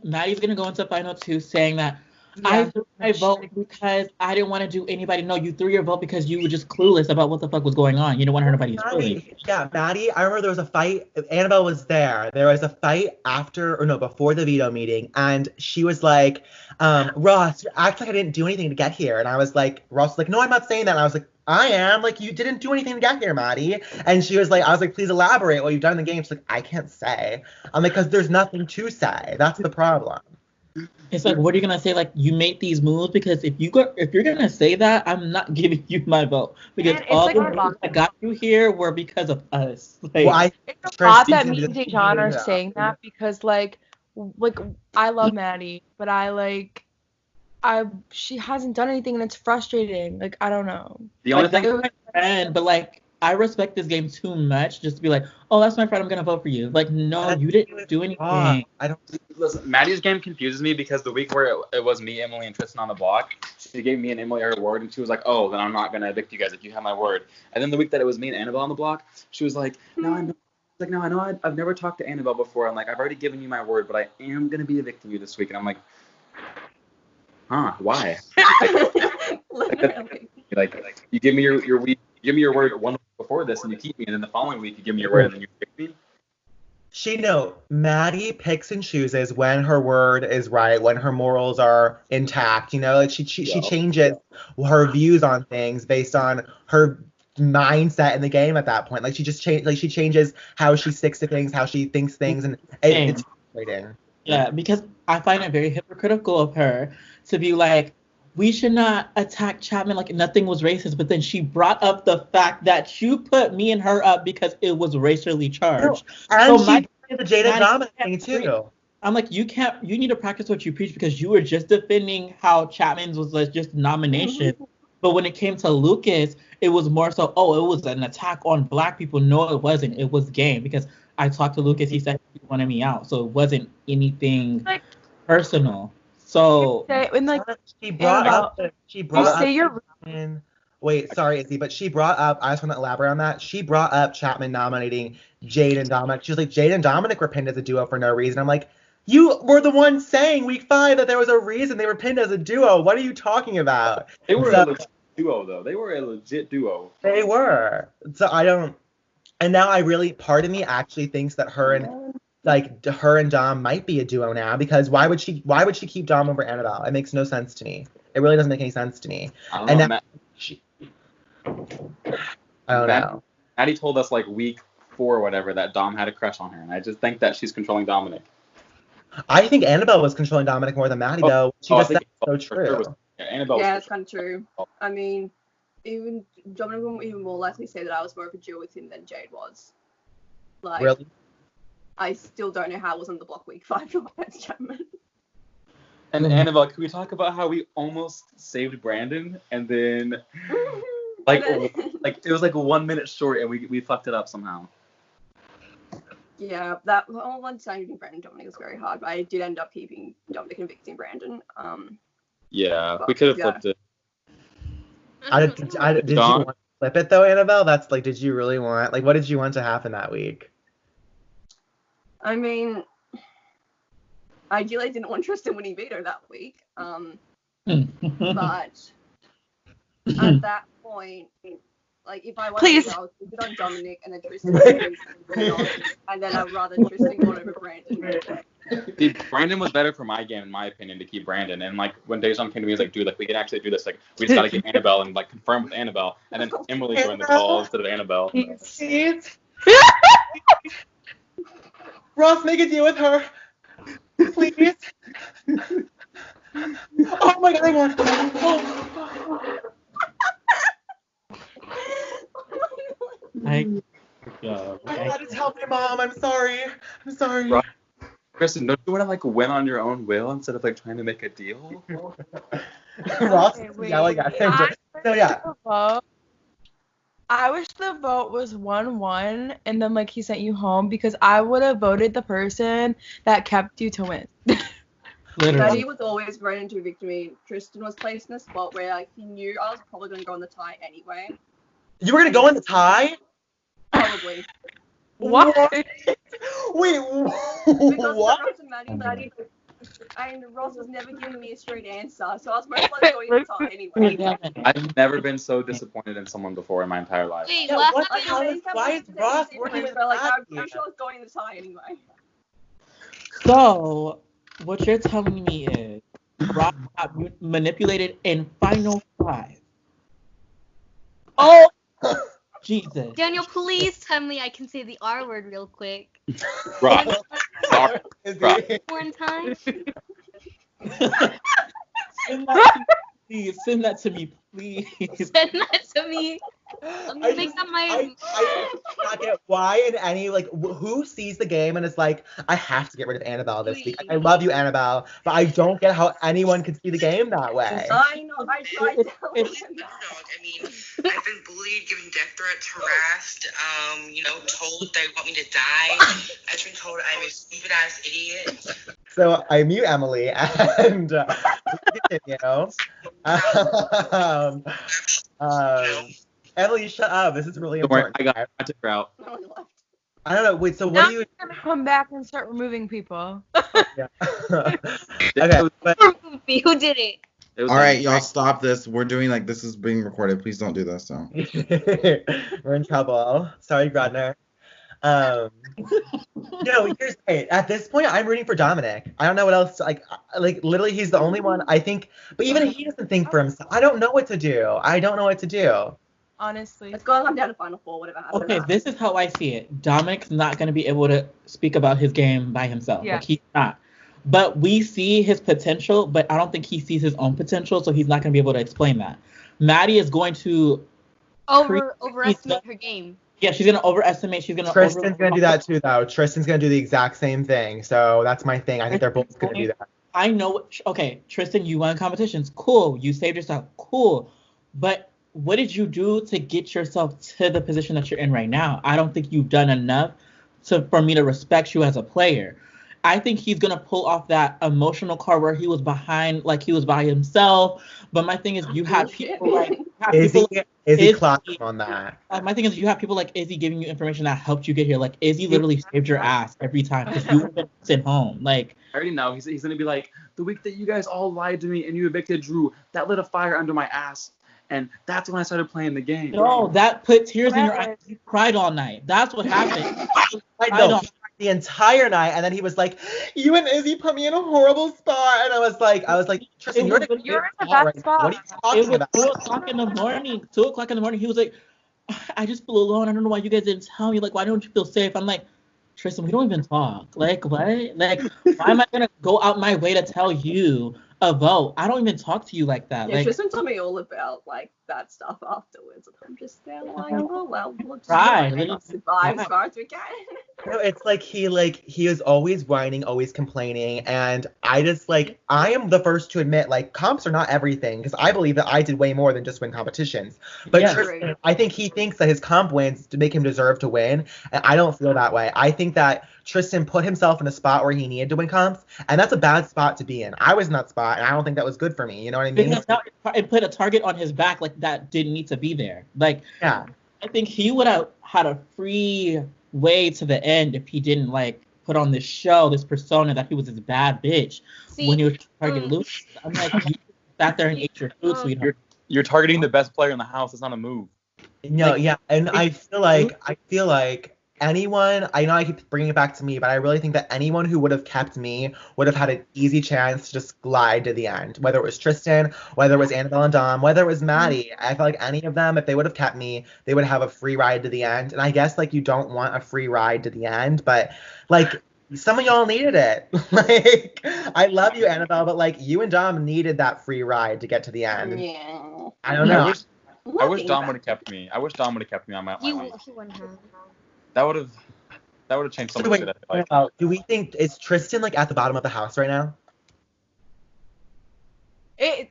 Maddie's gonna go into final 2 saying that I threw my vote because I didn't want to do anybody. No, you threw your vote because you were just clueless about what the fuck was going on. You didn't want to hurt nobody's feelings. Yeah, Maddie, I remember there was a fight. Annabelle was there. There was a fight before the veto meeting, and she was like, Ross, you act like I didn't do anything to get here. And I was like, Ross was like, no, I'm not saying that. And I was like, I am. Like, you didn't do anything to get here, Maddie. And she was like, I was like, please elaborate what you've done in the game. She's like, I can't say. I'm like, because there's nothing to say. That's the problem. It's like, what are you gonna say? Like, you made these moves because if you're gonna say that, I'm not giving you my vote because all the moves that got you here were because of us. Like, it's odd that me and Dejan are saying that because like I love Maddie, but she hasn't done anything and it's frustrating. Like, I don't know. The only like, thing, that's my friend, but like, I respect this game too much just to be like, oh, that's my friend, I'm gonna vote for you. Like, no, you didn't do anything. I don't. listen, Maddie's game confuses me because the week where it was me, Emily, and Tristan on the block, she gave me and Emily her word, and she was like, oh, then I'm not gonna evict you guys if you have my word. And then the week that it was me and Annabelle on the block, she was like, no, I know I've never talked to Annabelle before. I'm like, I've already given you my word, but I am gonna be evicting you this week. And I'm like, huh? Why? like you give me your week, you give me your word 1 week before this, and you keep me, and then the following week you give me your word, and then you pick me. Maddie picks and chooses when her word is right, when her morals are intact. Like she changes her views on things based on her mindset in the game at that point. Like she changes how she sticks to things, how she thinks things, and it's frustrating. Yeah, because I find it very hypocritical of her to be like, we should not attack Chapman like nothing was racist, but then she brought up the fact that you put me and her up because it was racially charged. And she did the Jada Dominic thing too. I'm like, you need to practice what you preach because you were just defending how Chapman's was like just a nomination. Mm-hmm. But when it came to Lucas, it was more so, it was an attack on black people. No, it wasn't. It was game because I talked to Lucas. He said he wanted me out. So it wasn't anything personal. So she brought up. Wait, sorry, Izzy, but she brought up. I just want to elaborate on that. She brought up Chapman nominating Jade and Dominic. She was like, Jade and Dominic were pinned as a duo for no reason. I'm like, You were the one saying week 5 that there was a reason they were pinned as a duo. What are you talking about? They were a legit duo, though. They were a legit duo. They were. So I don't. And now part of me actually thinks that her and Dom might be a duo now, because why would she keep Dom over Annabelle? It makes no sense to me. It really doesn't make any sense to me. I don't know. I don't know. Maddie told us like week 4 or whatever that Dom had a crush on her, and I just think that she's controlling Dominic. I think Annabelle was controlling Dominic more than Maddie, though. She just said so true. Yeah, it's kind of true. I mean, even Dominic would even more likely say that I was more of a duo with him than Jade was. Like, really? I still don't know how I was on the block week 5 against Chapman. And Annabelle, can we talk about how we almost saved Brandon, and then like it was like 1 minute short, and we fucked it up somehow. Yeah, that whole one saving Brandon Dominic was very hard, but I did end up keeping Dominic and evicting Brandon. Yeah, we could have flipped it. Did you want to flip it though, Annabelle? That's like, did you really want, like, what did you want to happen that week? I mean, ideally I didn't want Tristan winning veto that week. But at that point, like, if I wanted to, I would keep it on Dominic and then Tristan and then I'd rather Tristan go over Brandon. See, Brandon was better for my game, in my opinion, to keep Brandon. And like when Dejan came to me, he was like, "Dude, like we can actually do this. Like we just gotta get Annabelle and like confirm with Annabelle." And then Emily joined the call instead of Annabelle. Ross, make a deal with her, please. Oh my God, I won. I had to tell my mom. I'm sorry. Kristen, don't you want to like win on your own will instead of like trying to make a deal? Ross is yelling at him. So yeah. I wish the vote was 1-1 and then like he sent you home, because I would have voted the person that kept you to win. Literally. Maddie was always running to evict me. Tristan was placed in a spot where like he knew I was probably going to go in the tie anyway. You were going to go in the tie? Probably. What? Wait, because what? Ross and Maddie, and Ross was never giving me a straight answer, so I was most likely going in the tie anyway. I've never been so disappointed in someone before in my entire life. Wait, Yeah, what Like, happened? why is Ross working with like, I'm Maddie? sure I was going in the tie anyway. So, what you're telling me is Ross got manipulated in Final 5. Oh! Jesus. Daniel, please tell me I can say the R word real quick. Ross. One time. Send that to me, please. Send that to me. Let me make that my. I not get why in any, like, who sees the game and is like, I have to get rid of Annabelle this week. I love you, Annabelle, but I don't get how anyone could see the game that way. I know, I tried telling him that. I mean, I've been bullied, given death threats, harassed, told they want me to die. I've been told I'm a stupid ass idiot. So I mute Emily and continue. Emily, shut up. This is really important. I took her out. I don't know. Wait, so now what do you... You're gonna come back and start removing people. Yeah. Okay, but... Who did it? All right, y'all, stop this. We're doing, like, this is being recorded. Please don't do this, so. We're in trouble. Sorry, Grodner. Here's at this point, I'm rooting for Dominic. I don't know what else. Like literally, he's the only one I think. But even he doesn't think for himself. I don't know what to do. Honestly, it's going to come down to Final Four, whatever happens. Okay, this is how I see it. Dominic's not going to be able to speak about his game by himself. Yeah. Like, he's not. But we see his potential, but I don't think he sees his own potential, so he's not going to be able to explain that. Maddie is going to overestimate her game. Yeah, she's gonna overestimate. Tristan's gonna do that too, though. Tristan's gonna do the exact same thing. So that's my thing. I think they're both gonna do that. I know. Okay, Tristan, you won competitions. Cool. You saved yourself. Cool. But what did you do to get yourself to the position that you're in right now? I don't think you've done enough for me to respect you as a player. I think he's gonna pull off that emotional card where he was behind, like he was by himself. But my thing is, you had people like have Izzy people, Izzy Izzy- clocked him on that. my thing is, you have people like Izzy giving you information that helped you get here. Like Izzy literally saved your ass every time because you would have been sent home. Like I already know. He's gonna be like, the week that you guys all lied to me and you evicted Drew, that lit a fire under my ass, and that's when I started playing the game. no, that put tears in your eyes. You cried all night. That's what happened. I know. The entire night, and then he was like, "You and Izzy put me in a horrible spot," and I was like, Tristan, you're in a bad spot. What are you talking It was about? 2:00 in the morning. 2:00 in the morning. He was like, I just feel alone. I don't know why you guys didn't tell me. Like, why don't you feel safe? I'm like, Tristan, we don't even talk. Like, what? Like, why am I gonna go out my way to tell you a vote? I don't even talk to you like that. Yeah, Like, Tristan told me all about like that stuff afterwards, and I'm just there like, oh well, we'll just Right, survive as far as we can. No, it's like he is always whining, always complaining, and I just like I am the first to admit like comps are not everything because I believe that I did way more than just win competitions. But Yeah. Tristan, I think he thinks that his comp wins to make him deserve to win, and I don't feel that way. I think that Tristan put himself in a spot where he needed to win comps, and that's a bad spot to be in. I was in that spot, and I don't think that was good for me. You know what I mean? because now it put a target on his back like that didn't need to be there. Like, Yeah. I think he would have had a free way to the end if he didn't like put on this show, this persona that he was this bad bitch when he was targeting Lucas. I'm like, you sat there and ate your food, sweetheart. You're targeting the best player in the house. It's not a move. No, Like, yeah, and I feel like anyone, I know I keep bringing it back to me, but I really think that anyone who would have kept me would have had an easy chance to just glide to the end. Whether it was Tristan, whether it was Annabelle and Dom, whether it was Maddie, I feel like any of them, if they would have kept me, they would have a free ride to the end. And I guess like you don't want a free ride to the end, but like some of y'all needed it. Like I love you, Annabelle, but like you and Dom needed that free ride to get to the end. Yeah. I don't know. I wish Dom would have kept me. I wish Dom would have kept me on my week. He wouldn't have. That would have changed so much shit. I feel like. Do we think is Tristan like at the bottom of the house right now?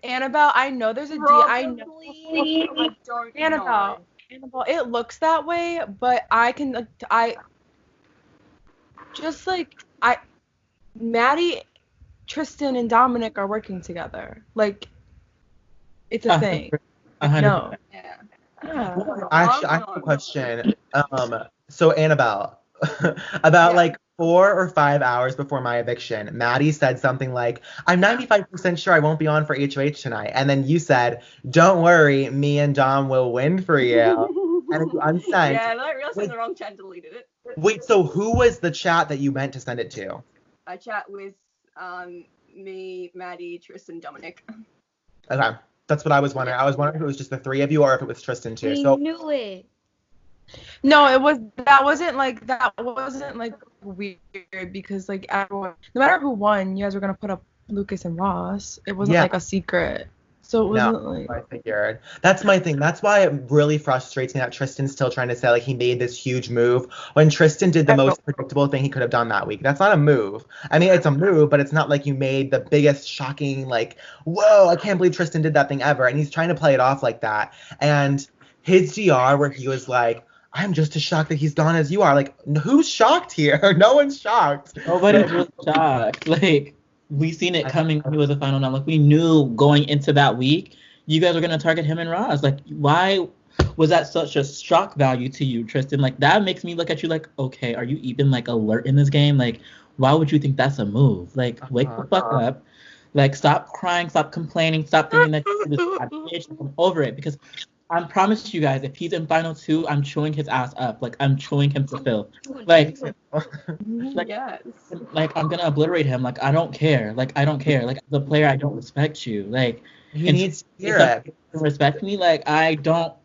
Annabelle, I know there's a D. I know. I don't know. Annabelle, it looks that way, but I can Maddie, Tristan, and Dominic are working together. Like, it's a thing. No. Yeah. Actually, I have a question. So Annabelle, about like 4 or 5 hours before my eviction, Maddie said something like, "I'm 95% sure I won't be on for HOH tonight," and then you said, "Don't worry, me and Dom will win for you." And you unsent. Yeah, I realized in the wrong chat and deleted it. Wait, so who was the chat that you meant to send it to? I chat with me, Maddie, Tristan, Dominic. Okay, that's what I was wondering. I was wondering if it was just the three of you or if it was Tristan too. We So knew it. No, that wasn't like weird because like everyone, no matter who won, you guys were gonna put up Lucas and Ross. It wasn't like a secret. So it wasn't like. I figured. That's my thing. That's why it really frustrates me that Tristan's still trying to say like he made this huge move when Tristan did the most predictable thing he could have done that week. That's not a move. I mean, it's a move, but it's not like you made the biggest shocking like, whoa, I can't believe Tristan did that thing ever. And he's trying to play it off like that. And his GR where he was like, "I'm just as shocked that he's gone as you are." Like, who's shocked here? No one's shocked. Nobody was shocked. Like, we seen it coming when he was the final nine. Like, we knew going into that week, you guys were gonna target him and Roz. Like, why was that such a shock value to you, Tristan? Like, that makes me look at you like, okay, are you even like alert in this game? Like, why would you think that's a move? Like, wake the fuck up. Like, stop crying, stop complaining, stop thinking that you're this bad bitch. I'm over it because I promise you guys, if he's in final 2, I'm chewing his ass up. Like, I'm chewing him to filth. Like, Yes. like, I'm gonna obliterate him. Like, I don't care. Like, I don't care. Like, the player, I don't respect you. Like, He needs to hear it. Respect me. Like, I don't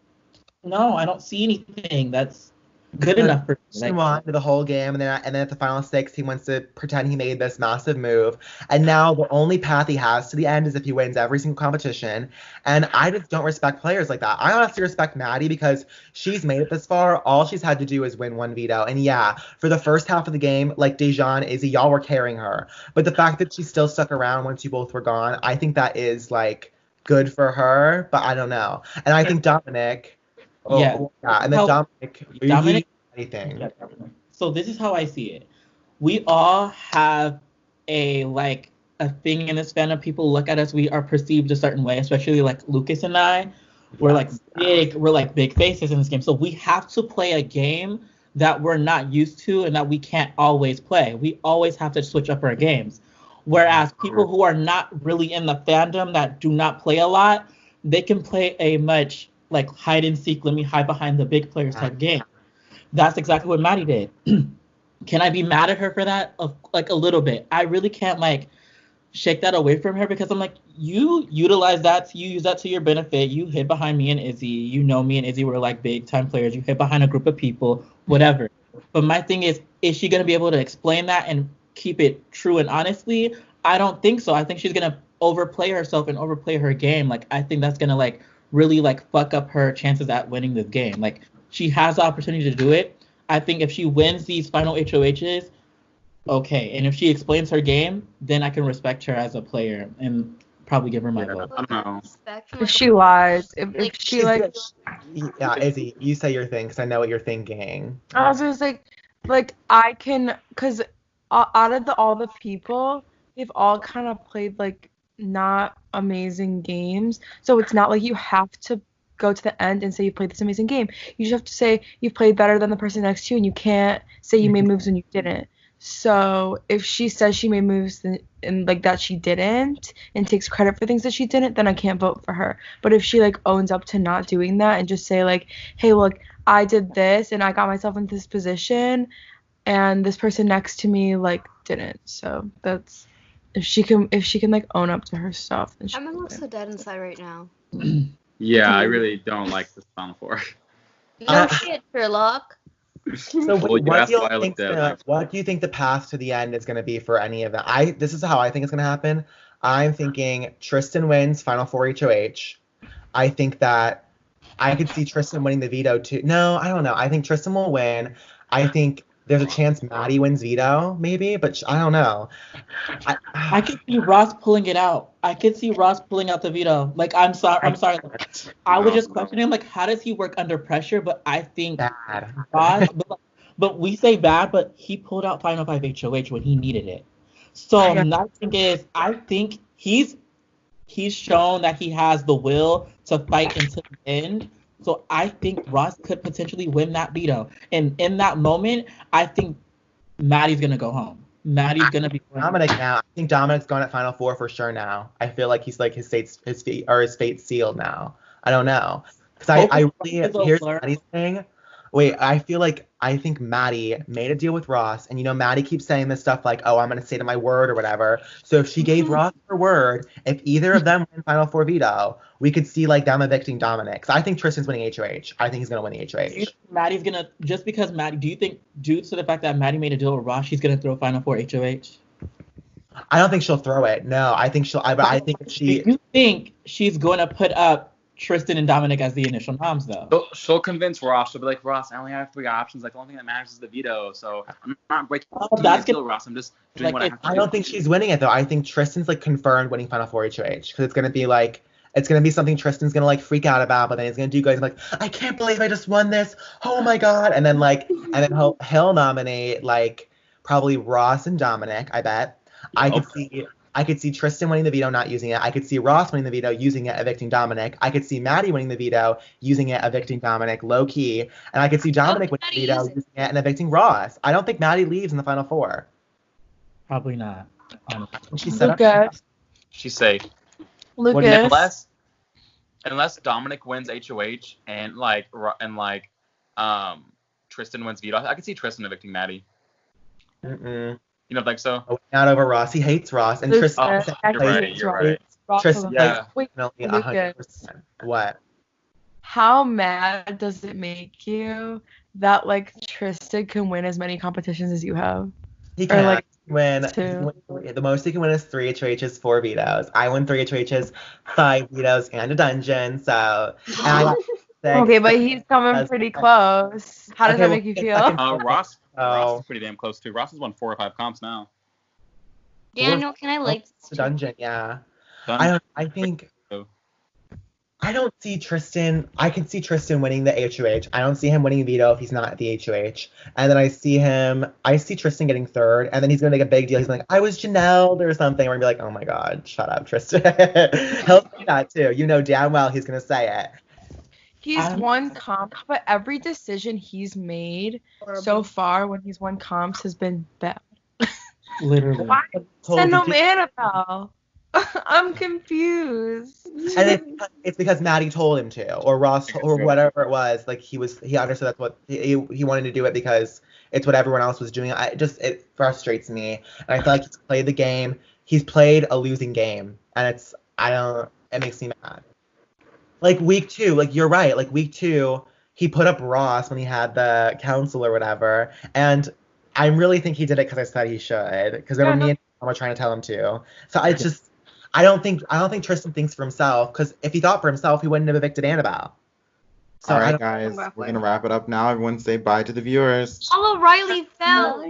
see anything that's good enough for me. Tristan won the whole game, and then at the final 6, he wants to pretend he made this massive move. And now the only path he has to the end is if he wins every single competition. And I just don't respect players like that. I honestly respect Maddie because she's made it this far. All she's had to do is win one veto. And yeah, for the first half of the game, like Dejan, Izzy, y'all were carrying her. But the fact that she still stuck around once you both were gone, I think that is like good for her. But I don't know. And I think Dominic. And then Dominic. Anything. Yeah. So this is how I see it. We all have a thing in this fandom. People look at us. We are perceived a certain way, especially like Lucas and I. We're like big faces in this game. So we have to play a game that we're not used to and that we can't always play. We always have to switch up our games. Whereas people who are not really in the fandom, that do not play a lot, they can play a much like hide and seek, let me hide behind the big players type game. That's exactly what Maddie did. Can I be mad at her for that? Like a little bit. I really can't like shake that away from her because I'm like, you utilize that, you use that to your benefit. You hid behind me and Izzy. You know me and Izzy were like big time players. You hid behind a group of people, whatever. But my thing is she gonna be able to explain that and keep it true and honestly? I don't think so. I think she's gonna overplay herself and overplay her game. Like I think that's gonna like really like fuck up her chances at winning this game. Like she has the opportunity to do it. I think if she wins these final HOHs, okay. And if she explains her game, then I can respect her as a player and probably give her my vote. I don't know. If she lies, if she like, Yeah, Izzy, you say your thing because I know what you're thinking. I was just like I can, cause out of all the people, they've all kind of played like not amazing games. So it's not like you have to go to the end and say you played this amazing game. You just have to say you played better than the person next to you, and you can't say you made moves when you didn't. So if she says she made moves and like that she didn't and takes credit for things that she didn't, then I can't vote for her. But if she like owns up to not doing that and just say like, hey, look, I did this and I got myself into this position and this person next to me like didn't. So that's if she can like own up to her stuff. Then I'm also dead inside right now. Yeah, I really don't like this Final Four. No shit, Sherlock. So Well, you asked why I looked what do you think the path to the end is going to be for any of them? This is how I think it's going to happen. I'm thinking Tristan wins Final Four HOH. I think that I could see Tristan winning the veto too. No, I don't know. I think Tristan will win. I think there's a chance Maddie wins veto, maybe, but I don't know. I could see Ross pulling it out. I could see Ross pulling out the veto. Like, I'm sorry. I was just questioning, like, how does he work under pressure? But I think Ross, but we say bad, but he pulled out Final 5 HOH when he needed it. So my thing is, I think he's shown that he has the will to fight until the end. So I think Ross could potentially win that veto. And in that moment, I think Maddie's going to go home. Maddie's going to be Dominic now. I think Dominic's going at Final Four for sure now. I feel like he's like his fate's sealed now. I don't know. Because I really, here's Maddie's thing. Wait, I think Maddie made a deal with Ross, and Maddie keeps saying this stuff like, oh, I'm going to stay to my word or whatever. So if she gave Ross her word, if either of them win Final Four veto, we could see like them evicting Dominic. Because I think Tristan's winning HOH. I think he's going to win the HOH. Do you think Maddie's going to, just because Maddie, do you think due to the fact that Maddie made a deal with Ross, she's going to throw Final Four HOH? I don't think she'll throw it. No, I think I think if she. Do you think she's going to put up Tristan and Dominic as the initial noms, though? She'll convince Ross. She'll be like, Ross, I only have 3 options. Like, the only thing that matters is the veto. So I'm not breaking the deal, Ross. I'm just doing what I have to do. I don't think she's winning it, though. I think Tristan's, like, confirmed winning Final Four HOH. Because it's going to be, like, it's going to be something Tristan's going to, like, freak out about. But then he's going to do guys like, I can't believe I just won this. Oh, my God. And then, like, he'll nominate, like, probably Ross and Dominic, I bet. I could see Tristan winning the veto, not using it. I could see Ross winning the veto, using it, evicting Dominic. I could see Maddie winning the veto, using it, evicting Dominic, low key. And I could see Dominic winning the veto, using it, and evicting Ross. I don't think Maddie leaves in the Final Four. Probably not. She's safe. Lucas. Unless Dominic wins HOH and Tristan wins veto, I could see Tristan evicting Maddie. Mm-mm. You don't think so? Oh, not over Ross. He hates Ross. And Tristan. You're right. Tristan. Yeah. Wait, 100%. What? How mad does it make you that like Tristan can win as many competitions as you have? He can. Or, like, the most he can win is 3 HOHs, 4 vetoes. I win 3 HOHs, 5 vetoes, and a dungeon. So. Okay, but he's coming pretty close. How does that make you feel? Ross is pretty damn close too. Ross has won 4 or 5 comps now. Daniel, can I like the dungeon? Yeah. Done? I don't see Tristan. I can see Tristan winning the HOH. I don't see him winning veto if he's not at the HOH. And then I see Tristan getting 3rd, and then he's gonna make a big deal. He's like, I was Janelle or something. We're gonna be like, oh my God, shut up, Tristan. He'll say that too. You know damn well he's gonna say it. He's won comps, but every decision he's made so far when he's won comps has been bad. Literally. Why send no Annabelle? I'm confused. And it's because Maddie told him to, or Ross, or whatever it was. Like he understood that's what he wanted to do it because it's what everyone else was doing. It frustrates me, and I feel like he's played the game. He's played a losing game, and it makes me mad. Like week 2, like you're right. Like week 2, he put up Ross when he had the council or whatever, and I really think he did it because I said he should. Because me and Mom were trying to tell him to. So I don't think Tristan thinks for himself. Because if he thought for himself, he wouldn't have evicted Annabelle. So all right, guys, we're gonna wrap it up now. Everyone say bye to the viewers. Oh, Riley fell.